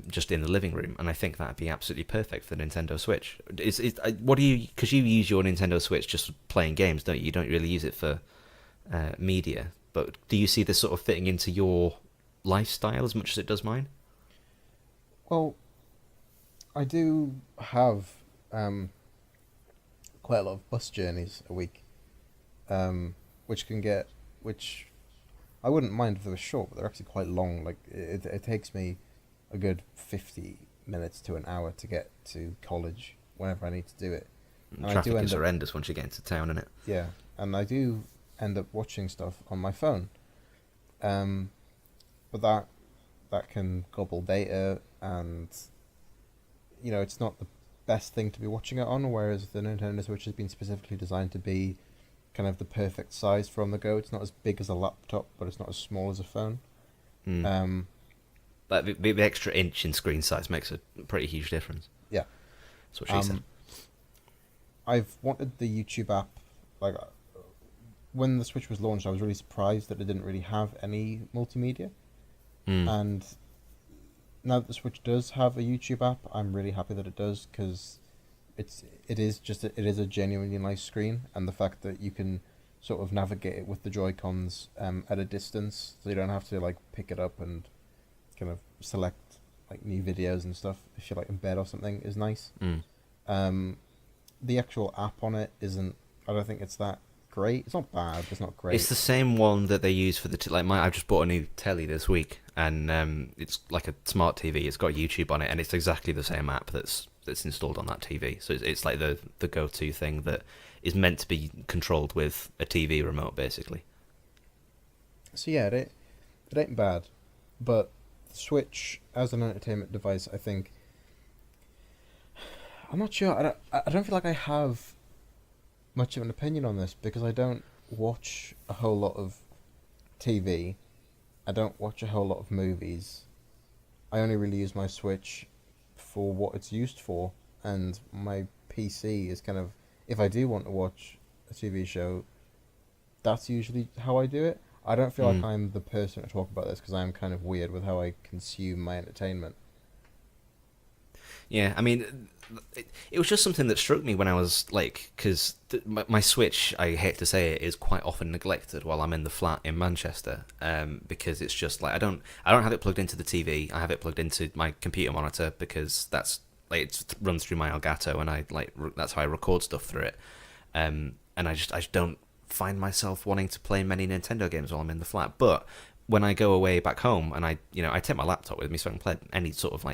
Speaker 1: just in the living room, and I think that'd be absolutely perfect for the Nintendo Switch. Because you use your Nintendo Switch just for playing games, don't you? You don't really use it for media, but do you see this sort of fitting into your lifestyle as much as it does mine?
Speaker 2: Well, I do have quite a lot of bus journeys a week, which I wouldn't mind if they were short, but they're actually quite long. Like it takes me a good 50 minutes to an hour to get to college whenever I need to do it.
Speaker 1: And traffic is horrendous once you get into town, isn't it?
Speaker 2: Yeah, and I do end up watching stuff on my phone, but that can gobble data, and it's not the best thing to be watching it on, whereas the Nintendo Switch has been specifically designed to be kind of the perfect size for on the go. It's not as big as a laptop, but it's not as small as a phone.
Speaker 1: But the extra inch in screen size makes a pretty huge difference.
Speaker 2: Yeah.
Speaker 1: That's what she said.
Speaker 2: I've wanted the YouTube app. Like, when the Switch was launched, I was really surprised that it didn't really have any multimedia. And now that the Switch does have a YouTube app, I'm really happy that it does, because it is a genuinely nice screen, and the fact that you can sort of navigate it with the Joy-Cons at a distance, so you don't have to like pick it up and kind of select like new videos and stuff if you're like in bed or something, is nice. The actual app on it isn't. I don't think it's that great. It's not bad. It's not great.
Speaker 1: It's the same one that they use for the I've just bought a new telly this week, and it's like a smart TV. It's got YouTube on it, and it's exactly the same app that's installed on that TV. So it's like the go-to thing that is meant to be controlled with a TV remote, basically.
Speaker 2: So yeah, it ain't bad, but the Switch as an entertainment device, I think. I'm not sure. I don't feel like I have much of an opinion on this, because I don't watch a whole lot of TV. I don't watch a whole lot of movies. I only really use my Switch for what it's used for, and my PC is kind of, if I do want to watch a TV show, that's usually how I do it. I don't feel like I'm the person to talk about this, because I am kind of weird with how I consume my entertainment.
Speaker 1: Yeah, I mean, it was just something that struck me when I was like, because my Switch, I hate to say it, is quite often neglected while I'm in the flat in Manchester, because it's just like I don't have it plugged into the TV. I have it plugged into my computer monitor, because that's like it runs through my Elgato, and that's how I record stuff through it. And I just don't find myself wanting to play many Nintendo games while I'm in the flat. But when I go away back home, and I take my laptop with me, so I can play any sort of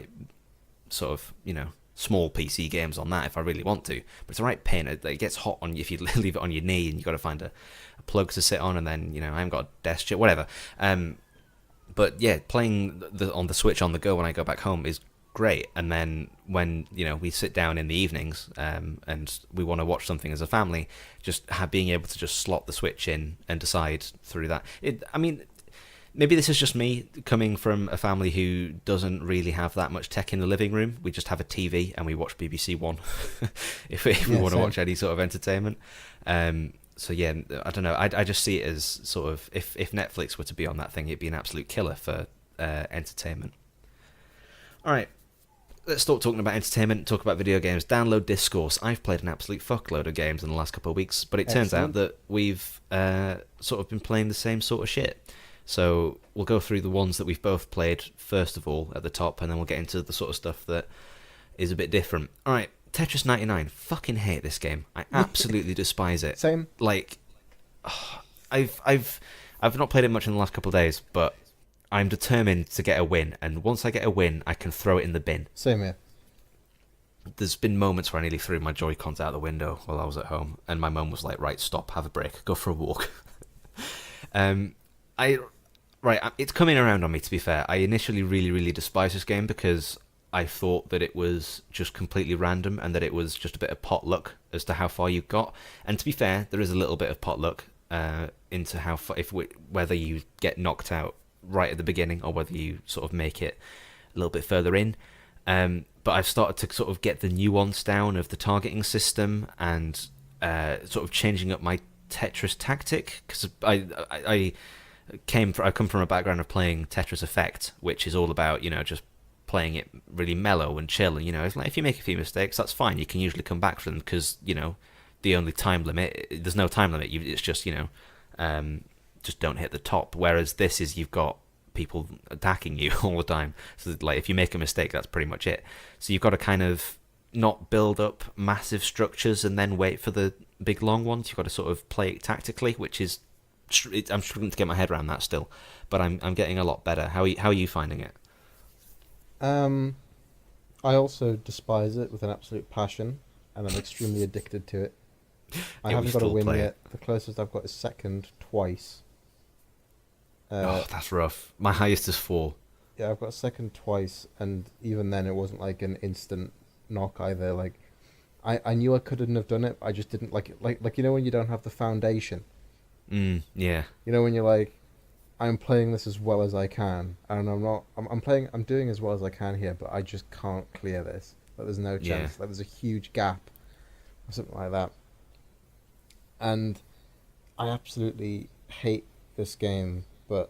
Speaker 1: small PC games on that if I really want to. But it's a right pain. It gets hot on you if you leave it on your knee, and you've got to find a plug to sit on, and then I haven't got a desk chair, whatever. But yeah, playing on the Switch on the go when I go back home is great. And then when we sit down in the evenings and we want to watch something as a family, just being able to just slot the Switch in and decide through that. Maybe this is just me coming from a family who doesn't really have that much tech in the living room. We just have a TV and we watch BBC One if we want to watch any sort of entertainment. So yeah, I don't know. I just see it as sort of, if Netflix were to be on that thing, it'd be an absolute killer for entertainment. All right, let's stop talking about entertainment, talk about video games. Download Discourse. I've played an absolute fuckload of games in the last couple of weeks, but it turns out that we've sort of been playing the same sort of shit. So we'll go through the ones that we've both played first of all at the top, and then we'll get into the sort of stuff that is a bit different. All right, Tetris 99. Fucking hate this game. I absolutely despise it.
Speaker 2: Same.
Speaker 1: Like, I've not played it much in the last couple of days, but I'm determined to get a win, and once I get a win, I can throw it in the bin.
Speaker 2: Same here.
Speaker 1: There's been moments where I nearly threw my Joy-Cons out the window while I was at home, and my mum was like, "Right, stop, have a break, go for a walk." It's coming around on me, to be fair. I initially really, really despised this game because I thought that it was just completely random and that it was just a bit of pot luck as to how far you got. And to be fair, there is a little bit of pot luck into how far, whether you get knocked out right at the beginning or whether you sort of make it a little bit further in. But I've started to sort of get the nuance down of the targeting system and sort of changing up my Tetris tactic, because I come from a background of playing Tetris Effect, which is all about just playing it really mellow and chill, and it's like if you make a few mistakes, that's fine. You can usually come back from them because the only time limit, there's no time limit. It's just just don't hit the top. Whereas this is you've got people attacking you all the time. So like if you make a mistake, that's pretty much it. So you've got to kind of not build up massive structures and then wait for the big long ones. You've got to sort of play it tactically, which is I'm struggling to get my head around that still, but I'm getting a lot better. How are you finding it?
Speaker 2: I also despise it with an absolute passion, and I'm extremely addicted to it. I haven't got a win yet. The closest I've got is second twice.
Speaker 1: That's rough. My highest is 4.
Speaker 2: Yeah, I've got second twice, and even then it wasn't like an instant knock either. Like, I knew I couldn't have done it, I just didn't like when you don't have the foundation.
Speaker 1: Yeah.
Speaker 2: When you're like, I'm playing this as well as I can, and I'm doing as well as I can here, but I just can't clear this. Like, there's no chance.
Speaker 1: Yeah.
Speaker 2: Like, there's a huge gap, or something like that. And I absolutely hate this game, but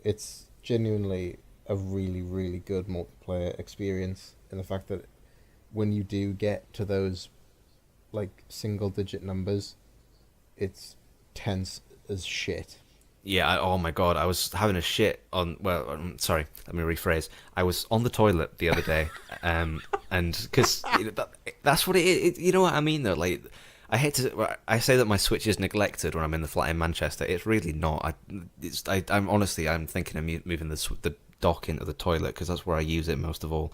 Speaker 2: it's genuinely a really, really good multiplayer experience in the fact that when you do get to those like single-digit numbers, it's tense as shit.
Speaker 1: Yeah, oh my god, I was having a shit on... Well, sorry, let me rephrase. I was on the toilet the other day, and because that's what it is. You know what I mean, though? Like, I say that my Switch is neglected when I'm in the flat in Manchester. It's really not. I'm honestly, I'm thinking of moving the dock into the toilet because that's where I use it most of all.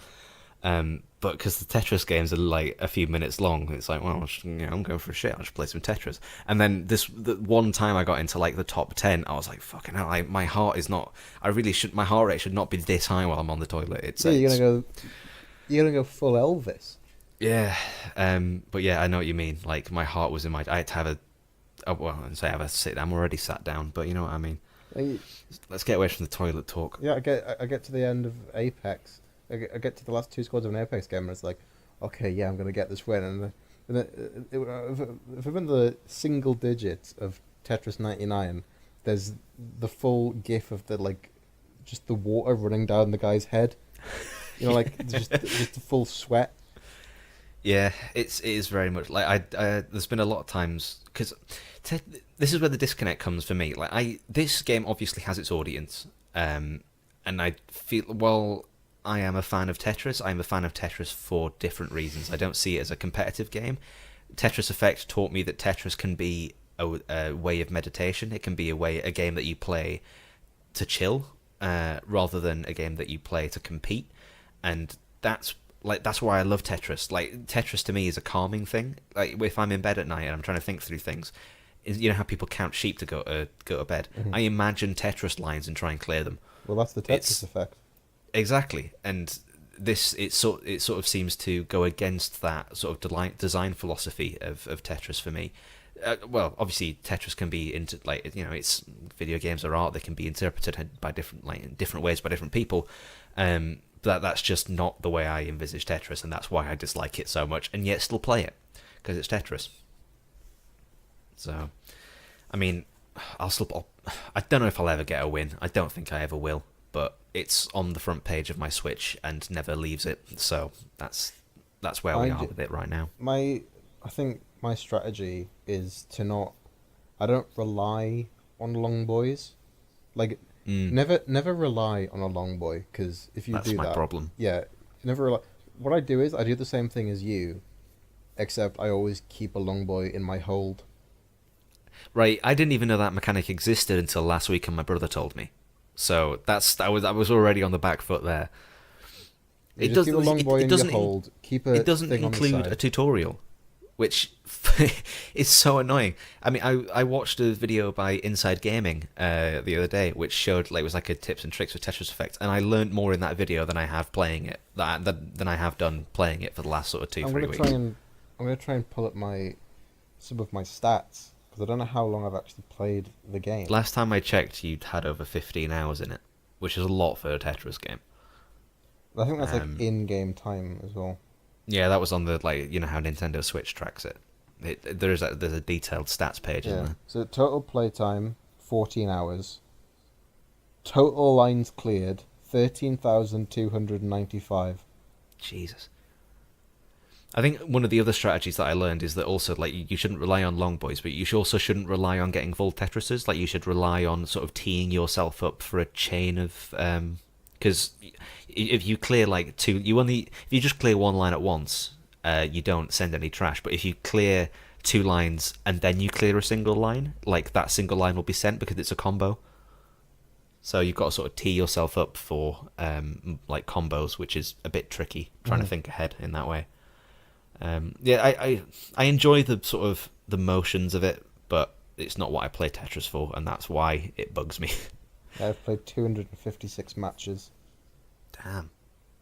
Speaker 1: But because the Tetris games are like a few minutes long, it's like, well, I'm going for a shit. I'll just play some Tetris. And then the one time I got into like the top 10, I was like, fucking hell, my heart is not. My heart rate should not be this high while I'm on the toilet.
Speaker 2: You're gonna go full Elvis.
Speaker 1: Yeah, but yeah, I know what you mean. Like my heart was in my. I had to have I have a sit. I'm already sat down, but you know what I mean. Let's get away from the toilet talk.
Speaker 2: Yeah, I get to the end of Apex. I get to the last 2 squads of an Apex game, and it's like, okay, yeah, I'm gonna get this win. And then if I'm in the single digits of Tetris 99, there's the full GIF of just the water running down the guy's head. Just the full sweat.
Speaker 1: Yeah, it is very much like there's been a lot of times because this is where the disconnect comes for me. Like this game obviously has its audience, and I feel I am a fan of Tetris. I'm a fan of Tetris for different reasons. I don't see it as a competitive game. Tetris Effect taught me that Tetris can be a way of meditation. It can be a game that you play to chill, rather than a game that you play to compete, and that's why I love Tetris. Like Tetris to me is a calming thing. Like if I'm in bed at night and I'm trying to think through things, how people count sheep to go to bed. Mm-hmm. I imagine Tetris lines and try and clear them.
Speaker 2: Well, that's the Tetris effect.
Speaker 1: Exactly, and this it sort of seems to go against that sort of design philosophy of Tetris for me. Well, obviously Tetris can be it's video games are art. They can be interpreted by different ways by different people. That's just not the way I envisage Tetris, and that's why I dislike it so much, and yet still play it because it's Tetris. So, I mean, I don't know if I'll ever get a win. I don't think I ever will, but it's on the front page of my Switch and never leaves it. So that's where we are with it right now.
Speaker 2: I think my strategy is to not. I don't rely on long boys, like. Never rely on a long boy, because if you do that... That's my
Speaker 1: problem.
Speaker 2: Yeah, never rely... What I do is, I do the same thing as you, except I always keep a long boy in my hold.
Speaker 1: Right, I didn't even know that mechanic existed until last week and my brother told me. So I was already on the back foot there.
Speaker 2: You just keep a long boy in your hold. Keep a
Speaker 1: it doesn't
Speaker 2: thing on the
Speaker 1: include
Speaker 2: side.
Speaker 1: a tutorial, which is so annoying. I mean, I watched a video by Inside Gaming the other day, which showed it was like a tips and tricks for Tetris Effect, and I learned more in that video than I have playing it than I have done playing it for the last sort of 2-3 weeks.
Speaker 2: I'm gonna try and pull up some of my stats because I don't know how long I've actually played the game.
Speaker 1: Last time I checked, you'd had over 15 hours in it, which is a lot for a Tetris game.
Speaker 2: I think that's like in-game time as well.
Speaker 1: Yeah, that was on the how Nintendo Switch tracks it. There's a detailed stats page in there.
Speaker 2: So total playtime 14 hours. Total lines cleared 13,295.
Speaker 1: Jesus. I think one of the other strategies that I learned is that also you shouldn't rely on long boys, but you also shouldn't rely on getting full Tetrises. Like you should rely on sort of teeing yourself up for a chain of because if you clear if you just clear one line at once, you don't send any trash. But if you clear 2 lines and then you clear a single line, like that single line will be sent because it's a combo. So you've got to sort of tee yourself up for combos, which is a bit tricky. Trying to think ahead in that way. I enjoy the sort of the motions of it, but it's not what I play Tetris for, and that's why it bugs me.
Speaker 2: I've played 256 matches.
Speaker 1: Damn.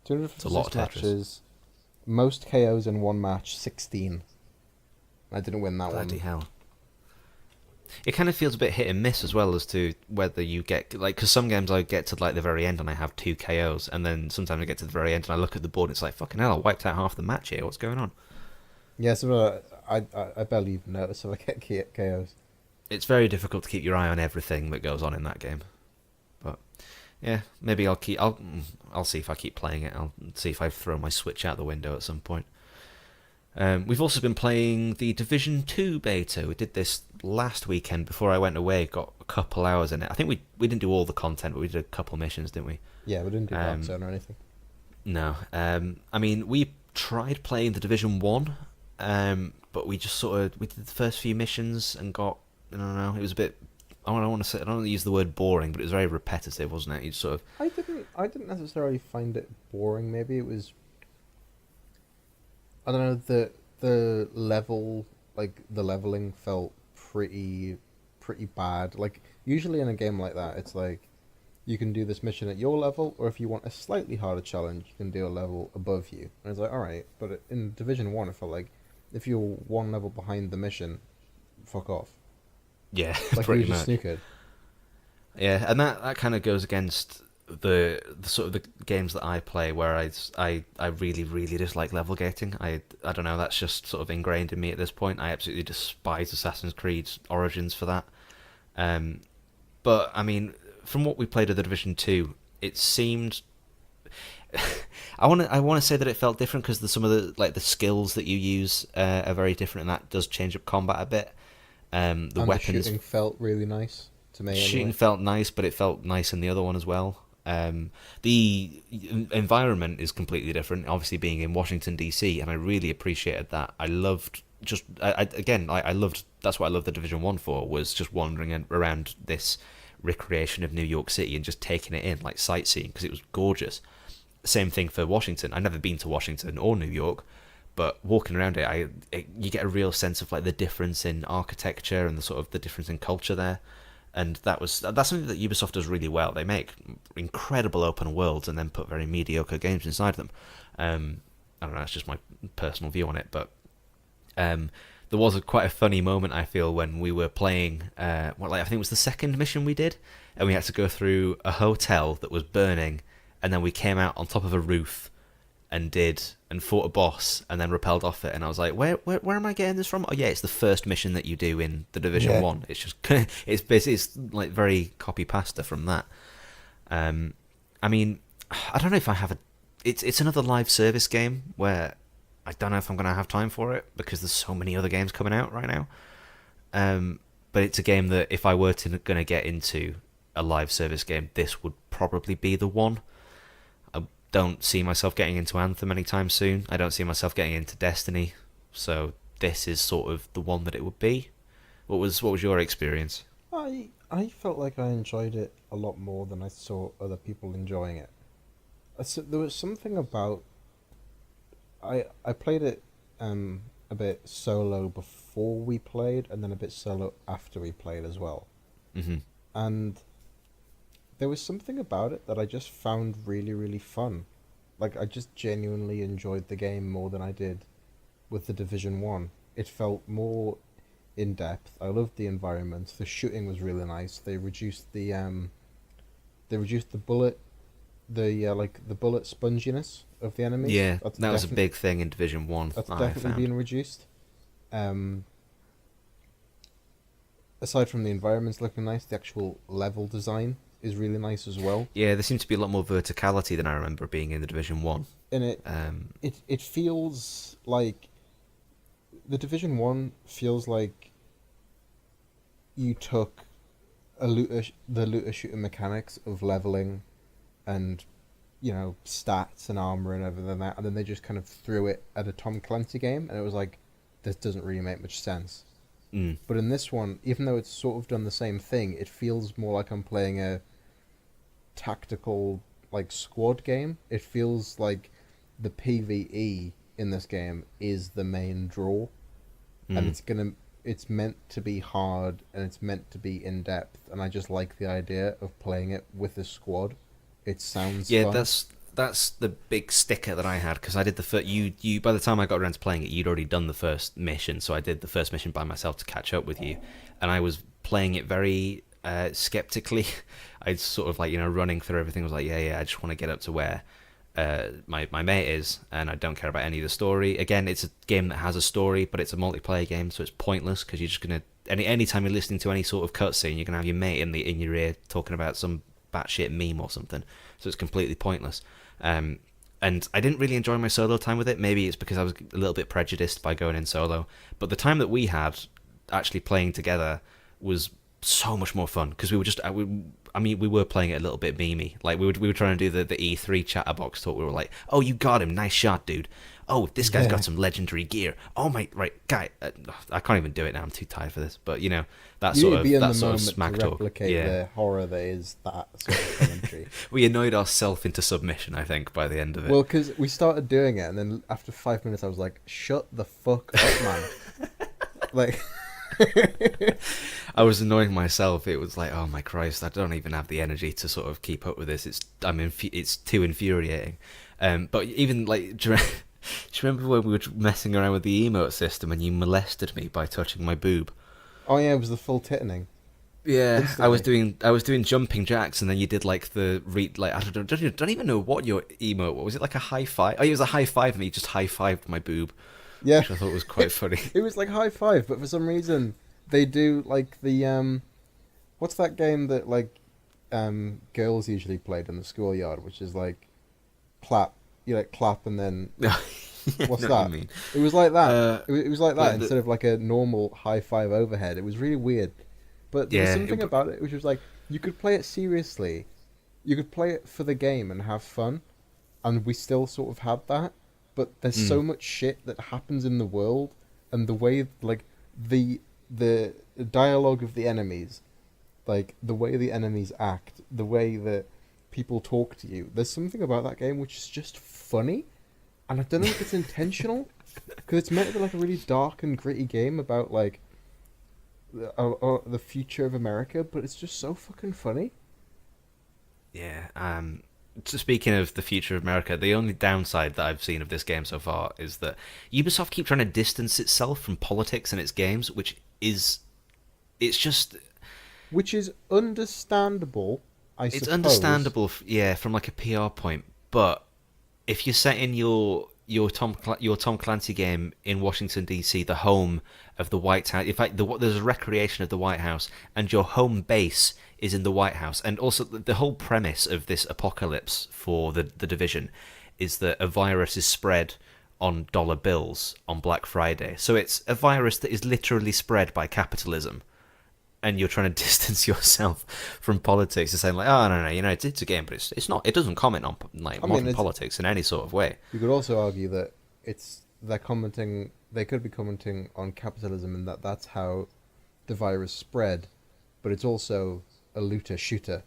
Speaker 2: 256
Speaker 1: it's a lot of Tetris.
Speaker 2: matches. Most KOs in one match, 16. I didn't win that one.
Speaker 1: Bloody hell. It kind of feels a bit hit and miss as well as to whether you get... because some games I get to the very end and I have 2 KOs, and then sometimes I get to the very end and I look at the board and it's like, fucking hell, I wiped out half the match here. What's going on?
Speaker 2: Yeah, so I barely even notice if I get KOs.
Speaker 1: It's very difficult to keep your eye on everything that goes on in that game. But yeah, maybe I'll see if I keep playing it. I'll see if I throw my Switch out the window at some point. We've also been playing the Division 2 beta. We did this last weekend before I went away. Got a couple hours in it. I think we didn't do all the content, but we did a couple missions, didn't we?
Speaker 2: Yeah, we didn't do Dark Zone or anything.
Speaker 1: No. I mean, we tried playing the Division 1, but we just we did the first few missions and got... I don't know, it was a bit... I don't want to use the word boring, but it was very repetitive, wasn't it? You sort of...
Speaker 2: I didn't necessarily find it boring. Maybe it was... I don't know, the level, the leveling felt pretty bad. Like, usually in a game like that, it's like, you can do this mission at your level, or if you want a slightly harder challenge, you can do a level above you. And it's like, alright, but in Division 1, it felt like, if you're one level behind the mission, fuck off.
Speaker 1: Yeah,
Speaker 2: like
Speaker 1: pretty
Speaker 2: you just
Speaker 1: much.
Speaker 2: snookered.
Speaker 1: Yeah, and that kind of goes against the sort of the games that I play, where I really, really dislike level gating. I don't know, that's just sort of ingrained in me at this point. I absolutely despise Assassin's Creed Origins for that. But, I mean, from what we played of the Division 2, it seemed... I want to say that it felt different because some of the skills that you use are very different, and that does change up combat a bit. The weapons...
Speaker 2: The shooting felt really nice to me.
Speaker 1: Shooting
Speaker 2: anyway.
Speaker 1: felt nice, but it felt nice in the other one as well. The environment is completely different, obviously being in Washington DC, and I really appreciated that. I loved I loved, that's what I loved the Division 1 for, was just wandering around this recreation of New York City and just taking it in, like sightseeing, because it was gorgeous. Same thing for Washington. I've never been to Washington or New York, but walking around you get a real sense of the difference in architecture and the difference in culture there. And that's something that Ubisoft does really well. They make incredible open worlds and then put very mediocre games inside them. I don't know, that's just my personal view on it, but there was quite a funny moment, I feel, when we were playing, I think it was the second mission we did, and we had to go through a hotel that was burning, and then we came out on top of a roof and fought a boss and then rappelled off it, and I was like, where am I getting this from? Oh yeah, it's the first mission that you do in the Division 1. It's just it's like very copy pasta from that. I mean, I don't know if I have it's another live service game where I don't know if I'm going to have time for it because there's so many other games coming out right now. But it's a game that if I were going to get into a live service game, this would probably be the one. Don't see myself getting into Anthem anytime soon. I don't see myself getting into Destiny. So this is sort of the one that it would be. What was your experience?
Speaker 2: I felt like I enjoyed it a lot more than I saw other people enjoying it. So there was something about I played it a bit solo before we played, and then a bit solo after we played as well.
Speaker 1: Hmm.
Speaker 2: And there was something about it that I just found really, really fun. Like, I just genuinely enjoyed the game more than I did with the Division 1. It felt more in depth. I loved the environment. The shooting was really nice. They reduced the bullet like the bullet sponginess of the enemies.
Speaker 1: Yeah, that was a big thing in Division 1.
Speaker 2: That's
Speaker 1: I
Speaker 2: definitely
Speaker 1: found.
Speaker 2: been reduced. Um, Aside from the environments looking nice, the actual level design is really nice as well.
Speaker 1: Yeah, there seems to be a lot more verticality than I remember being in the Division 1.
Speaker 2: And
Speaker 1: Um,
Speaker 2: it feels like the Division 1 feels like you took the looter shooter mechanics of leveling and stats and armor and everything like that, and then they just kind of threw it at a Tom Clancy game, and it was like, this doesn't really make much sense. But in this one, even though it's sort of done the same thing, it feels more like I'm playing a tactical like squad game. It feels like the PvE in this game is the main draw, and it's meant to be hard and it's meant to be in depth, and I just like the idea of playing it with a squad. It sounds
Speaker 1: yeah,
Speaker 2: fun.
Speaker 1: that's the big sticker that I had, because I did the first. You by the time I got around to playing it, you'd already done the first mission, so I did the first mission by myself to catch up with you, and I was playing it very skeptically. I sort of like running through everything. I was like, yeah, I just want to get up to where my mate is, and I don't care about any of the story. Again, it's a game that has a story, but it's a multiplayer game, so it's pointless because you're just gonna any time you're listening to any sort of cutscene, you're gonna have your mate in your ear talking about some batshit meme or something. So it's completely pointless. And I didn't really enjoy my solo time with it. Maybe it's because I was a little bit prejudiced by going in solo. But the time that we had actually playing together was so much more fun, because we were just we were playing it a little bit memey. Like we were trying to do the E3 chatterbox talk. We were like, oh, you got him, nice shot, dude. Oh, this guy's got some legendary gear. Oh my, right guy, I can't even do it now. I'm too tired for this. But that
Speaker 2: You
Speaker 1: sort
Speaker 2: need to
Speaker 1: of
Speaker 2: be in
Speaker 1: that
Speaker 2: the
Speaker 1: sort of
Speaker 2: moment
Speaker 1: smack
Speaker 2: to
Speaker 1: talk.
Speaker 2: replicate
Speaker 1: Yeah,
Speaker 2: the horror that is that sort of commentary.
Speaker 1: we annoyed ourselves into submission, I think, by the end of it.
Speaker 2: Well, because we started doing it, and then after 5 minutes, I was like, "Shut the fuck up, man!" Like,
Speaker 1: I was annoying myself. It was like, oh my Christ, I don't even have the energy to sort of keep up with this. It's too infuriating. But even like, do you remember when we were messing around with the emote system and you molested me by touching my boob?
Speaker 2: oh yeah, it was the full tittening.
Speaker 1: Yeah,
Speaker 2: Instantly.
Speaker 1: I was doing jumping jacks, and then you did like I don't even know what your emote was. It like a high five? Oh, it was a high five, and you just high fived my boob,
Speaker 2: Yeah,
Speaker 1: which I thought was quite funny.
Speaker 2: it was like high five, but for some reason they do like the what's that game that like girls usually played in the schoolyard, which is like clap, you like clap and then what's
Speaker 1: Know
Speaker 2: that?
Speaker 1: what you mean.
Speaker 2: It was like that.
Speaker 1: Uh,
Speaker 2: It was like that
Speaker 1: the-
Speaker 2: instead of like a normal high five overhead. It was really weird. But there was
Speaker 1: Yeah,
Speaker 2: something about it which was like, you could play it seriously. You could play it for the game and have fun. And we still sort of had that. But there's so much shit that happens in the world, and the way, like, the dialogue of the enemies, like, the way the enemies act, the way that people talk to you. There's something about that game which is just funny. And I don't know if it's intentional, because it's meant to be like a really dark and gritty game about, like, the future of America, but it's just so fucking funny.
Speaker 1: Yeah. So speaking of the future of America, the only downside that I've seen of this game so far is that Ubisoft keeps trying to distance itself from politics in its games, which is, it's just,
Speaker 2: Which is understandable, I suppose.
Speaker 1: it's understandable, yeah, from like a PR point. But if you're setting your Tom Clancy game in Washington DC, the home of the White House. In fact, there's a recreation of the White House, and your home base is in the White House. And also, the whole premise of this apocalypse for the Division is that a virus is spread on dollar bills on Black Friday. So it's a virus that is literally spread by capitalism. And you're trying to distance yourself from politics and saying like, oh no, it's a game, but it's not. It doesn't comment on like modern politics in any sort of way.
Speaker 2: You could also argue that they could be commenting on capitalism, and that's how the virus spread, but it's also a looter shooter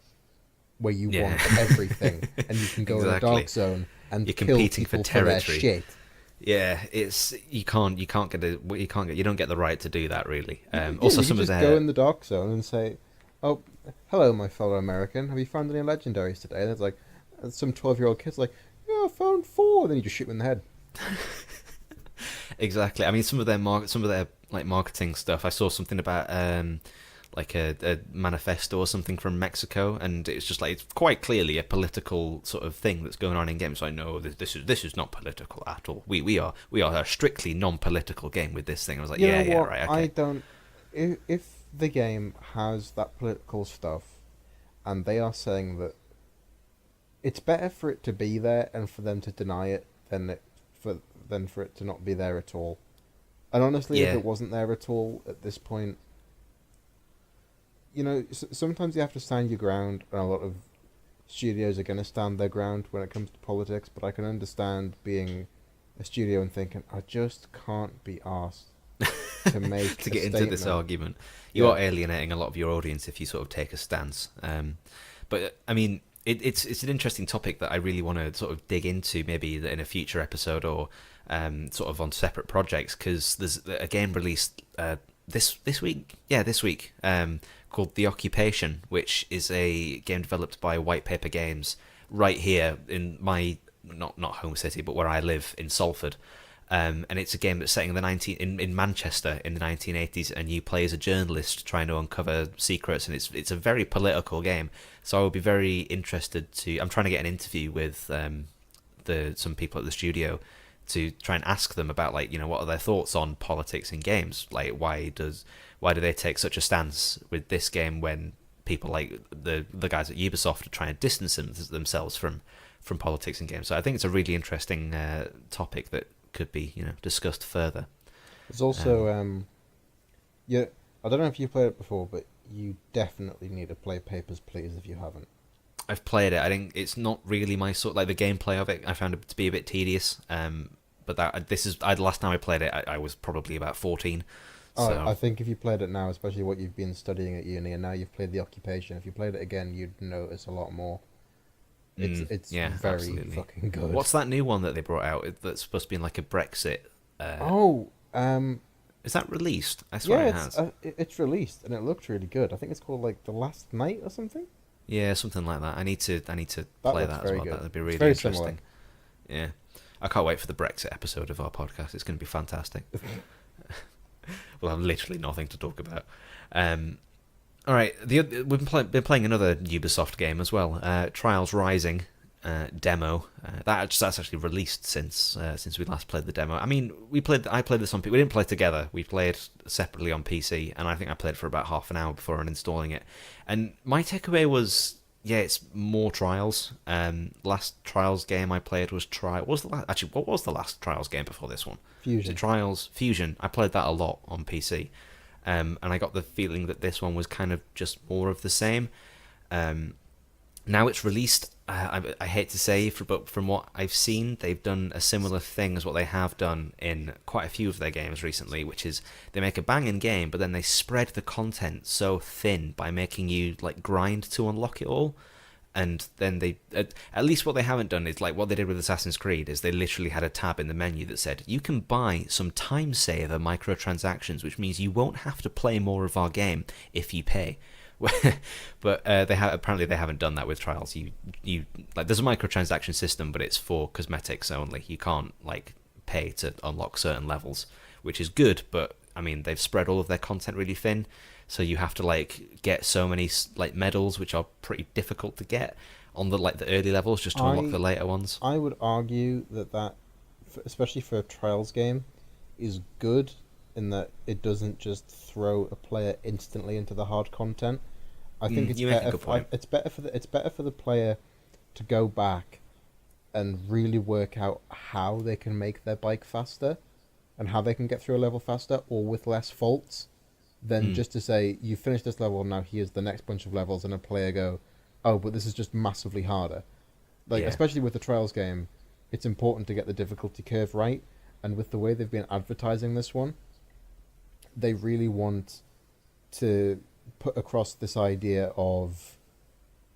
Speaker 2: where you
Speaker 1: Yeah.
Speaker 2: want everything, and you can go in a
Speaker 1: Exactly.
Speaker 2: dark zone and
Speaker 1: You're
Speaker 2: kill
Speaker 1: competing
Speaker 2: people
Speaker 1: for territory.
Speaker 2: their shit.
Speaker 1: Yeah, it's you don't get the right to do that really.
Speaker 2: Yeah,
Speaker 1: Also,
Speaker 2: you
Speaker 1: some
Speaker 2: can
Speaker 1: of
Speaker 2: just
Speaker 1: their
Speaker 2: go in the dark zone and say, "Oh, hello, my fellow American. Have you found any legendaries today?" And it's like some 12-year-old kid's like, "Yeah, I found 4." Then you just shoot him in the head.
Speaker 1: exactly. I mean, some of their like marketing stuff. I saw something about like a manifesto or something from Mexico, and it's just like it's quite clearly a political sort of thing that's going on in games. I know this is not political at all. We are a strictly non-political game with this thing. I was like,
Speaker 2: You know
Speaker 1: yeah,
Speaker 2: what?
Speaker 1: right, okay.
Speaker 2: I don't. If the game has that political stuff, and they are saying that it's better for it to be there and for them to deny it than for it to not be there at all. And honestly, if
Speaker 1: Yeah.
Speaker 2: it wasn't there at all at this point, sometimes you have to stand your ground, and a lot of studios are going to stand their ground when it comes to politics. But I can understand being a studio and thinking, I just can't be asked to make
Speaker 1: to
Speaker 2: a
Speaker 1: get into this
Speaker 2: statement.
Speaker 1: argument. You are alienating a lot of your audience if you sort of take a stance. But I mean, it's an interesting topic that I really want to sort of dig into, maybe in a future episode or sort of on separate projects, because there's a game released this week, called The Occupation, which is a game developed by White Paper Games right here in my not home city, but where I live in Salford. And it's a game that's set in Manchester in the 1980s, and you play as a journalist trying to uncover secrets, and it's a very political game. So I will be very interested to. I'm trying to get an interview with some people at the studio to try and ask them about, like, what are their thoughts on politics in games? Like, why do they take such a stance with this game when people like the guys at Ubisoft are trying to distance themselves from politics in games? So I think it's a really interesting topic that could be discussed further.
Speaker 2: There's also I don't know if you've played it before, but you definitely need to play Papers, Please if you haven't.
Speaker 1: I've played it. I think it's not really my sort. Like the gameplay of it, I found it to be a bit tedious. But last time I played it, I was probably about 14. So.
Speaker 2: I think if you played it now, especially what you've been studying at uni, and now you've played The Occupation, if you played it again, you'd notice a lot more. It's very
Speaker 1: absolutely.
Speaker 2: fucking good.
Speaker 1: What's that new one that they brought out that's supposed to be like a Brexit? Is that released? I swear it has.
Speaker 2: It's released and it looked really good. I think it's called like The Last Night or something.
Speaker 1: Yeah, something like that. I need to play that as well. That'd be really
Speaker 2: very
Speaker 1: interesting.
Speaker 2: Similar.
Speaker 1: Yeah, I can't wait for the Brexit episode of our podcast. It's going to be fantastic. We'll have literally nothing to talk about. All right, we've been playing another Ubisoft game as well, Trials Rising demo. That's actually released since we last played the demo. I mean, I played this on PC. We didn't play together. We played separately on PC, and I think I played for about half an hour before uninstalling it. And my takeaway was, it's more Trials. Last Trials game I played was what was the last Trials game before this one?
Speaker 2: Fusion.
Speaker 1: Trials Fusion. I played that a lot on PC. And I got the feeling that this one was kind of just more of the same. Now it's released, I hate to say, but from what I've seen, they've done a similar thing as what they have done in quite a few of their games recently, which is they make a banging game, but then they spread the content so thin by making you like grind to unlock it all. And then they, at least what they haven't done is like what they did with Assassin's Creed, is they literally had a tab in the menu that said, you can buy some time saver microtransactions, which means you won't have to play more of our game if you pay. But apparently they haven't done that with Trials. You like, there's a microtransaction system, but it's for cosmetics only. You can't like pay to unlock certain levels, which is good, but I mean, they've spread all of their content really thin. So you have to like get so many like medals, which are pretty difficult to get on the early levels, just to unlock the later ones.
Speaker 2: I would argue that especially for a Trials game, is good in that it doesn't just throw a player instantly into the hard content. I think it's better for the player to go back and really work out how they can make their bike faster and how they can get through a level faster or with less faults than just to say, you finished this level, now here's the next bunch of levels, and a player go, oh, but this is just massively harder. Especially with the Trials game, it's important to get the difficulty curve right, and with the way they've been advertising this one, they really want to put across this idea of,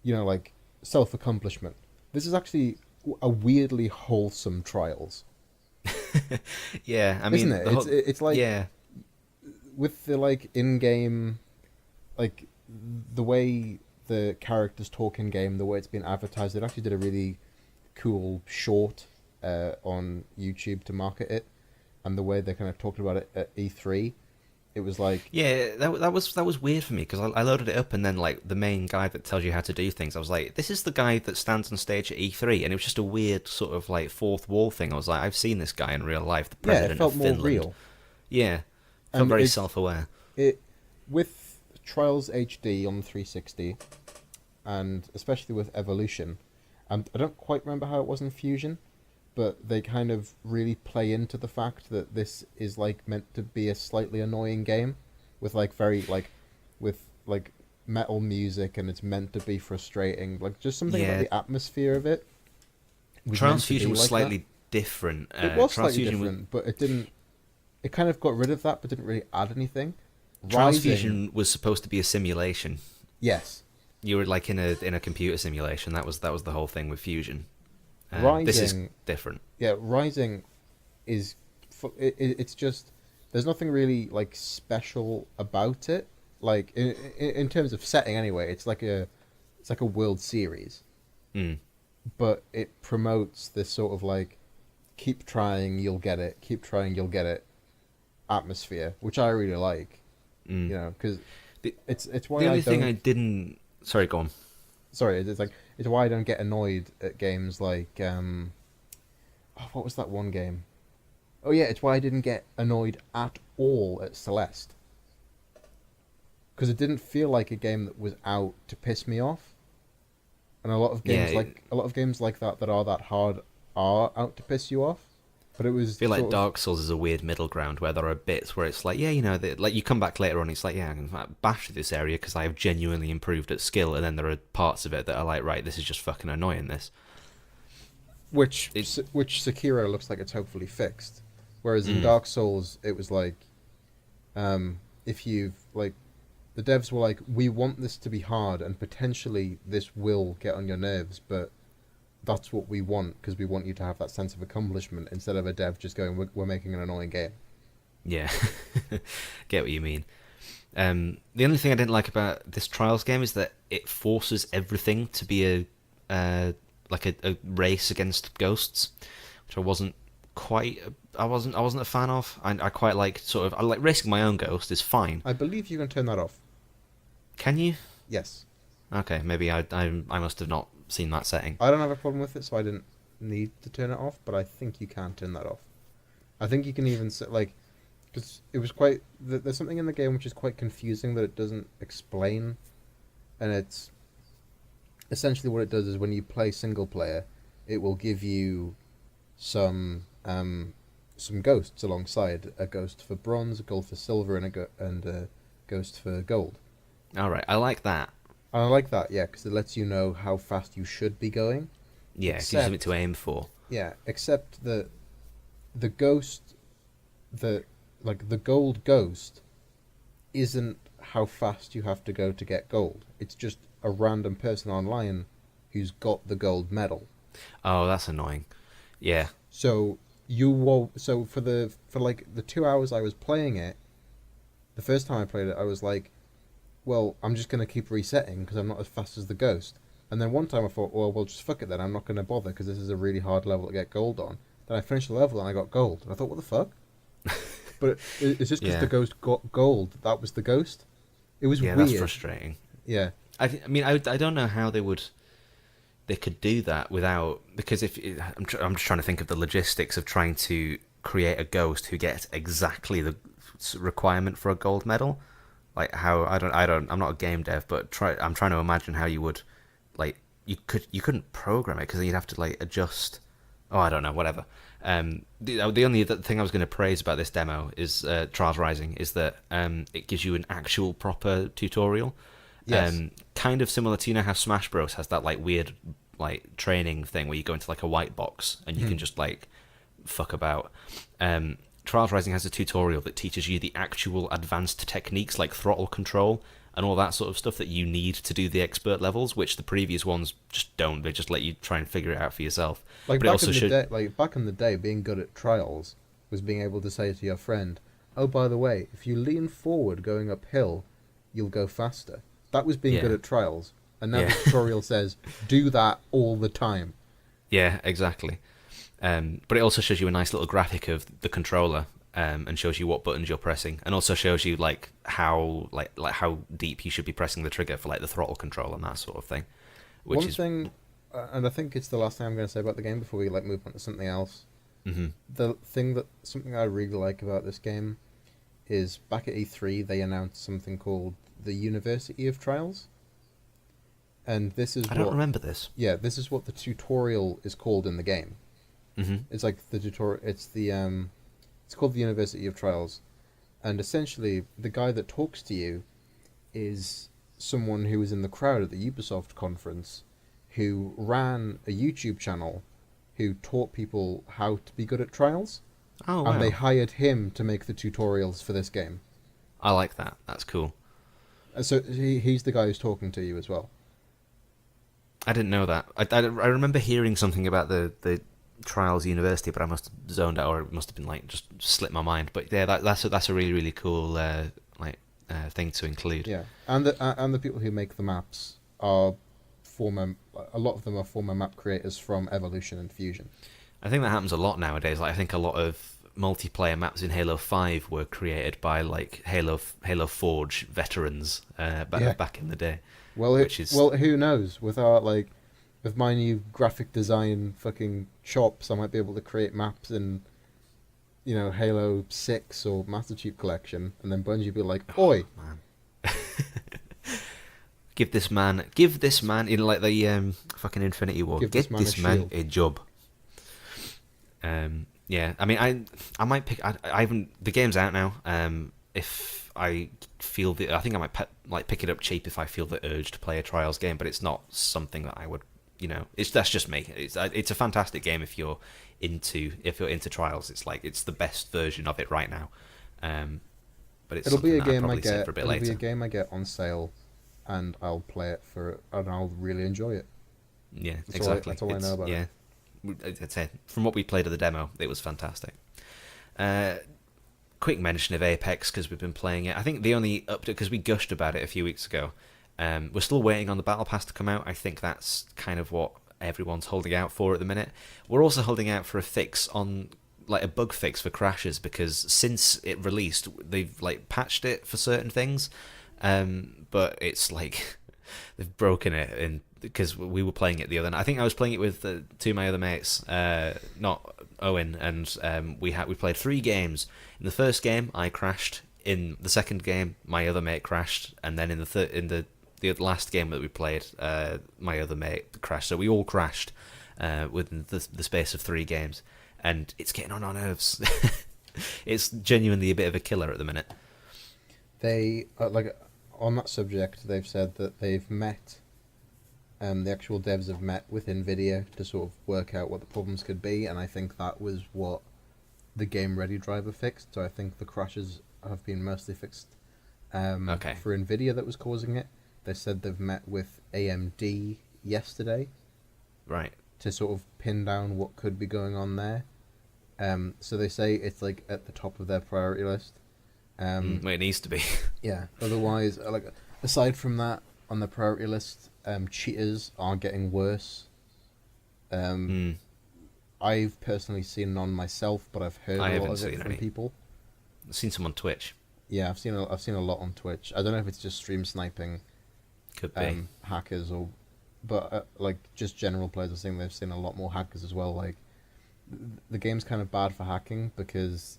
Speaker 2: like self-accomplishment. This is actually a weirdly wholesome Trials.
Speaker 1: Yeah, I mean,
Speaker 2: isn't it? It's like,
Speaker 1: yeah,
Speaker 2: with the like in-game, like the way the characters talk in game, the way it's been advertised. It actually did a really cool short on YouTube to market it, and the way they kind of talked about it at E3. It was like,
Speaker 1: yeah, that was weird for me because I loaded it up and then like the main guy that tells you how to do things, I was like, this is the guy that stands on stage at E3, and it was just a weird sort of like fourth wall thing. I was like, I've seen this guy in real life, the president
Speaker 2: it felt
Speaker 1: of
Speaker 2: more
Speaker 1: Finland.
Speaker 2: real.
Speaker 1: Yeah, felt very self-aware.
Speaker 2: It with Trials HD on the 360, and especially with Evolution, and I don't quite remember how it was in Fusion, but they kind of really play into the fact that this is like meant to be a slightly annoying game with like with metal music, and it's meant to be frustrating. Like just something about the atmosphere of it.
Speaker 1: Trials Fusion was slightly different.
Speaker 2: It was slightly different, but it didn't. It kind of got rid of that, but didn't really add anything.
Speaker 1: Trials Fusion was supposed to be a simulation.
Speaker 2: Yes.
Speaker 1: You were like in a computer simulation. That was the whole thing with Fusion.
Speaker 2: Rising,
Speaker 1: this is different.
Speaker 2: Yeah, Rising is it's just, there's nothing really like special about it. Like in terms of setting, anyway, it's like a World Series, but it promotes this sort of like keep trying, you'll get it. Keep trying, you'll get it. Atmosphere, which I really like. Because it's why
Speaker 1: the only thing I didn't. Sorry, go on.
Speaker 2: Sorry, it's why I don't get annoyed at games like what was that one game? Oh yeah, it's why I didn't get annoyed at all at Celeste, because it didn't feel like a game that was out to piss me off, and a lot of games like that are that hard are out to piss you off. But it was.
Speaker 1: I feel like Dark Souls is a weird middle ground where there are bits where it's like, yeah, like you come back later on, it's like, yeah, I can bash through this area because I have genuinely improved at skill, and then there are parts of it that are like, right, this is just fucking annoying. This,
Speaker 2: which Sekiro looks like it's hopefully fixed, whereas in Dark Souls it was like, if you've like, the devs were like, we want this to be hard and potentially this will get on your nerves, but that's what we want, because we want you to have that sense of accomplishment, instead of a dev just going, we're making an annoying game.
Speaker 1: Yeah, get what you mean. The only thing I didn't like about this Trials game is that it forces everything to be a race against ghosts, which I wasn't a fan of. I quite like I like racing my own ghost is fine.
Speaker 2: I believe you can turn that off.
Speaker 1: Can you?
Speaker 2: Yes.
Speaker 1: Okay, maybe I must have not seen that setting.
Speaker 2: I don't have a problem with it, so I didn't need to turn it off, but I think you can turn that off. I think you can even set, like, because it was quite, there's something in the game which is quite confusing that it doesn't explain, and it's essentially what it does is when you play single player, it will give you some ghosts alongside, a ghost for bronze, a ghost for silver, and a ghost for gold.
Speaker 1: All right, I like that.
Speaker 2: And I like that, yeah, because it lets you know how fast you should be going.
Speaker 1: Yeah, gives you something to aim for.
Speaker 2: Yeah, except that the ghost, the gold ghost, isn't how fast you have to go to get gold. It's just a random person online who's got the gold medal.
Speaker 1: Oh, that's annoying. Yeah.
Speaker 2: So for the 2 hours I was playing it, the first time I played it, I was like, well, I'm just going to keep resetting because I'm not as fast as the ghost. And then one time I thought, well, just fuck it then. I'm not going to bother because this is a really hard level to get gold on. Then I finished the level and I got gold. And I thought, what the fuck? But it's just because the ghost got gold. That was the ghost. It was weird.
Speaker 1: Yeah, that's frustrating.
Speaker 2: Yeah.
Speaker 1: I don't know how they could do that without, because I'm just trying to think of the logistics of trying to create a ghost who gets exactly the requirement for a gold medal. Like how I'm not a game dev, but I'm trying to imagine how you would, like, you couldn't program it because you'd have to like adjust. Oh, I don't know, whatever. The only thing I was going to praise about this demo is Trials Rising is that it gives you an actual proper tutorial.
Speaker 2: Yes.
Speaker 1: Kind of similar to, you know how Smash Bros has that like weird like training thing where you go into like a white box and you can just like fuck about. Trials Rising has a tutorial that teaches you the actual advanced techniques like throttle control and all that sort of stuff that you need to do the expert levels, which the previous ones just don't. They just let you try and figure it out for yourself.
Speaker 2: Like
Speaker 1: but
Speaker 2: back in the day, being good at trials was being able to say to your friend, "Oh, by the way, if you lean forward going uphill, you'll go faster." That was being good at trials. And now the tutorial says, do that all the time.
Speaker 1: Yeah, exactly. But it also shows you a nice little graphic of the controller, and shows you what buttons you're pressing, and also shows you like how deep you should be pressing the trigger for like the throttle control and that sort of thing.
Speaker 2: One thing, and I think it's the last thing I'm going to say about the game before we like move on to something else. Mm-hmm. Something I really like about this game is back at E3 they announced something called the University of Trials. And this is
Speaker 1: I don't remember this.
Speaker 2: Yeah, this is what the tutorial is called in the game. Mm-hmm. It's like the tutorial. It's called the University of Trials, and essentially the guy that talks to you is someone who was in the crowd at the Ubisoft conference, who ran a YouTube channel, who taught people how to be good at trials.
Speaker 1: Oh, wow.
Speaker 2: And they hired him to make the tutorials for this game.
Speaker 1: I like that. That's cool.
Speaker 2: So he's the guy who's talking to you as well.
Speaker 1: I didn't know that. I remember hearing something about the Trials University, but I must have zoned out, or it must have been like just slipped my mind. But yeah, that's a really, really cool thing to include.
Speaker 2: Yeah, and the people who make the maps are a lot of them are former map creators from Evolution and Fusion.
Speaker 1: I think that happens a lot nowadays. Like I think a lot of multiplayer maps in Halo 5 were created by like Halo Forge veterans back in the day.
Speaker 2: Well, who knows? With my new graphic design fucking chops, I might be able to create maps in, Halo 6 or Master Chief Collection, and then Bungie be like, "Oi,
Speaker 1: man, give this man in like the fucking Infinity War. Give this man a job." Yeah, I mean, I might pick. I haven't. The game's out now. If I feel I think I might pick it up cheap if I feel the urge to play a Trials game, but it's not something that I would. That's just me. It's a fantastic game if you're into Trials. It's the best version of it right now. But it'll be a game I get. It'll be a game I get on sale, and I'll play it and I'll really enjoy it. Yeah, exactly.
Speaker 2: That's all I know about it.
Speaker 1: I'd say from what we played of the demo, it was fantastic. Quick mention of Apex because we've been playing it. I think the only update, because we gushed about it a few weeks ago, we're still waiting on the Battle Pass to come out. I think that's kind of what everyone's holding out for at the minute. We're also holding out for a bug fix for crashes, because since it released, they've like patched it for certain things, but it's like they've broken it in. Because we were playing it the other night. I think I was playing it with two of my other mates, not Owen, and we played 3 games. In the first game, I crashed. In the second game, my other mate crashed, and then in the last game that we played, my other mate crashed. So we all crashed within the space of 3 games, and it's getting on our nerves. It's genuinely a bit of a killer at the minute.
Speaker 2: They on that subject, they've said that they've met. The actual devs have met with NVIDIA to sort of work out what the problems could be, and I think that was what the Game Ready driver fixed. So I think the crashes have been mostly fixed for NVIDIA that was causing it. They said they've met with AMD yesterday,
Speaker 1: right,
Speaker 2: to sort of pin down what could be going on there. So they say it's like at the top of their priority list.
Speaker 1: Well, it needs to be.
Speaker 2: Yeah. Otherwise, aside from that, on the priority list, cheaters are getting worse. I've personally seen none myself, but I've heard a lot of it from people.
Speaker 1: I've seen some on Twitch.
Speaker 2: Yeah, I've seen a lot on Twitch. I don't know if it's just stream sniping,
Speaker 1: could be
Speaker 2: hackers, but just general players are saying they've seen a lot more hackers as well. Like the game's kind of bad for hacking because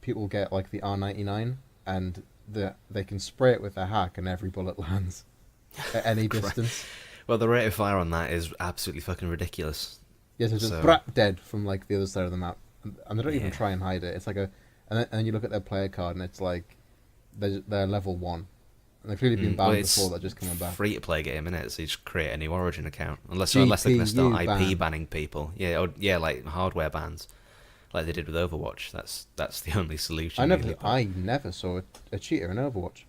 Speaker 2: people get like the R99 and they can spray it with their hack and every bullet lands at any distance.
Speaker 1: Well, the rate of fire on that is absolutely fucking ridiculous.
Speaker 2: Yes, it's just brat dead from like the other side of the map, and they don't even try and hide it. It's like and then you look at their player card and it's like they're level 1, and they've clearly been banned before. They're just coming back.
Speaker 1: Free to play game, innit? So you just create a new Origin account, unless they're going to start IP banning people. Yeah, like hardware bans. Like they did with Overwatch. That's the only solution.
Speaker 2: I never saw a cheater in Overwatch.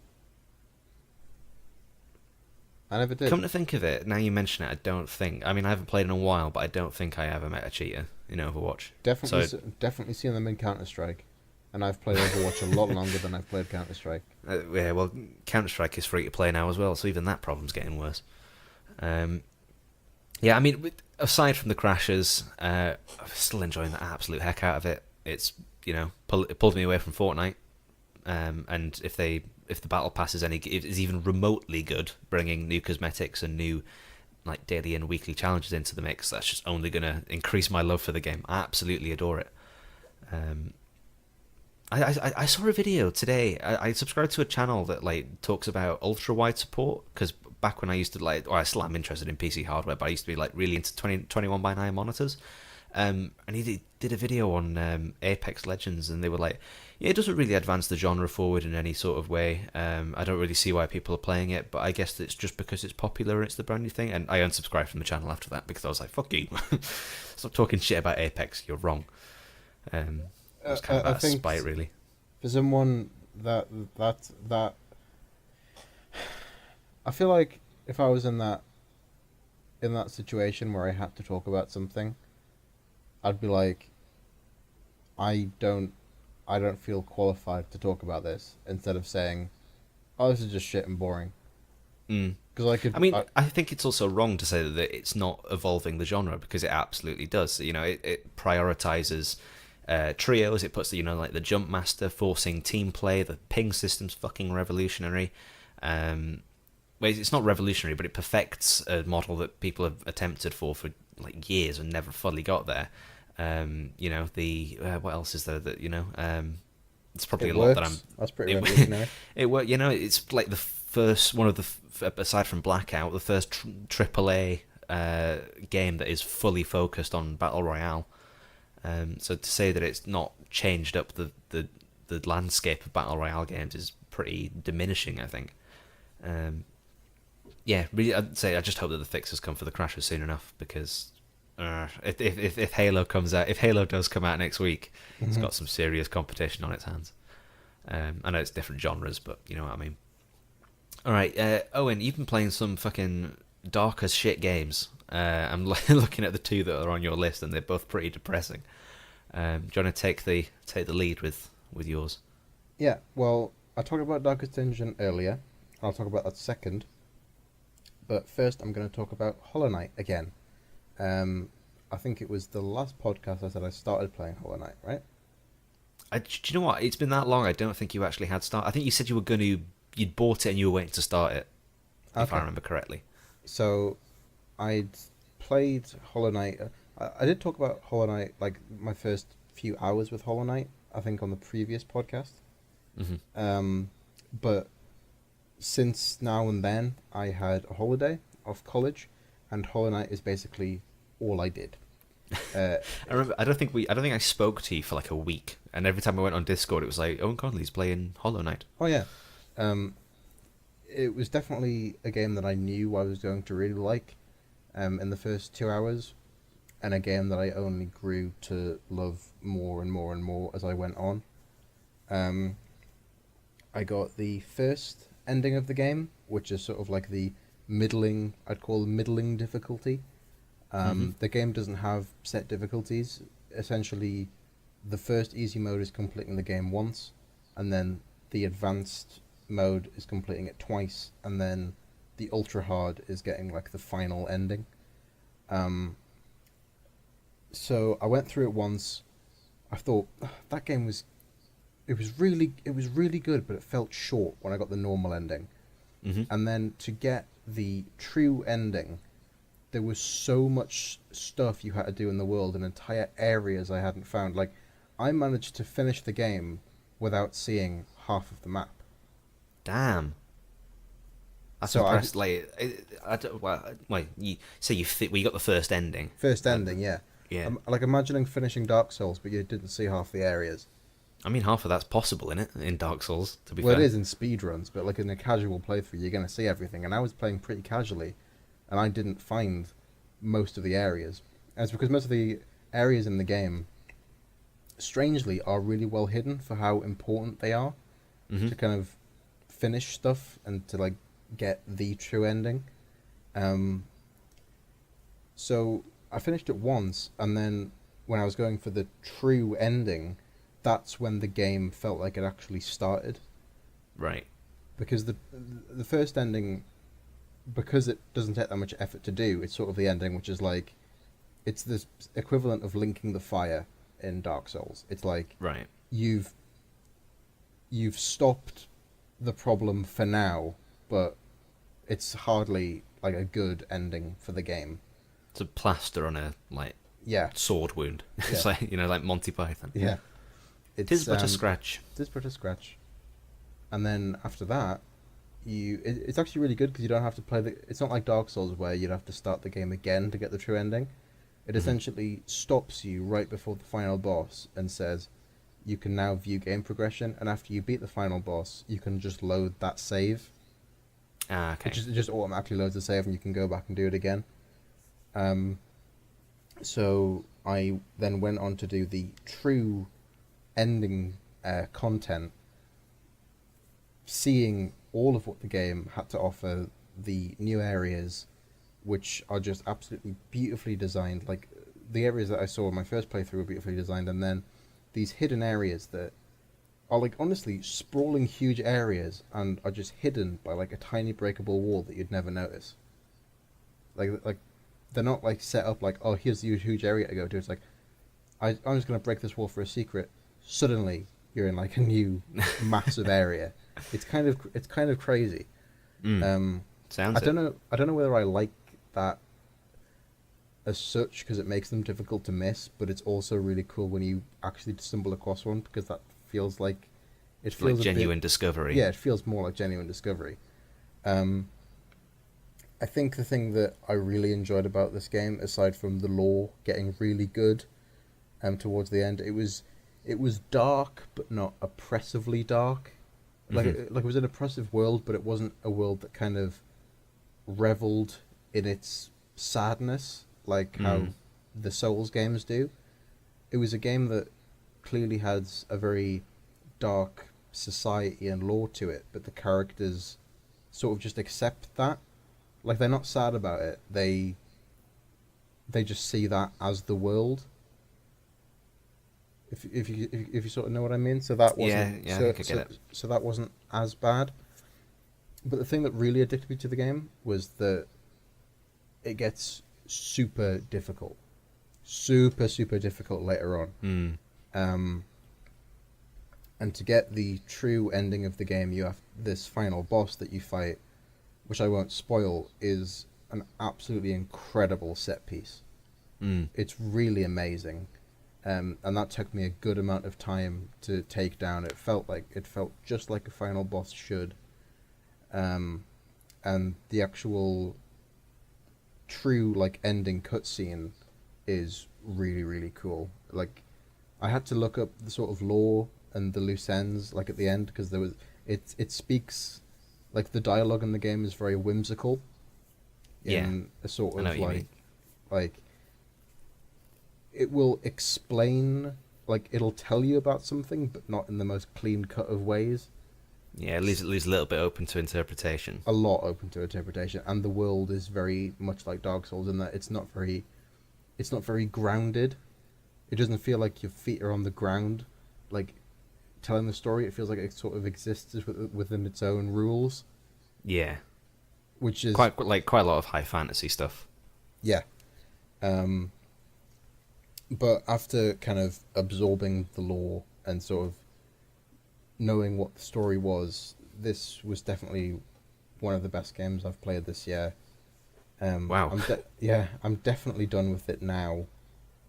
Speaker 2: I never did.
Speaker 1: Come to think of it, now you mention it, I don't think. I mean, I haven't played in a while, but I don't think I ever met a cheater in Overwatch.
Speaker 2: Definitely seen them in Counter-Strike. And I've played Overwatch a lot longer than I've played Counter-Strike.
Speaker 1: Yeah, well, Counter-Strike is free to play now as well, so even that problem's getting worse. Yeah, I mean, aside from the crashes, I'm still enjoying the absolute heck out of it. It's, it pulled me away from Fortnite. And if the battle pass is even remotely good, bringing new cosmetics and new like daily and weekly challenges into the mix, that's just only going to increase my love for the game. I absolutely adore it. I saw a video today. I subscribed to a channel that like talks about ultra wide support, because back when I used to I still am interested in PC hardware, but I used to be like really into 21:9 monitors. And he did a video on Apex Legends, and they were like, yeah, it doesn't really advance the genre forward in any sort of way. I don't really see why people are playing it, but I guess it's just because it's popular and it's the brand new thing. And I unsubscribed from the channel after that because I was like, fuck you. Stop talking shit about Apex, you're wrong. It was kind of out of spite, really.
Speaker 2: For someone that I feel like if I was in that situation where I had to talk about something, I'd be like, I don't feel qualified to talk about this, instead of saying, oh, this is just shit and boring. Because
Speaker 1: I think it's also wrong to say that it's not evolving the genre, because it absolutely does. It prioritizes trios. It puts like the jump master, forcing team play. The ping system's fucking revolutionary. Well, it's not revolutionary, but it perfects a model that people have attempted for like years and never fully got there. What else is there that it's probably lot that I'm.
Speaker 2: That's pretty revolutionary.
Speaker 1: It worked. It's like the first one of the, aside from Blackout, the first AAA game that is fully focused on battle royale. So to say that it's not changed up the landscape of battle royale games is pretty diminishing, I think. Yeah, really, I'd say I just hope that the fixes come for the crashes soon enough, because if Halo comes out, if Halo does come out next week, it's got some serious competition on its hands. I know it's different genres, but you know what I mean. All right, Owen, you've been playing some fucking dark as shit games. I'm looking at the two that are on your list, and they're both pretty depressing. Do you want to take the lead with yours?
Speaker 2: Yeah, well, I talked about Darkest Dungeon earlier. I'll talk about that second. But first, I'm going to talk about Hollow Knight again. I think it was the last podcast I said I started playing Hollow Knight, right?
Speaker 1: Do you know what? It's been that long. I don't think you actually had started. I think you said you'd bought it and you were waiting to start it, if I remember correctly.
Speaker 2: So, I'd played Hollow Knight. I did talk about Hollow Knight, like my first few hours with Hollow Knight, I think on the previous podcast. Mm-hmm. But since now and then, I had a holiday off college, and Hollow Knight is basically all I did.
Speaker 1: I remember. I don't think I spoke to you for like a week, and every time I went on Discord, it was like Owen Connolly's playing Hollow Knight.
Speaker 2: Oh yeah, it was definitely a game that I knew I was going to really like, in the first 2 hours, and a game that I only grew to love more and more and more as I went on. I got the first ending of the game, which is sort of like the middling, I'd call middling difficulty. The game doesn't have set difficulties. Essentially, the first easy mode is completing the game once, and then the advanced mode is completing it twice, and then the ultra hard is getting like the final ending. So I went through it once. I thought that game was really good, but it felt short when I got the normal ending. And then to get the true ending, there was so much stuff you had to do in the world, and entire areas I hadn't found. Like, I managed to finish the game without seeing half of the map.
Speaker 1: Damn. That's
Speaker 2: So
Speaker 1: impressed. You got the first ending.
Speaker 2: First ending, yeah.
Speaker 1: Yeah.
Speaker 2: Like imagining finishing Dark Souls, but you didn't see half the areas.
Speaker 1: I mean, half of that's possible in Dark Souls, to be fair.
Speaker 2: Well, it is in speedruns, but like in a casual playthrough, you're going to see everything. And I was playing pretty casually, and I didn't find most of the areas. And it's because most of the areas in the game, strangely, are really well hidden for how important they are to kind of finish stuff and to like get the true ending. So I finished it once, and then when I was going for the true ending, that's when the game felt like it actually started.
Speaker 1: Right.
Speaker 2: Because the first ending, because it doesn't take that much effort to do, it's sort of the ending which is like, it's the equivalent of linking the fire in Dark Souls. It's like,
Speaker 1: right,
Speaker 2: you've stopped the problem for now, but it's hardly like a good ending for the game.
Speaker 1: It's a plaster on a sword wound. It's
Speaker 2: Yeah.
Speaker 1: like like Monty Python.
Speaker 2: Yeah.
Speaker 1: Tis but a scratch.
Speaker 2: Tis but a scratch. And then after that, it's actually really good because you don't have to play it's not like Dark Souls where you'd have to start the game again to get the true ending. It essentially stops you right before the final boss and says, you can now view game progression, and after you beat the final boss, you can just load that save.
Speaker 1: Ah, okay.
Speaker 2: It just automatically loads the save, and you can go back and do it again. So I then went on to do the true ending content, seeing all of what the game had to offer, the new areas, which are just absolutely beautifully designed. Like, the areas that I saw in my first playthrough were beautifully designed, and then these hidden areas that are, like, honestly sprawling huge areas and are just hidden by, like, a tiny breakable wall that you'd never notice. Like they're not, like, set up like, oh, here's the huge area to go to. It's like, I'm just going to break this wall for a secret. Suddenly, you're in, like, a new massive area. It's kind of crazy.
Speaker 1: Sounds.
Speaker 2: I don't know whether I like that as such because it makes them difficult to miss, but it's also really cool when you actually stumble across one, because that feels like
Speaker 1: like genuine discovery.
Speaker 2: Yeah, it feels more like genuine discovery. I think the thing that I really enjoyed about this game, aside from the lore getting really good, towards the end, it was dark but not oppressively dark. Like it was an oppressive world, but it wasn't a world that kind of reveled in its sadness like how the Souls games do. It was a game that clearly has a very dark society and lore to it, but the characters sort of just accept that. Like, they're not sad about it. They just see that as the world. If you sort of know what I mean. So that wasn't
Speaker 1: I think I get it.
Speaker 2: So that wasn't as bad. But the thing that really addicted me to the game was that it gets super difficult. Super, super difficult later on. And to get the true ending of the game, you have this final boss that you fight, which I won't spoil, is an absolutely incredible set piece. It's really amazing. And that took me a good amount of time to take down. It felt just like a final boss should. And the actual true, like, ending cutscene is really, really cool. Like, I had to look up the sort of lore and the loose ends, like, at the end, because it speaks, like, the dialogue in the game is very whimsical. In a sort of, like, it will explain, like, it'll tell you about something, but not in the most clean-cut of ways.
Speaker 1: Yeah, it leaves a little bit open to interpretation.
Speaker 2: A lot open to interpretation, and the world is very much like Dark Souls in that it's not very grounded. It doesn't feel like your feet are on the ground, like, telling the story. It feels like it sort of exists within its own rules.
Speaker 1: Yeah.
Speaker 2: Which is
Speaker 1: quite a lot of high fantasy stuff.
Speaker 2: Yeah. But after kind of absorbing the lore and sort of knowing what the story was, this was definitely one of the best games I've played this year.
Speaker 1: Wow.
Speaker 2: I'm definitely done with it now.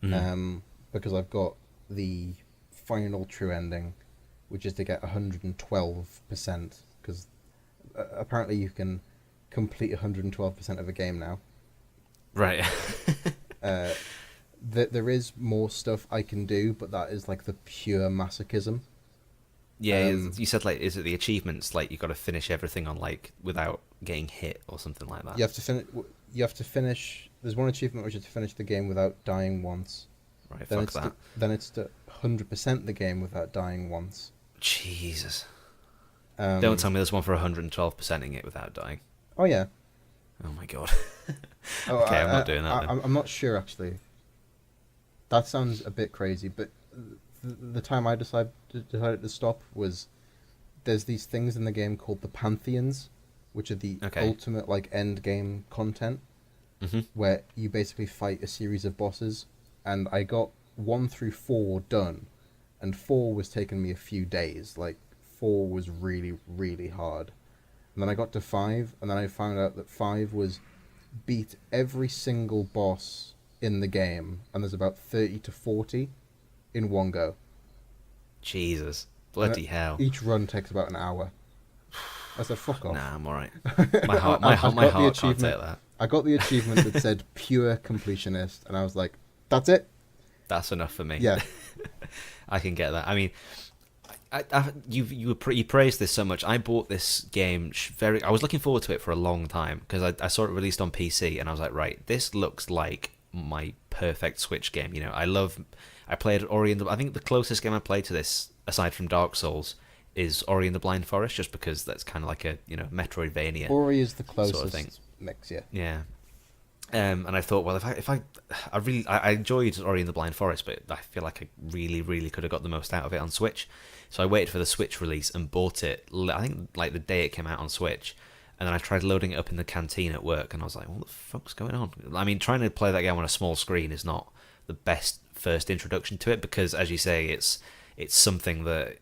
Speaker 2: Because I've got the final true ending, which is to get 112%, because apparently you can complete 112% of a game now.
Speaker 1: Right.
Speaker 2: There is more stuff I can do, but that is like the pure masochism.
Speaker 1: Yeah, you said, like, is it the achievements, like, you got to finish everything on, like, without getting hit or something like that?
Speaker 2: You have to finish. There's one achievement which is to finish the game without dying once.
Speaker 1: Right,
Speaker 2: then
Speaker 1: fuck that.
Speaker 2: Then it's to 100% the game without dying once.
Speaker 1: Jesus. Don't tell me there's one for 112%ing it without dying.
Speaker 2: Oh yeah.
Speaker 1: Oh my god.
Speaker 2: Oh,
Speaker 1: Okay, I'm not doing that then.
Speaker 2: I'm not sure actually. That sounds a bit crazy, but the time I decided to stop was there's these things in the game called the Pantheons, which are the ultimate like end game content, where you basically fight a series of bosses, and I got 1 through 4 done, and 4 was taking me a few days. Like 4 was really, really hard. And then I got to 5, and then I found out that 5 was beat every single boss in the game, and there's about 30 to 40 in one go.
Speaker 1: Jesus. Bloody hell.
Speaker 2: Each run takes about an hour. I said, fuck off.
Speaker 1: Nah, I'm alright. My heart can't take that.
Speaker 2: I got the achievement that said pure completionist, and I was like, that's it?
Speaker 1: That's enough for me.
Speaker 2: Yeah.
Speaker 1: I can get that. I mean, you praised this so much. I bought this game I was looking forward to it for a long time because I saw it released on PC and I was like, right, this looks like my perfect Switch game. You know, I played Ori and I think the closest game I played to this, aside from Dark Souls, is Ori and the Blind Forest, just because that's kind of like a Metroidvania.
Speaker 2: Ori is the closest
Speaker 1: sort of thing.
Speaker 2: Mix, yeah.
Speaker 1: Yeah. And I thought, well, I enjoyed Ori and the Blind Forest, but I feel like I really, really could have got the most out of it on Switch. So I waited for the Switch release and bought it, I think, like the day it came out on Switch. And then I tried loading it up in the canteen at work, and I was like, what the fuck's going on? I mean, trying to play that game on a small screen is not the best first introduction to it, because, as you say, it's something that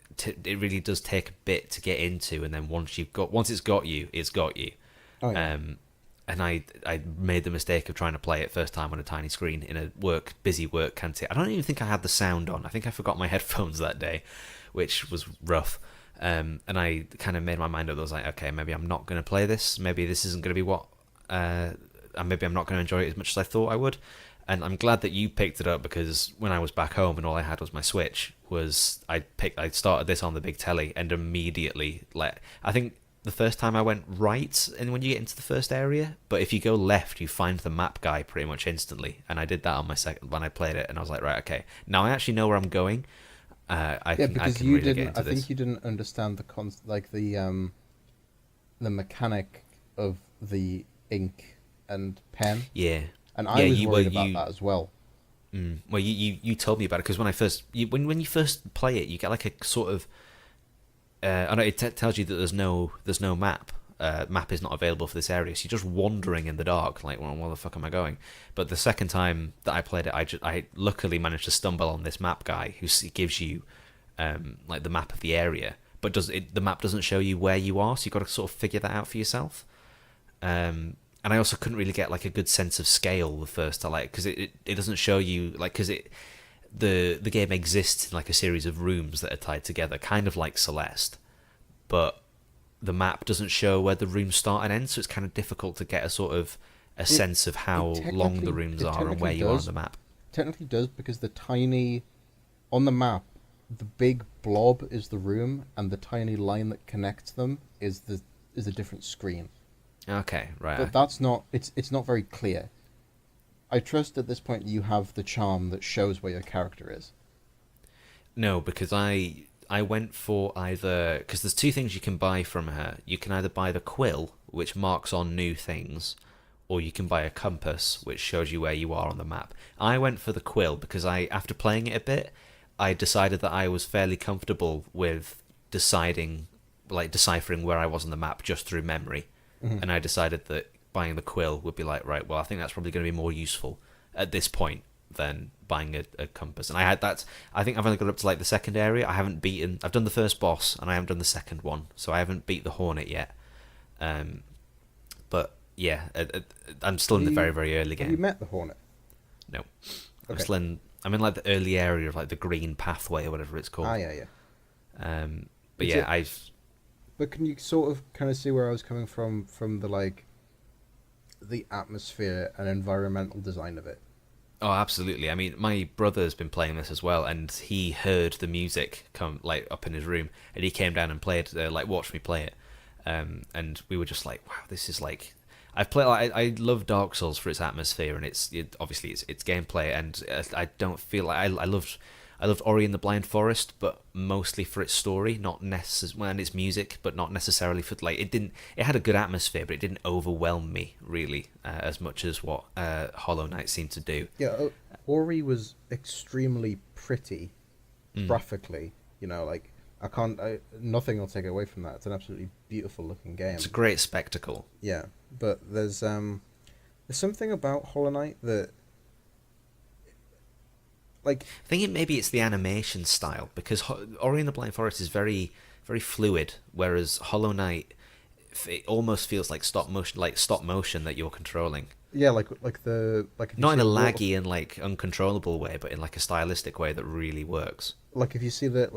Speaker 1: it really does take a bit to get into, and then once it's got you, it's got you.
Speaker 2: Oh, yeah.
Speaker 1: And I made the mistake of trying to play it first time on a tiny screen in a busy work canteen. I don't even think I had the sound on. I think I forgot my headphones that day, which was rough. And I kind of made my mind up. I was like, okay, maybe I'm not going to play this. Maybe this isn't going to be what... and maybe I'm not going to enjoy it as much as I thought I would. And I'm glad that you picked it up, because when I was back home and all I had was my Switch, I started this on the big telly and immediately... I think the first time I went right, and when you get into the first area, but if you go left, you find the map guy pretty much instantly. And I did that on my second when I played it, and I was like, right, okay, now I actually know where I'm going.
Speaker 2: Because you didn't. I think you didn't understand the mechanic of the ink and pen.
Speaker 1: Yeah,
Speaker 2: and I was worried about that as well.
Speaker 1: Well, you told me about it, because when you first play it, you get like a sort of. I know it tells you that there's no map. Map is not available for this area, so you're just wandering in the dark, like, well, where the fuck am I going? But the second time that I played it, I luckily managed to stumble on this map guy who gives you like the map of the area, but the map doesn't show you where you are, so you've got to sort of figure that out for yourself. And I also couldn't really get like a good sense of scale the first time, like, because it doesn't show you, like, because the game exists in like a series of rooms that are tied together, kind of like Celeste, but the map doesn't show where the rooms start and end, so it's kind of difficult to get a sense of how long the rooms are and where you are on the map.
Speaker 2: Technically does, because on the map, the big blob is the room, and the tiny line that connects them is a different screen.
Speaker 1: Okay, right.
Speaker 2: But that's not. It's not very clear. I trust at this point you have the charm that shows where your character is.
Speaker 1: No, because I went for either... Because there's two things you can buy from her. You can either buy the quill, which marks on new things, or you can buy a compass, which shows you where you are on the map. I went for the quill because after playing it a bit, I decided that I was fairly comfortable with deciphering where I was on the map just through memory. Mm-hmm. And I decided that buying the quill would be like, right, well, I think that's probably going to be more useful at this point than buying a compass. And I think I've only got up to like the second area. I've done the first boss and I haven't done the second one, so I haven't beat the Hornet yet. But yeah, I'm still in the very, very early game.
Speaker 2: Have you met the Hornet?
Speaker 1: No.
Speaker 2: Okay.
Speaker 1: I'm in like the early area of like the green pathway or whatever it's called.
Speaker 2: Yeah.
Speaker 1: But yeah,
Speaker 2: But can you sort of kind of see where I was coming from the atmosphere and environmental design of it?
Speaker 1: Oh, absolutely. I mean, my brother's been playing this as well, and he heard the music come like up in his room, and he came down and played, watched me play it, and we were just like, wow, this is like. I love Dark Souls for its atmosphere, and obviously its gameplay, and I don't feel like I I loved Ori and the Blind Forest, but mostly for its story, not necessarily, and its music, but not necessarily for like it didn't. It had a good atmosphere, but it didn't overwhelm me really as much as what Hollow Knight seemed to do.
Speaker 2: Yeah, Ori was extremely pretty, graphically. Like nothing will take away from that. It's an absolutely beautiful looking game.
Speaker 1: It's a great spectacle.
Speaker 2: Yeah, but there's something about Hollow Knight that, like,
Speaker 1: I think maybe it's the animation style, because Ori and the Blind Forest is very, very fluid, whereas Hollow Knight, it almost feels like stop motion that you're controlling.
Speaker 2: yeah, like if
Speaker 1: Not in a laggy and like uncontrollable way, but in like a stylistic way that really works.
Speaker 2: like if you see the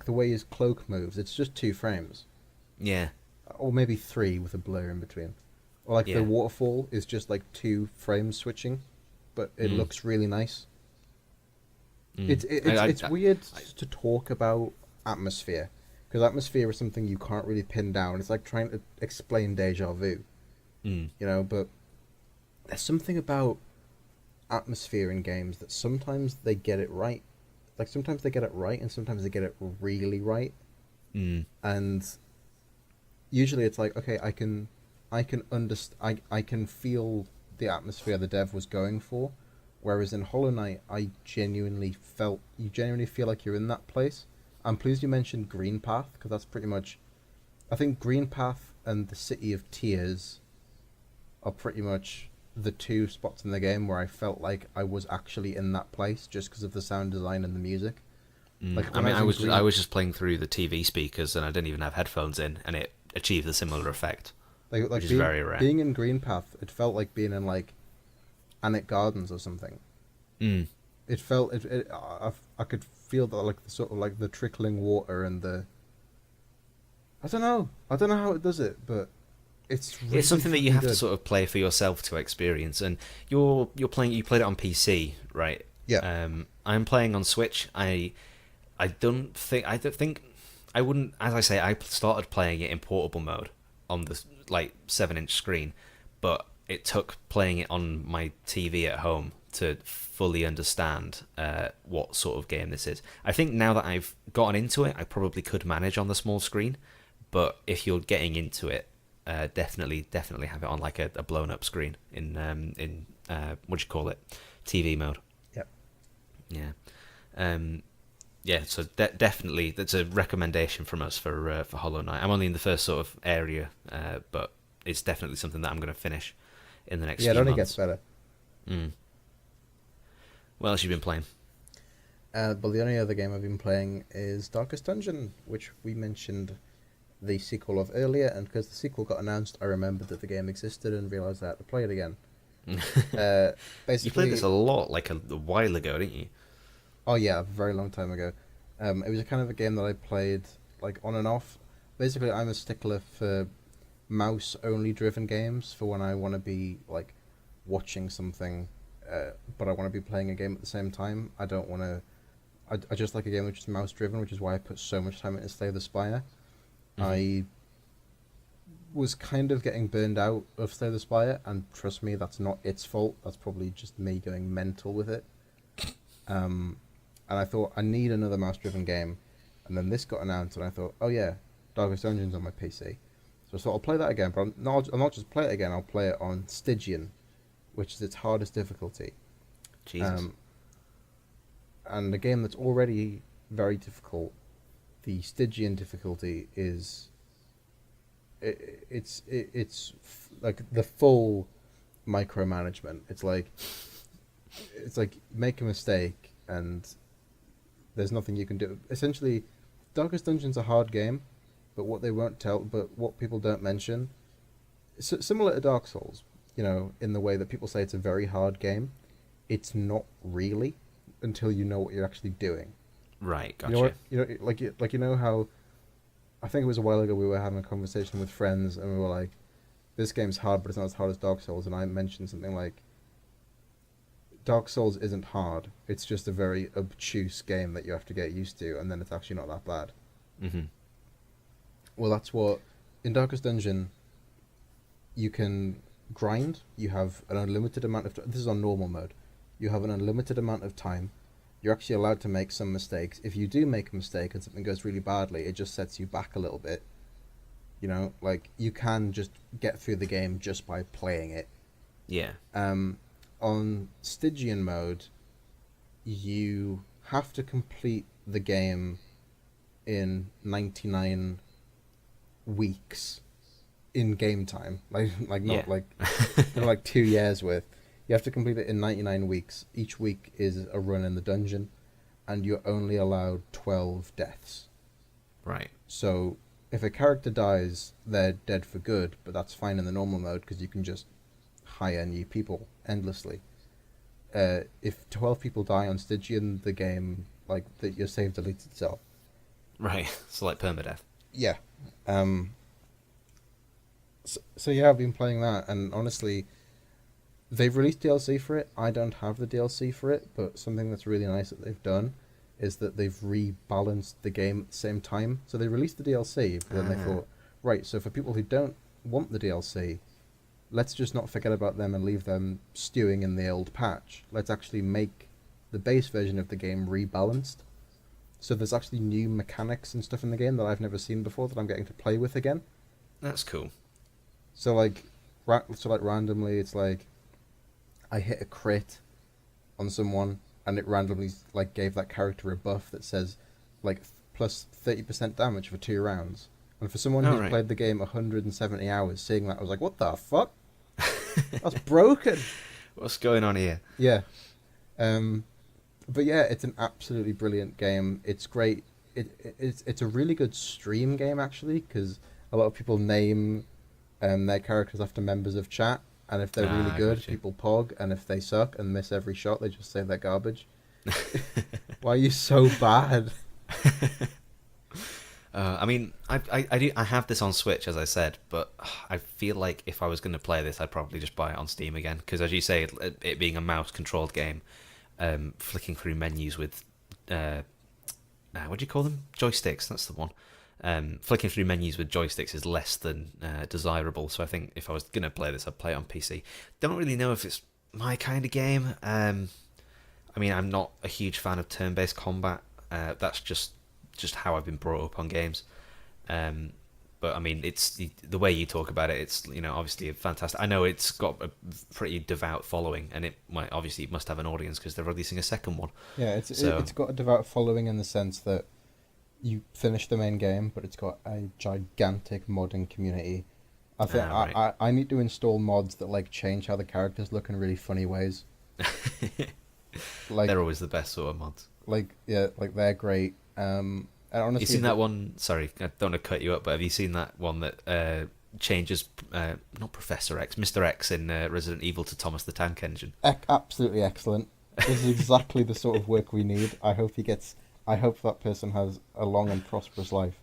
Speaker 2: way his cloak moves, it's just 2 frames,
Speaker 1: Yeah.
Speaker 2: or maybe 3 with a blur in between, or like the waterfall is just like 2 frames switching, but it looks really nice. It's weird to talk about atmosphere, because atmosphere is something you can't really pin down. It's like trying to explain deja vu, but there's something about atmosphere in games that sometimes they get it right. Like, sometimes they get it right, and sometimes they get it really right. And usually it's like, okay, I can understand, I can feel the atmosphere the dev was going for. Whereas in Hollow Knight, you genuinely feel like you're in that place. I'm pleased you mentioned Green Path, because that's pretty much, I think Green Path and the City of Tears are pretty much the 2 spots in the game where I felt like I was actually in that place, just because of the sound design and the music. Like,
Speaker 1: I was just playing through the TV speakers, and I didn't even have headphones in, and it achieved a similar effect, which is very rare.
Speaker 2: Being in Green Path, it felt like being in like Annick Gardens or something. It felt I could feel that, like, the sort of like the trickling water and the, I don't know how it does it, but it's
Speaker 1: something that you have
Speaker 2: good.
Speaker 1: to sort of play for yourself to experience. And you played it on PC, right?
Speaker 2: Yeah.
Speaker 1: I'm playing on Switch. I wouldn't, as I say, I started playing it in portable mode on the like 7-inch screen, but it took playing it on my TV at home to fully understand what sort of game this is. I think now that I've gotten into it, I probably could manage on the small screen, but if you're getting into it, definitely have it on like a blown up screen in what do you call it, TV mode. Yeah. So definitely that's a recommendation from us for Hollow Knight. I'm only in the first sort of area, but it's definitely something that I'm going to finish in the next few months.
Speaker 2: Yeah, it only gets better.
Speaker 1: What else have you been playing?
Speaker 2: But the only other game I've been playing is Darkest Dungeon, which we mentioned the sequel of earlier, and because the sequel got announced, I remembered that the game existed and realised I had to play it again. Basically,
Speaker 1: you played this a lot, like a while ago, didn't you?
Speaker 2: Oh yeah, a very long time ago. It was a kind of a game that I played like on and off. Basically, I'm a stickler for mouse-only driven games, for when I want to be like watching something, but I want to be playing a game at the same time. I don't want to. I just like a game which is mouse-driven, which is why I put so much time into Slay the Spire. I was kind of getting burned out of Slay the Spire, and trust me, that's not its fault. That's probably just me going mental with it. And I thought, I need another mouse-driven game. And then this got announced, and I thought, oh yeah, Darkest Dungeon's on my PC. So I thought, I'll play that again, but I'll not just play it again, I'll play it on Stygian, which is its hardest difficulty.
Speaker 1: Jesus.
Speaker 2: And a game that's already very difficult, the Stygian difficulty is... It's like the full micromanagement. It's like make a mistake and there's nothing you can do. Essentially, Darkest Dungeon's a hard game, but what people don't mention, similar to Dark Souls, in the way that people say it's a very hard game, it's not really until you know what you're actually doing.
Speaker 1: Right, gotcha.
Speaker 2: You know how, I think it was a while ago we were having a conversation with friends and we were like, this game's hard, but it's not as hard as Dark Souls, and I mentioned something like, Dark Souls isn't hard, it's just a very obtuse game that you have to get used to, and then it's actually not that bad.
Speaker 1: Mm-hmm.
Speaker 2: Well, that's what, in Darkest Dungeon, you can grind, you have an unlimited amount of, this is on normal mode, you have an unlimited amount of time, you're actually allowed to make some mistakes. If you do make a mistake and something goes really badly, it just sets you back a little bit. You know, like, you can just get through the game just by playing it.
Speaker 1: Yeah.
Speaker 2: On Stygian mode, you have to complete the game in 99 weeks in game time. Like not like not like 2 years worth. You have to complete it in 99 weeks. Each week is a run in the dungeon, and you're only allowed 12 deaths.
Speaker 1: Right.
Speaker 2: So if a character dies, they're dead for good, but that's fine in the normal mode because you can just hire new people endlessly. If 12 people die on Stygian, the game, like, your save deletes itself.
Speaker 1: Right. So like permadeath.
Speaker 2: Yeah. So yeah, I've been playing that, and honestly, they've released DLC for it. I don't have the DLC for it, but something that's really nice that they've done is that they've rebalanced the game at the same time. So they released the DLC, but then they thought, right, so for people who don't want the DLC, let's just not forget about them and leave them stewing in the old patch. Let's actually make the base version of the game rebalanced. So there's actually new mechanics and stuff in the game that I've never seen before that I'm getting to play with again.
Speaker 1: That's cool.
Speaker 2: So like randomly, it's like I hit a crit on someone, and it randomly like gave that character a buff that says like plus 30% damage for 2 rounds. And for someone who's played the game 170 hours, seeing that, I was like, what the fuck? That's broken.
Speaker 1: What's going on here?
Speaker 2: Yeah. But yeah, it's an absolutely brilliant game. It's great. It's a really good stream game, actually, because a lot of people name their characters after members of chat, and if they're really good, people pog, and if they suck and miss every shot, they just say they're garbage. Why are you so bad?
Speaker 1: I mean, I have this on Switch, as I said, but I feel like if I was going to play this, I'd probably just buy it on Steam again, because as you say, it being a mouse-controlled game, flicking through menus with, what do you call them? Joysticks, that's the one. Flicking through menus with joysticks is less than desirable, so I think if I was going to play this, I'd play it on PC. Don't really know if it's my kind of game. I mean, I'm not a huge fan of turn-based combat. That's just how I've been brought up on games. But I mean, it's the way you talk about it. It's, you know, obviously a fantastic. I know it's got a pretty devout following, and it must have an audience because they're releasing a second one.
Speaker 2: Yeah, it's got a devout following in the sense that you finish the main game, but it's got a gigantic modding community. I think I need to install mods that like change how the characters look in really funny ways. Like,
Speaker 1: they're always the best sort of mods.
Speaker 2: Like, yeah, like they're great. And honestly,
Speaker 1: you seen that one? Sorry, I don't want to cut you up, but have you seen that one that changes not Professor X, Mr. X in Resident Evil to Thomas the Tank Engine?
Speaker 2: Absolutely excellent. This is exactly the sort of work we need. I hope that person has a long and prosperous life.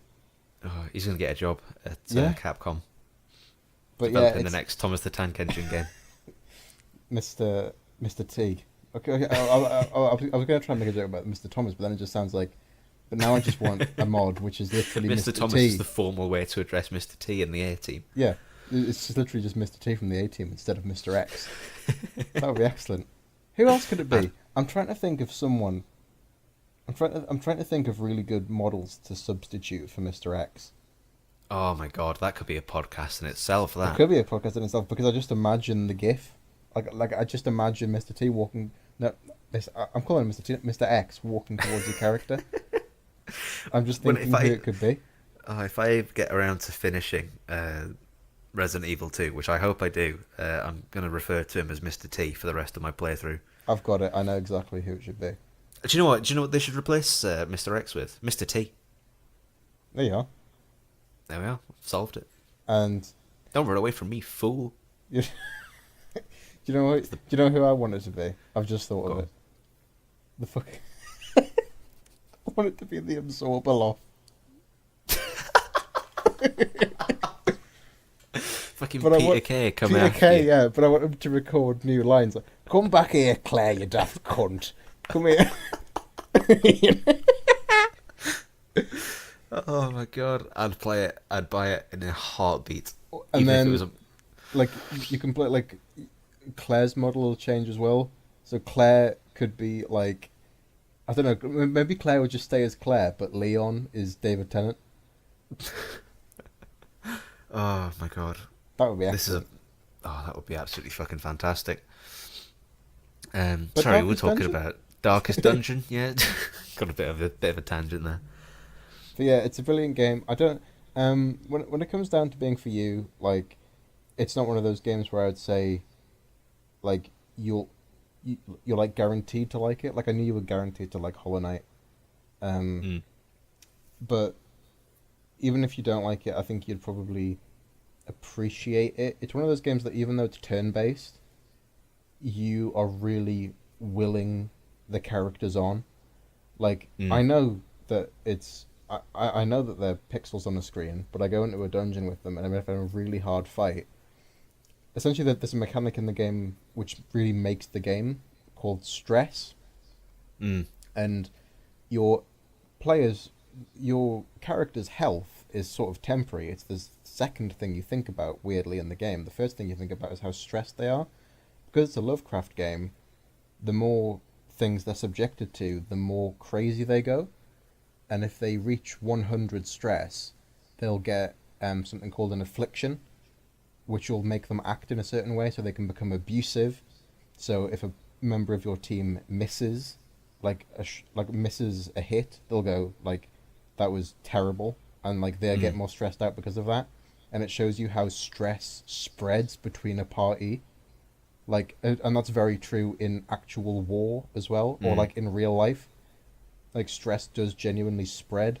Speaker 2: Oh,
Speaker 1: he's going to get a job at Capcom.
Speaker 2: But
Speaker 1: developing the next Thomas the Tank Engine game.
Speaker 2: Mr. T. Okay, I was going to try and make a joke about Mr. Thomas, but then it just sounds like... But now I just want a mod, which is literally Mr.
Speaker 1: Thomas
Speaker 2: T.
Speaker 1: is the formal way to address Mr. T in the A-Team.
Speaker 2: Yeah, it's just literally just Mr. T from the A-Team instead of Mr. X. That would be excellent. Who else could it be? I'm trying to think of someone... I'm trying to think of really good models to substitute for Mr. X.
Speaker 1: Oh my god, that could be a podcast in itself. That
Speaker 2: it could be a podcast in itself, because I just imagine the GIF. Like I just imagine Mr. T walking. No, I'm calling him Mr. T, Mr. X walking towards your character. I'm just thinking who it could be.
Speaker 1: If I get around to finishing Resident Evil 2, which I hope I do, I'm going to refer to him as Mr. T for the rest of my playthrough.
Speaker 2: I've got it. I know exactly who it should be.
Speaker 1: Do you know what they should replace Mr. X with? Mr. T.
Speaker 2: There you are.
Speaker 1: There we are. Solved it.
Speaker 2: And
Speaker 1: don't run away from me, fool.
Speaker 2: Do you know what? Do you know who I want it to be? I've just thought of it. The fuck. I want it to be the Absorber Loft.
Speaker 1: Fucking Peter Kay coming after
Speaker 2: Peter Kay,
Speaker 1: you.
Speaker 2: yeah, but I want him to record new lines like, "Come back here, Claire, you daft cunt. Come here."
Speaker 1: Oh my god, I'd play it. I'd buy it in a heartbeat.
Speaker 2: And
Speaker 1: even
Speaker 2: then,
Speaker 1: if it was
Speaker 2: like, you can play, like, Claire's model will change as well. So Claire could be, like, I don't know. Maybe Claire would just stay as Claire, but Leon is David Tennant.
Speaker 1: Oh my god.
Speaker 2: That would be
Speaker 1: This is
Speaker 2: excellent.
Speaker 1: that would be absolutely fucking fantastic.
Speaker 2: But
Speaker 1: Sorry, we were
Speaker 2: Darkest
Speaker 1: talking
Speaker 2: Dungeon?
Speaker 1: about Darkest Dungeon. Yeah, got a bit of a tangent there.
Speaker 2: But yeah, it's a brilliant game. I don't. When it comes down to being for you, like, it's not one of those games where I'd say, like, you're like guaranteed to like it. Like, I knew you were guaranteed to like Hollow Knight.
Speaker 1: Mm.
Speaker 2: But even if you don't like it, I think you'd probably appreciate it. It's one of those games that even though it's turn based, you are really willing the characters on. Like, I
Speaker 1: Mm.
Speaker 2: know that I know that they're pixels on the screen, but I go into a dungeon with them and I'm having a really hard fight. Essentially, there's a mechanic in the game which really makes the game called stress,
Speaker 1: Mm.
Speaker 2: and your players, your character's health is sort of temporary. It's the second thing you think about, weirdly, in the game. The first thing you think about is how stressed they are. Because it's a Lovecraft game, the more things they're subjected to, the more crazy they go. And if they reach 100 stress, they'll get something called an affliction, which will make them act in a certain way so they can become abusive. So if a member of your team misses, misses a hit, they'll go, like, that was terrible, and, like, they'll get
Speaker 1: Mm.
Speaker 2: more stressed out because of that. And it shows you how stress spreads between a party. Like, and that's very true in actual war as well, or,
Speaker 1: Mm.
Speaker 2: like, in real life. Like, stress does genuinely spread.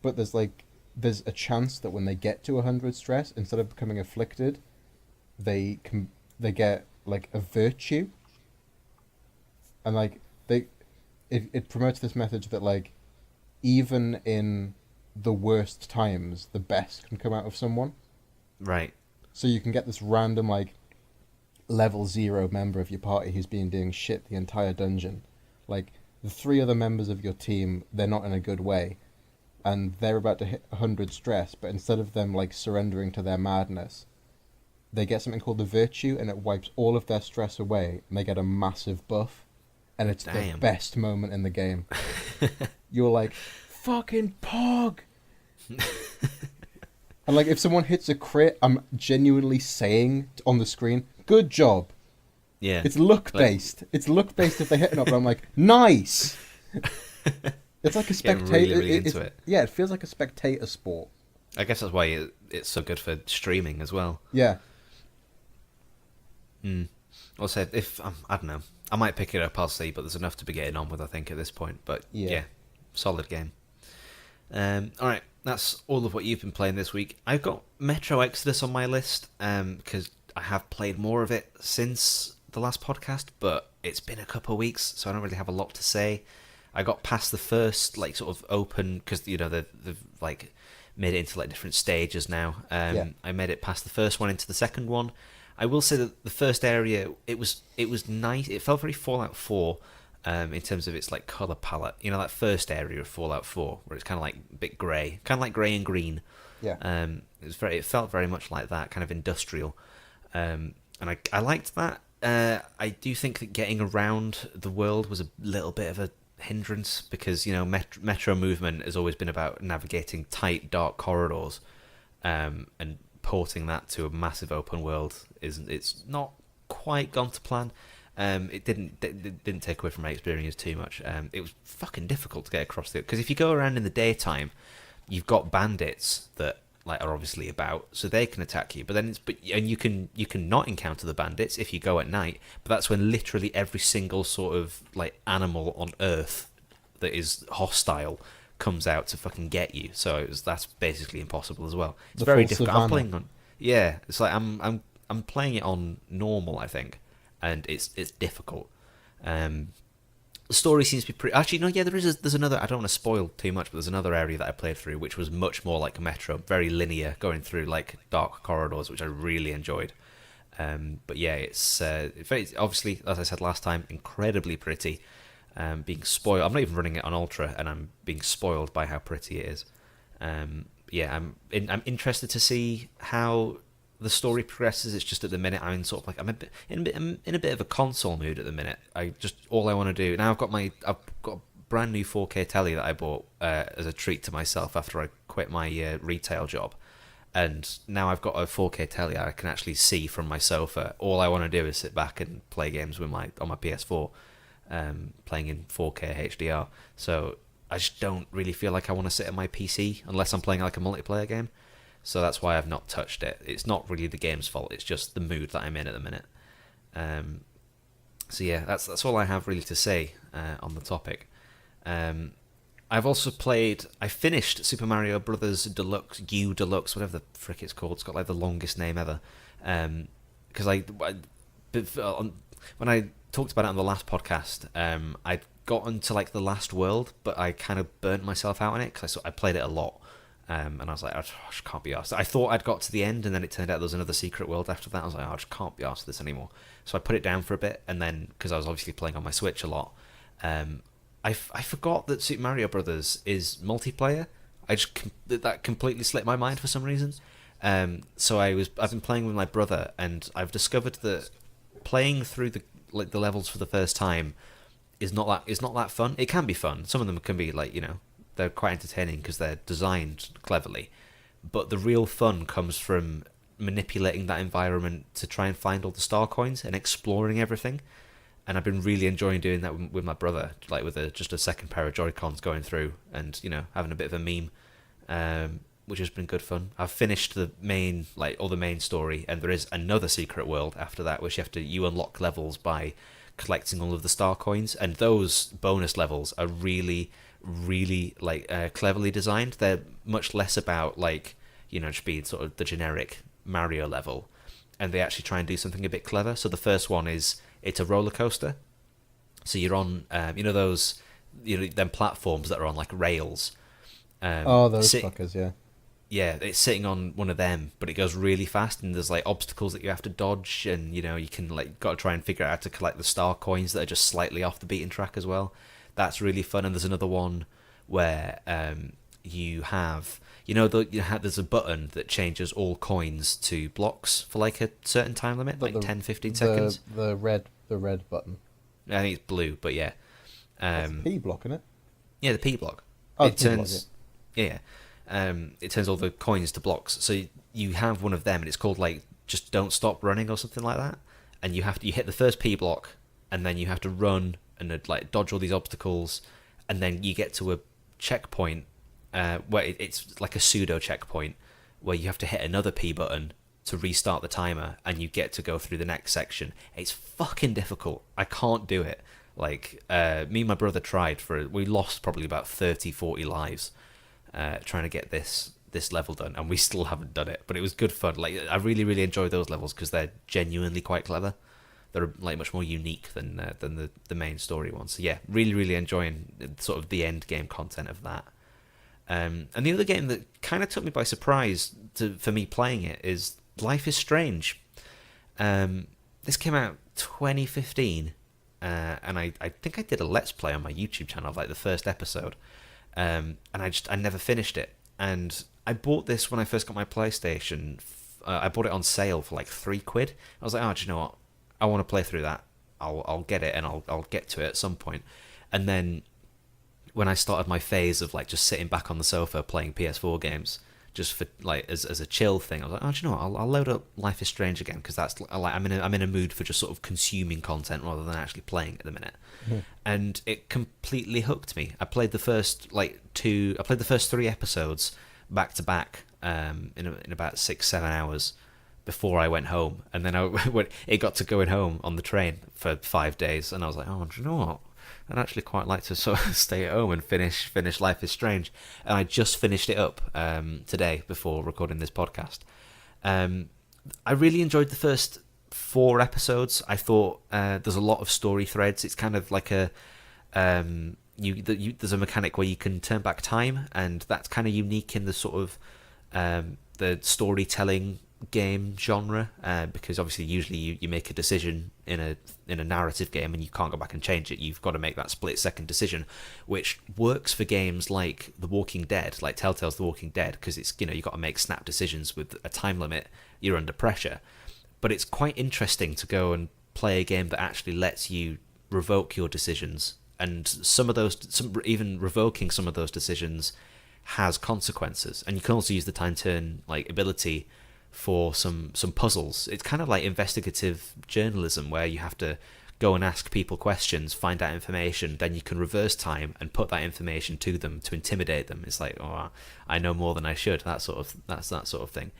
Speaker 2: But there's a chance that when they get to 100 stress, instead of becoming afflicted, they get, like, a virtue. And, like, it promotes this message that, like, even in the worst times, the best can come out of someone.
Speaker 1: Right.
Speaker 2: So you can get this random, like, level 0 member of your party who's been doing shit the entire dungeon. Like, the 3 other members of your team, they're not in a good way, and they're about to hit 100 stress, but instead of them, like, surrendering to their madness, they get something called the virtue, and it wipes all of their stress away, and they get a massive buff, and it's the
Speaker 1: Damn.
Speaker 2: best moment in the game. You're like, fucking pog! And, like, if someone hits a crit, I'm genuinely saying on the screen, good job.
Speaker 1: Yeah.
Speaker 2: It's luck-based. It's luck-based if they hit it up, but I'm like, nice! It's like a
Speaker 1: Getting
Speaker 2: spectator.
Speaker 1: really into it.
Speaker 2: Yeah, it feels like a spectator sport.
Speaker 1: I guess that's why it's so good for streaming as well.
Speaker 2: Yeah.
Speaker 1: Mm. Also, if I don't know, I might pick it up. I'll see, but there's enough to be getting on with, I think, at this point. But yeah, solid game. All right, that's all of what you've been playing this week. I've got Metro Exodus on my list because I have played more of it since the last podcast, but it's been a couple of weeks, so I don't really have a lot to say. I got past the first, like, sort of open, because, you know, they've like made it into, like, different stages now. I made it past the first one into the second one. I will say that the first area, it was nice. It felt very Fallout 4 in terms of its, like, color palette. You know, that first area of Fallout 4 where it's kind of like a bit grey, kind of like grey and green.
Speaker 2: Yeah.
Speaker 1: It felt very much like that, kind of industrial, and I liked that. I do think that getting around the world was a little bit of a hindrance because, you know, metro movement has always been about navigating tight, dark corridors, and porting that to a massive open world it's not quite gone to plan. It didn't take away from my experience too much. It was fucking difficult to get across it because if you go around in the daytime, you've got bandits that, like, are obviously about, so they can attack you. But then and you can not encounter the bandits if you go at night. But that's when literally every single sort of, like, animal on Earth that is hostile comes out to fucking get you. So that's basically impossible as well. It's very difficult. I'm playing on, yeah. It's like I'm playing it on normal, I think, and it's difficult. The story seems to be pretty... Actually, no, yeah, there's another... I don't want to spoil too much, but there's another area that I played through which was much more like a Metro, very linear, going through, like, dark corridors, which I really enjoyed. But yeah, it's very, obviously, as I said last time, incredibly pretty. Being spoiled... I'm not even running it on Ultra, and I'm being spoiled by how pretty it is. Yeah, I'm interested to see how the story progresses. It's just at the minute I'm in sort of like I'm in a bit of a console mood at the minute. All I want to do now. I've got a brand new 4K telly that I bought as a treat to myself after I quit my retail job, and now I've got a 4K telly I can actually see from my sofa. All I want to do is sit back and play games on my PS4, playing in 4K HDR. So I just don't really feel like I want to sit at my PC unless I'm playing like a multiplayer game. So that's why I've not touched it. It's not really the game's fault. It's just the mood that I'm in at the minute. So yeah, that's all I have really to say on the topic. I've also I finished Super Mario Brothers Deluxe, Deluxe, whatever the frick it's called. It's got like the longest name ever. Because when I talked about it on the last podcast, I'd gotten to like the last world, but I kind of burnt myself out on it because I played it a lot. And I was like, I just can't be arsed. I thought I'd got to the end, and then it turned out there was another secret world after that. I was like, I just can't be arsed with this anymore. So I put it down for a bit, and then, because I was obviously playing on my Switch a lot, I forgot that Super Mario Brothers is multiplayer. That completely slipped my mind for some reason. So I've been playing with my brother, and I've discovered that playing through the levels for the first time is not that fun. It can be fun. Some of them can be they're quite entertaining because they're designed cleverly. But the real fun comes from manipulating that environment to try and find all the star coins and exploring everything. And I've been really enjoying doing that with my brother, like with just a second pair of Joy-Cons going through and, having a bit of a meme, which has been good fun. I've finished the main story, and there is another secret world after that, which you unlock levels by collecting all of the star coins, and those bonus levels are really, really cleverly designed. They're much less about just being sort of the generic Mario level, and they actually try and do something a bit clever. So the first one it's a roller coaster. So you're on those them platforms that are on like rails.
Speaker 2: Those fuckers, yeah.
Speaker 1: Yeah, it's sitting on one of them, but it goes really fast, and there's obstacles that you have to dodge, and you can got to try and figure out how to collect the star coins that are just slightly off the beaten track as well. That's really fun. And there's another one where you have there's a button that changes all coins to blocks for a certain time limit, 10-15 seconds.
Speaker 2: The red button.
Speaker 1: I think it's blue, but yeah.
Speaker 2: That's the P block, isn't it?
Speaker 1: Yeah, the P block.
Speaker 2: Oh,
Speaker 1: it turns. Yeah. It turns all the coins to blocks. So you have one of them, and it's called just don't stop running or something like that. And you hit the first P block, and then you have to run and dodge all these obstacles, and then you get to a checkpoint where it's like a pseudo checkpoint where you have to hit another P button to restart the timer, and you get to go through the next section. It's fucking difficult. I can't do it. Me and my brother tried we lost probably about 30-40 lives trying to get this level done, and we still haven't done it, but it was good fun. I really, really enjoy those levels because they're genuinely quite clever. They're much more unique than the main story ones. So yeah, really, really enjoying sort of the end game content of that. And the other game that kind of took me by surprise for me playing it is Life is Strange. This came out 2015, and I think I did a Let's Play on my YouTube channel of the first episode, and I never finished it. And I bought this when I first got my PlayStation. I bought it on sale for £3. I was like, oh, do you know what? I want to play through that. I'll get it, and I'll get to it at some point. And then when I started my phase of just sitting back on the sofa playing PS4 games, just for as a chill thing, I was like, oh, do you know what? I'll load up Life is Strange again, because that's I'm in a mood for just sort of consuming content rather than actually playing at the minute. Mm-hmm. And it completely hooked me. I played the first three episodes back to back in about 6-7 hours before I went home, and then it got to going home on the train for 5 days, and I was like, oh, do you know what? I'd actually quite like to sort of stay at home and finish Life is Strange. And I just finished it up today before recording this podcast. I really enjoyed the first 4 episodes. I thought there's a lot of story threads. It's kind of like there's a mechanic where you can turn back time, and that's kind of unique in the sort of the storytelling game genre, because obviously usually you make a decision in a narrative game and you can't go back and change it. You've got to make that split-second decision, which works for games like The Walking Dead, like Telltale's The Walking Dead, because it's, you've got to make snap decisions with a time limit. You're under pressure. But it's quite interesting to go and play a game that actually lets you revoke your decisions, and even revoking some of those decisions has consequences. And you can also use the time turn ability for some puzzles. It's kind of like investigative journalism, where you have to go and ask people questions, find out information, then you can reverse time and put that information to them to intimidate them. It's like, oh, I know more than I should. That's that sort of thing.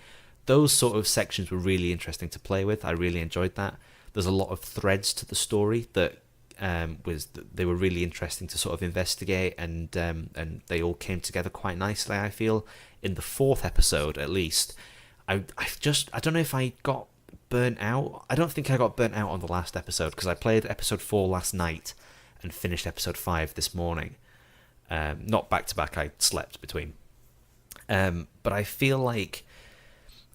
Speaker 1: Those sort of sections were really interesting to play with. I really enjoyed that. There's a lot of threads to the story that they were really interesting to sort of investigate, and they all came together quite nicely, I feel. In the fourth episode, at least, I don't know if I got burnt out. I don't think I got burnt out on the last episode, because I played episode 4 last night and finished episode 5 this morning. Not back to back, I slept between. But I feel like,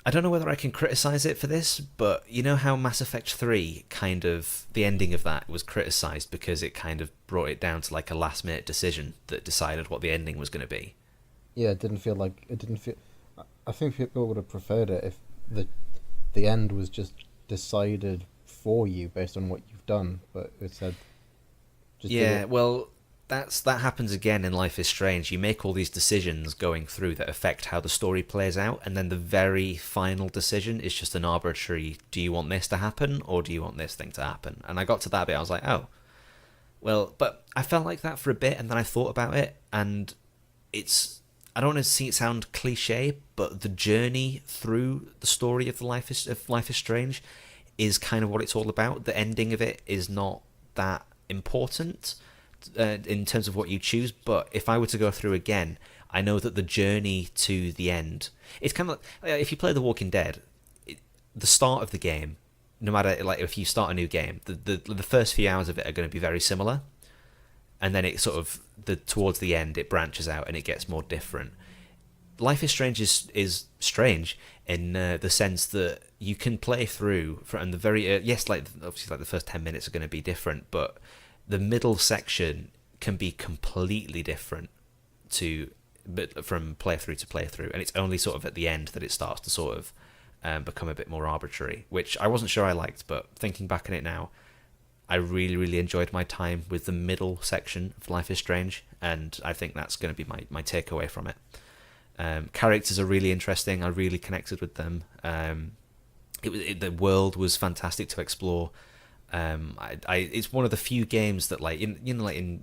Speaker 1: I don't know whether I can criticize it for this, but you know how Mass Effect 3 kind of, the ending of that was criticized because it kind of brought it down to a last minute decision that decided what the ending was going to be.
Speaker 2: Yeah, it didn't feel. I think people would have preferred it if the end was just decided for you based on what you've done, but it said.
Speaker 1: Well, that happens again in Life is Strange. You make all these decisions going through that affect how the story plays out, and then the very final decision is just an arbitrary, do you want this to happen or do you want this thing to happen? And I got to that bit, I was like, oh, well, but I felt like that for a bit, and then I thought about it, and I don't want to see it sound cliche, but the journey through the story of Life is Strange is kind of what it's all about. The ending of it is not that important in terms of what you choose, but if I were to go through again, I know that the journey to the end, it's kind of like if you play The Walking Dead, the start of the game, no matter if you start a new game, the first few hours of it are going to be very similar, and then it sort of towards the end it branches out and it gets more different. Life is Strange is strange in the sense that you can play through and the very obviously the first 10 minutes are going to be different, but the middle section can be completely different from playthrough to playthrough, and it's only sort of at the end that it starts to sort of become a bit more arbitrary, which I wasn't sure I liked, but thinking back on it now, I really, really enjoyed my time with the middle section of Life is Strange, and I think that's going to be my takeaway from it. Characters are really interesting. I really connected with them. The world was fantastic to explore. It's one of the few games that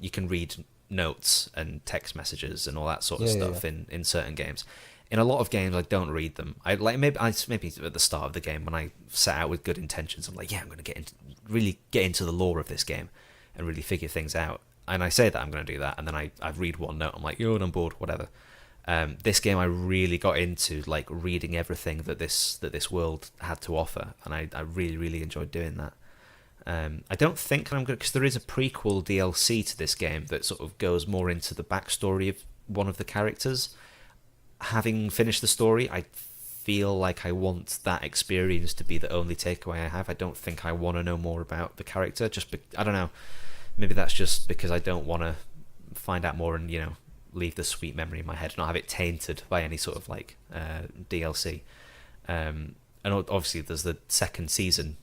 Speaker 1: you can read notes and text messages and all that sort of stuff. In certain games. In a lot of games, I don't read them. Maybe at the start of the game when I set out with good intentions, I'm like, yeah, I'm going to really get into the lore of this game and really figure things out. And I say that I'm going to do that, and then I read one note, I'm like, you're on board, whatever. This game, I really got into reading everything that this world had to offer, and I really, really enjoyed doing that. I don't think I'm going, because there is a prequel DLC to this game that sort of goes more into the backstory of one of the characters. Having finished the story, I feel like I want that experience to be the only takeaway I have. I don't think I want to know more about the character. I don't know. Maybe that's just because I don't want to find out more and leave the sweet memory in my head, not have it tainted by any sort of DLC. And obviously, there's the second season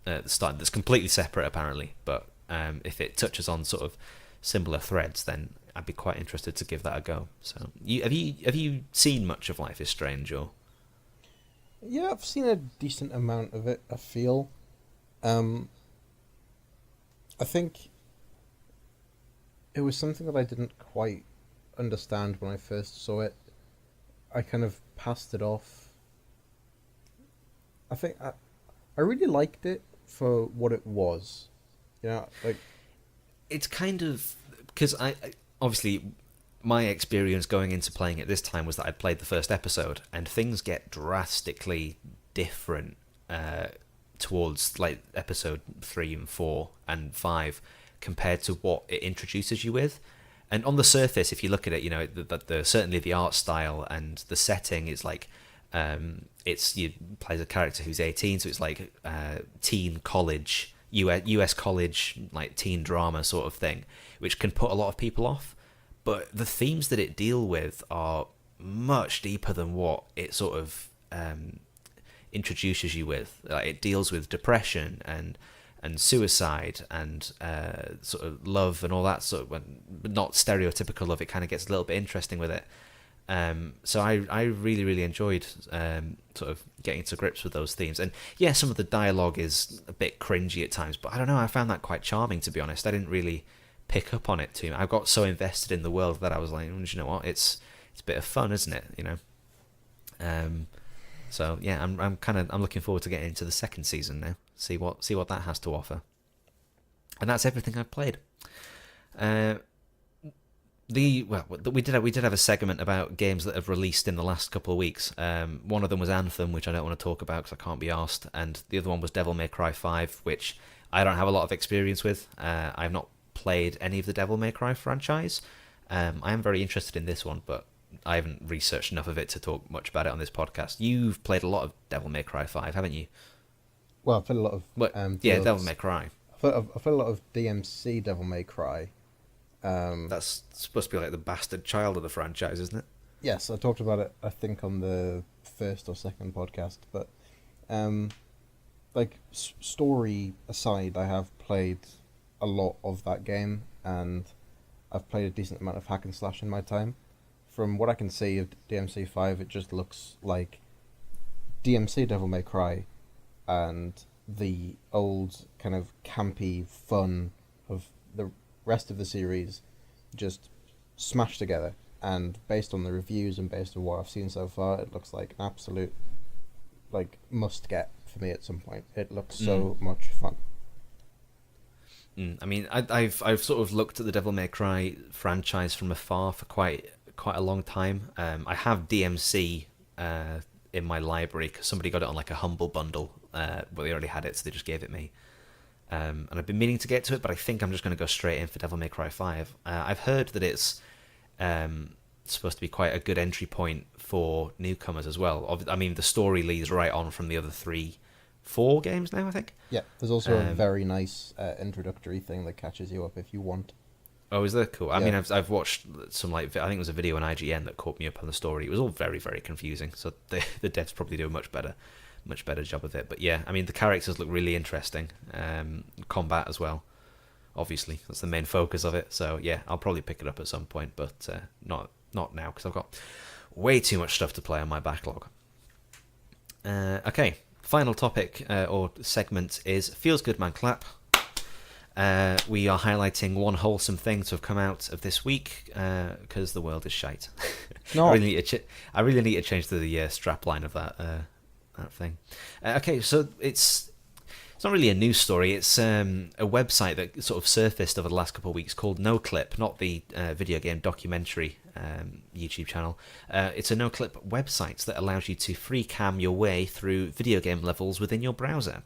Speaker 1: at the start that's completely separate apparently, but if it touches on sort of similar threads, then I'd be quite interested to give that a go. So have you seen much of Life is Strange? Or
Speaker 2: yeah, I've seen a decent amount of it, I feel. I think it was something that I didn't quite understand when I first saw it. I kind of passed it off. I think I really liked it for what it was.
Speaker 1: It's kind of, because I obviously my experience going into playing it this time was that I'd played the first episode, and things get drastically different towards episode 3 and 4 and 5 compared to what it introduces you with. And on the surface, if you look at it, certainly the art style and the setting is it's you play as a character who's 18, so it's like teen college, US college, like teen drama sort of thing, which can put a lot of people off. But the themes that it deal with are much deeper than what it sort of introduces you with. It deals with depression and suicide and sort of love and all that sort of, but not stereotypical love. It kind of gets a little bit interesting with it. So I really, really enjoyed sort of getting to grips with those themes. And yeah, some of the dialogue is a bit cringy at times, but I don't know, I found that quite charming, to be honest. I didn't really pick up on it too much. I got so invested in the world that I was like, you know what, it's a bit of fun, isn't it? You know. So yeah, I'm looking forward to getting into the second season now. See what that has to offer. And that's everything I've played. We did have a segment about games that have released in the last couple of weeks. One of them was Anthem, which I don't want to talk about because I can't be arsed, and the other one was Devil May Cry 5, which I don't have a lot of experience with. I've not played any of the Devil May Cry franchise. I am very interested in this one, but I haven't researched enough of it to talk much about it on this podcast. You've played a lot of Devil May Cry 5, haven't you?
Speaker 2: Well, I've played a lot of...
Speaker 1: Devil May Cry.
Speaker 2: I've played a lot of DMC Devil May Cry.
Speaker 1: That's supposed to be like the bastard child of the franchise, isn't it?
Speaker 2: Yes, I talked about it, I think, on the first or second podcast. But, story aside, I have played a lot of that game, and I've played a decent amount of hack and slash in my time. From what I can see of DMC 5, it just looks like DMC Devil May Cry and the old kind of campy fun of the rest of the series just smashed together. And based on the reviews and based on what I've seen so far, it looks like an absolute must get for me at some point. It looks so much fun.
Speaker 1: I mean, I've sort of looked at the Devil May Cry franchise from afar for quite a long time. I have DMC in my library because somebody got it on like a Humble bundle, but they already had it, so they just gave it me. And I've been meaning to get to it, but I think I'm just going to go straight in for Devil May Cry 5. I've heard that it's supposed to be quite a good entry point for newcomers as well. I mean, the story leads right on from the other 4 games now, I think.
Speaker 2: Yeah, there's also a very nice introductory thing that catches you up if you want.
Speaker 1: Oh, is that cool? I mean, I've watched some, I think it was a video on IGN that caught me up on the story. It was all very, very confusing, so the devs probably do a much better job of it. But yeah, I mean, the characters look really interesting. Combat as well, obviously. That's the main focus of it. So yeah, I'll probably pick it up at some point, but not now, because I've got way too much stuff to play on my backlog. Okay, final topic or segment is Feels Good Man Clap. We are highlighting one wholesome thing to have come out of this week because the world is shite.
Speaker 2: No.
Speaker 1: I really need to change the strapline of that thing. Okay, so it's not really a news story. It's a website that sort of surfaced over the last couple of weeks called NoClip, not the video game documentary YouTube channel. It's a NoClip website that allows you to free cam your way through video game levels within your browser.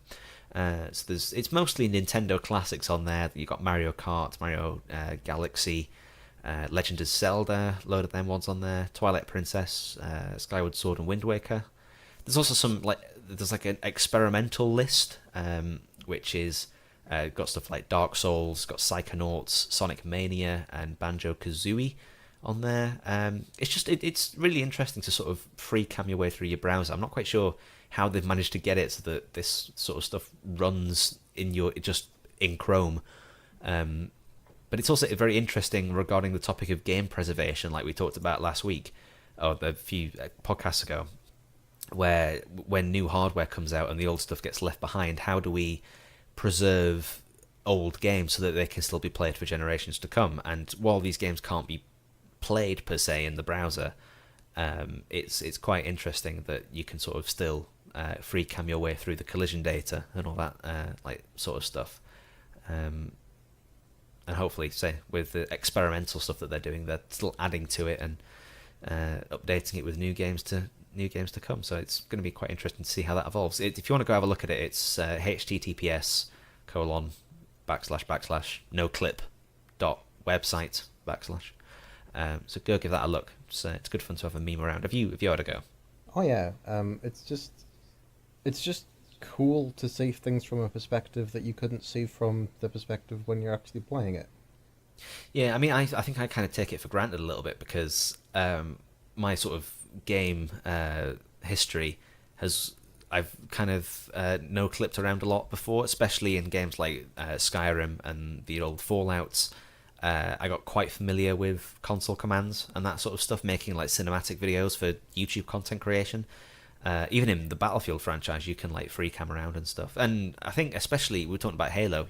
Speaker 1: So it's mostly Nintendo classics on there. You've got Mario Kart, Mario Galaxy, Legend of Zelda, load of them ones on there, Twilight Princess, Skyward Sword and Wind Waker. There's also some there's an experimental list, which is got stuff like Dark Souls, got Psychonauts, Sonic Mania, and Banjo-Kazooie on there. It's really interesting to sort of free cam your way through your browser. I'm not quite sure how they've managed to get it so that this sort of stuff runs in Chrome. But it's also very interesting regarding the topic of game preservation, like we talked about last week, or a few podcasts ago, where when new hardware comes out and the old stuff gets left behind, how do we preserve old games so that they can still be played for generations to come? And while these games can't be played per se in the browser, it's quite interesting that you can sort of still free cam your way through the collision data and all that sort of stuff. And hopefully, say with the experimental stuff that they're doing, they're still adding to it and updating it with new games to come. So it's going to be quite interesting to see how that evolves. If you want to go have a look at it, it's https://noclip.website/. So go give that a look. It's good fun to have a meme around. Have you had a go?
Speaker 2: Oh yeah, it's just cool to see things from a perspective that you couldn't see from the perspective when you're actually playing it.
Speaker 1: Yeah, I mean, I think I kind of take it for granted a little bit because my sort of game history has I've kind of no clipped around a lot before, especially in games like Skyrim and the old Fallouts. I got quite familiar with console commands and that sort of stuff, making like cinematic videos for YouTube content creation. Even in the Battlefield franchise, you can like free cam around and stuff. And I think especially we're talking about Halo,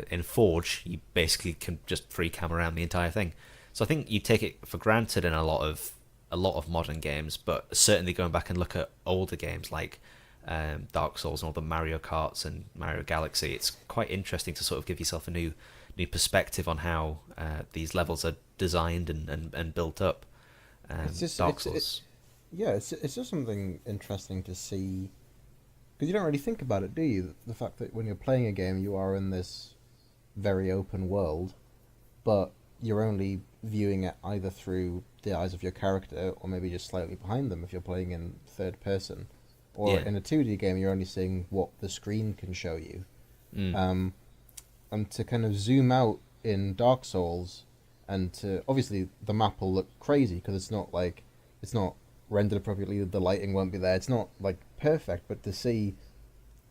Speaker 1: in Forge, you basically can just free cam around the entire thing. So I think you take it for granted in a lot of modern games, but certainly going back and look at older games like Dark Souls and all the Mario Karts and Mario Galaxy, it's quite interesting to sort of give yourself a new perspective on how these levels are designed and built up. Dark Souls.
Speaker 2: Yeah, it's just something interesting to see because you don't really think about it, do you? The fact that when you're playing a game, you are in this very open world, but you're only viewing it either through the eyes of your character or maybe just slightly behind them if you're playing in third person. Or
Speaker 1: Yeah.
Speaker 2: in a 2D game, you're only seeing what the screen can show you.
Speaker 1: Mm.
Speaker 2: And to kind of zoom out in Dark Souls, and to obviously the map will look crazy because it's not rendered appropriately. The lighting won't be there. It's not like perfect, but to see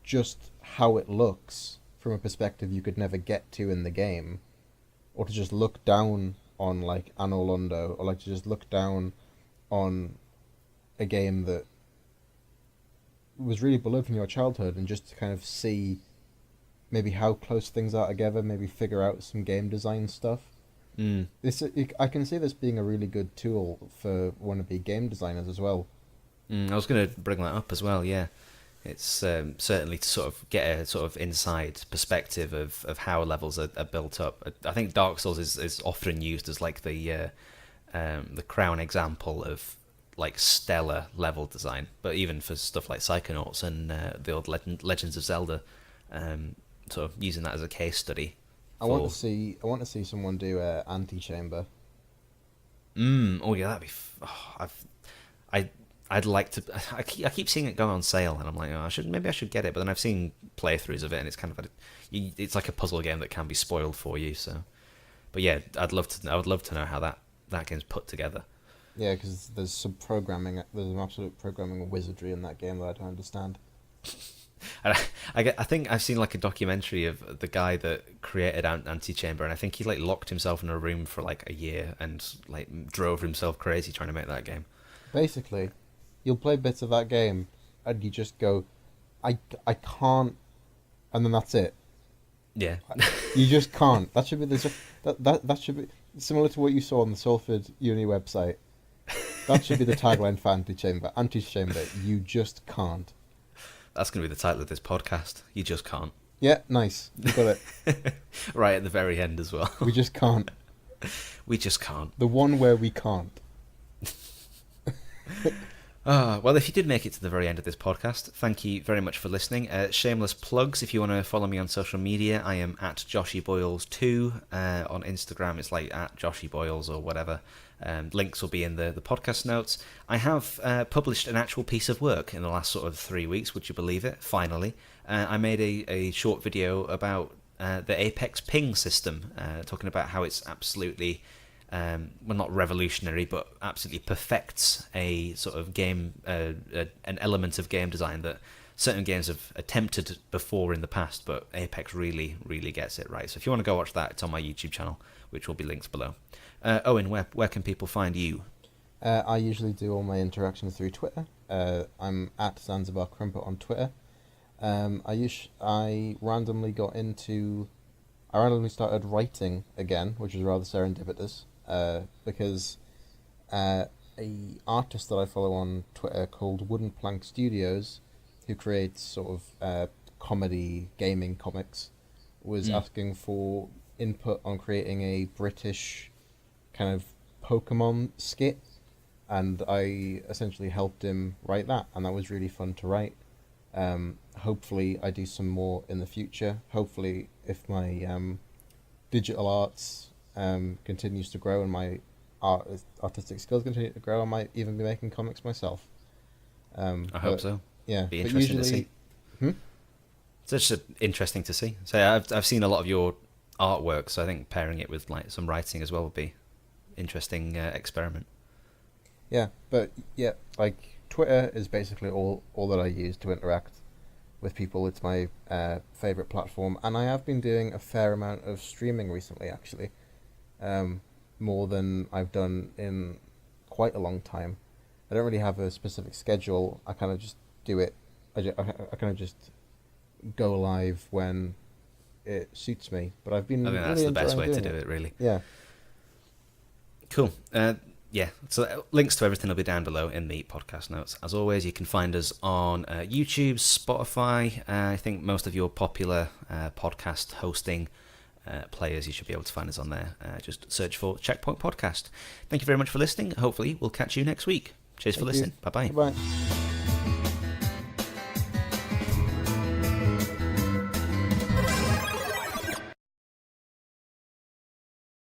Speaker 2: just how it looks from a perspective you could never get to in the game, or to just look down on like Anno Londo, or like to just look down on a game that was really beloved in your childhood, and just to kind of see maybe how close things are together, maybe figure out some game design stuff.
Speaker 1: Mm.
Speaker 2: I can see this being a really good tool for wannabe game designers as well.
Speaker 1: I was going to bring that up as well. Yeah, it's certainly to sort of get a sort of inside perspective of how levels are built up. I think Dark Souls is often used as like the crown example of like stellar level design, but even for stuff like Psychonauts and the old Legends of Zelda, sort of using that as a case study.
Speaker 2: I want to see someone do Antichamber.
Speaker 1: Oh yeah, that'd be. I'd like to. I keep seeing it go on sale, and I'm like, oh, maybe I should get it. But then I've seen playthroughs of it, and it's kind of it's like a puzzle game that can be spoiled for you. So, but yeah, I would love to know how that game's put together.
Speaker 2: Yeah, because there's some programming. There's an absolute programming wizardry in that game that I don't understand.
Speaker 1: And I think I've seen like a documentary of the guy that created Antichamber, and I think he like locked himself in a room for like a year and like drove himself crazy trying to make that game.
Speaker 2: Basically, you'll play bits of that game, and you just go, I can't, and then that's it.
Speaker 1: Yeah,
Speaker 2: You just can't. That should be that should be similar to what you saw on the Salford Uni website. That should be the tagline for Antichamber. Antichamber, you just can't.
Speaker 1: that's going to be the title of this podcast. You just can't.
Speaker 2: Yeah, nice. You got it.
Speaker 1: Right at the very end as well.
Speaker 2: We just can't.
Speaker 1: We just can't.
Speaker 2: The one where we can't.
Speaker 1: Well, if you did make it to the very end of this podcast, thank you very much for listening. Shameless plugs, if you want to follow me on social media, I am at JoshyBoyles2. On Instagram, it's like at JoshyBoyles or whatever. Links will be in the podcast notes. I have published an actual piece of work in the last sort of 3 weeks, would you believe it? Finally. I made a short video about the Apex ping system, talking about how it's absolutely... well, not revolutionary, but absolutely perfects a sort of game, an element of game design that certain games have attempted before in the past, but Apex really, really gets it right. So if you want to go watch that, it's on my YouTube channel, which will be linked below. Owen, where can people find you?
Speaker 2: I usually do all my interactions through Twitter. I'm at Zanzibar Crumpet on Twitter. I randomly started writing again, which was rather serendipitous. Because a artist that I follow on Twitter called Wooden Plank Studios, who creates sort of comedy gaming comics, was asking for input on creating a British kind of Pokemon skit, and I essentially helped him write that, and that was really fun to write. Hopefully I do some more in the future. Hopefully if my digital arts continues to grow and my artistic skills continue to grow, I might even be making comics myself.
Speaker 3: I hope so.
Speaker 2: Yeah,
Speaker 3: be
Speaker 2: but
Speaker 3: interesting
Speaker 2: usually,
Speaker 3: to see. It's just interesting to see. So I've seen a lot of your artwork, so I think pairing it with like some writing as well would be interesting experiment.
Speaker 2: Yeah, but yeah, like Twitter is basically all that I use to interact with people. It's my favorite platform, and I have been doing a fair amount of streaming recently, actually, more than I've done in quite a long time. I don't really have a specific schedule. I kind of just do it. I kind of just go live when it suits me. But I've been.
Speaker 3: I think
Speaker 2: really
Speaker 3: that's the best way to
Speaker 2: enjoying
Speaker 3: do it, really.
Speaker 2: Yeah.
Speaker 3: Cool. Yeah, so links to everything will be down below in the podcast notes. As always, you can find us on YouTube, Spotify. I think most of your popular podcast hosting players, you should be able to find us on there. Just search for Checkpoint Podcast. Thank you very much for listening. Hopefully, we'll catch you next week. Cheers for listening. Bye-bye.
Speaker 2: Bye.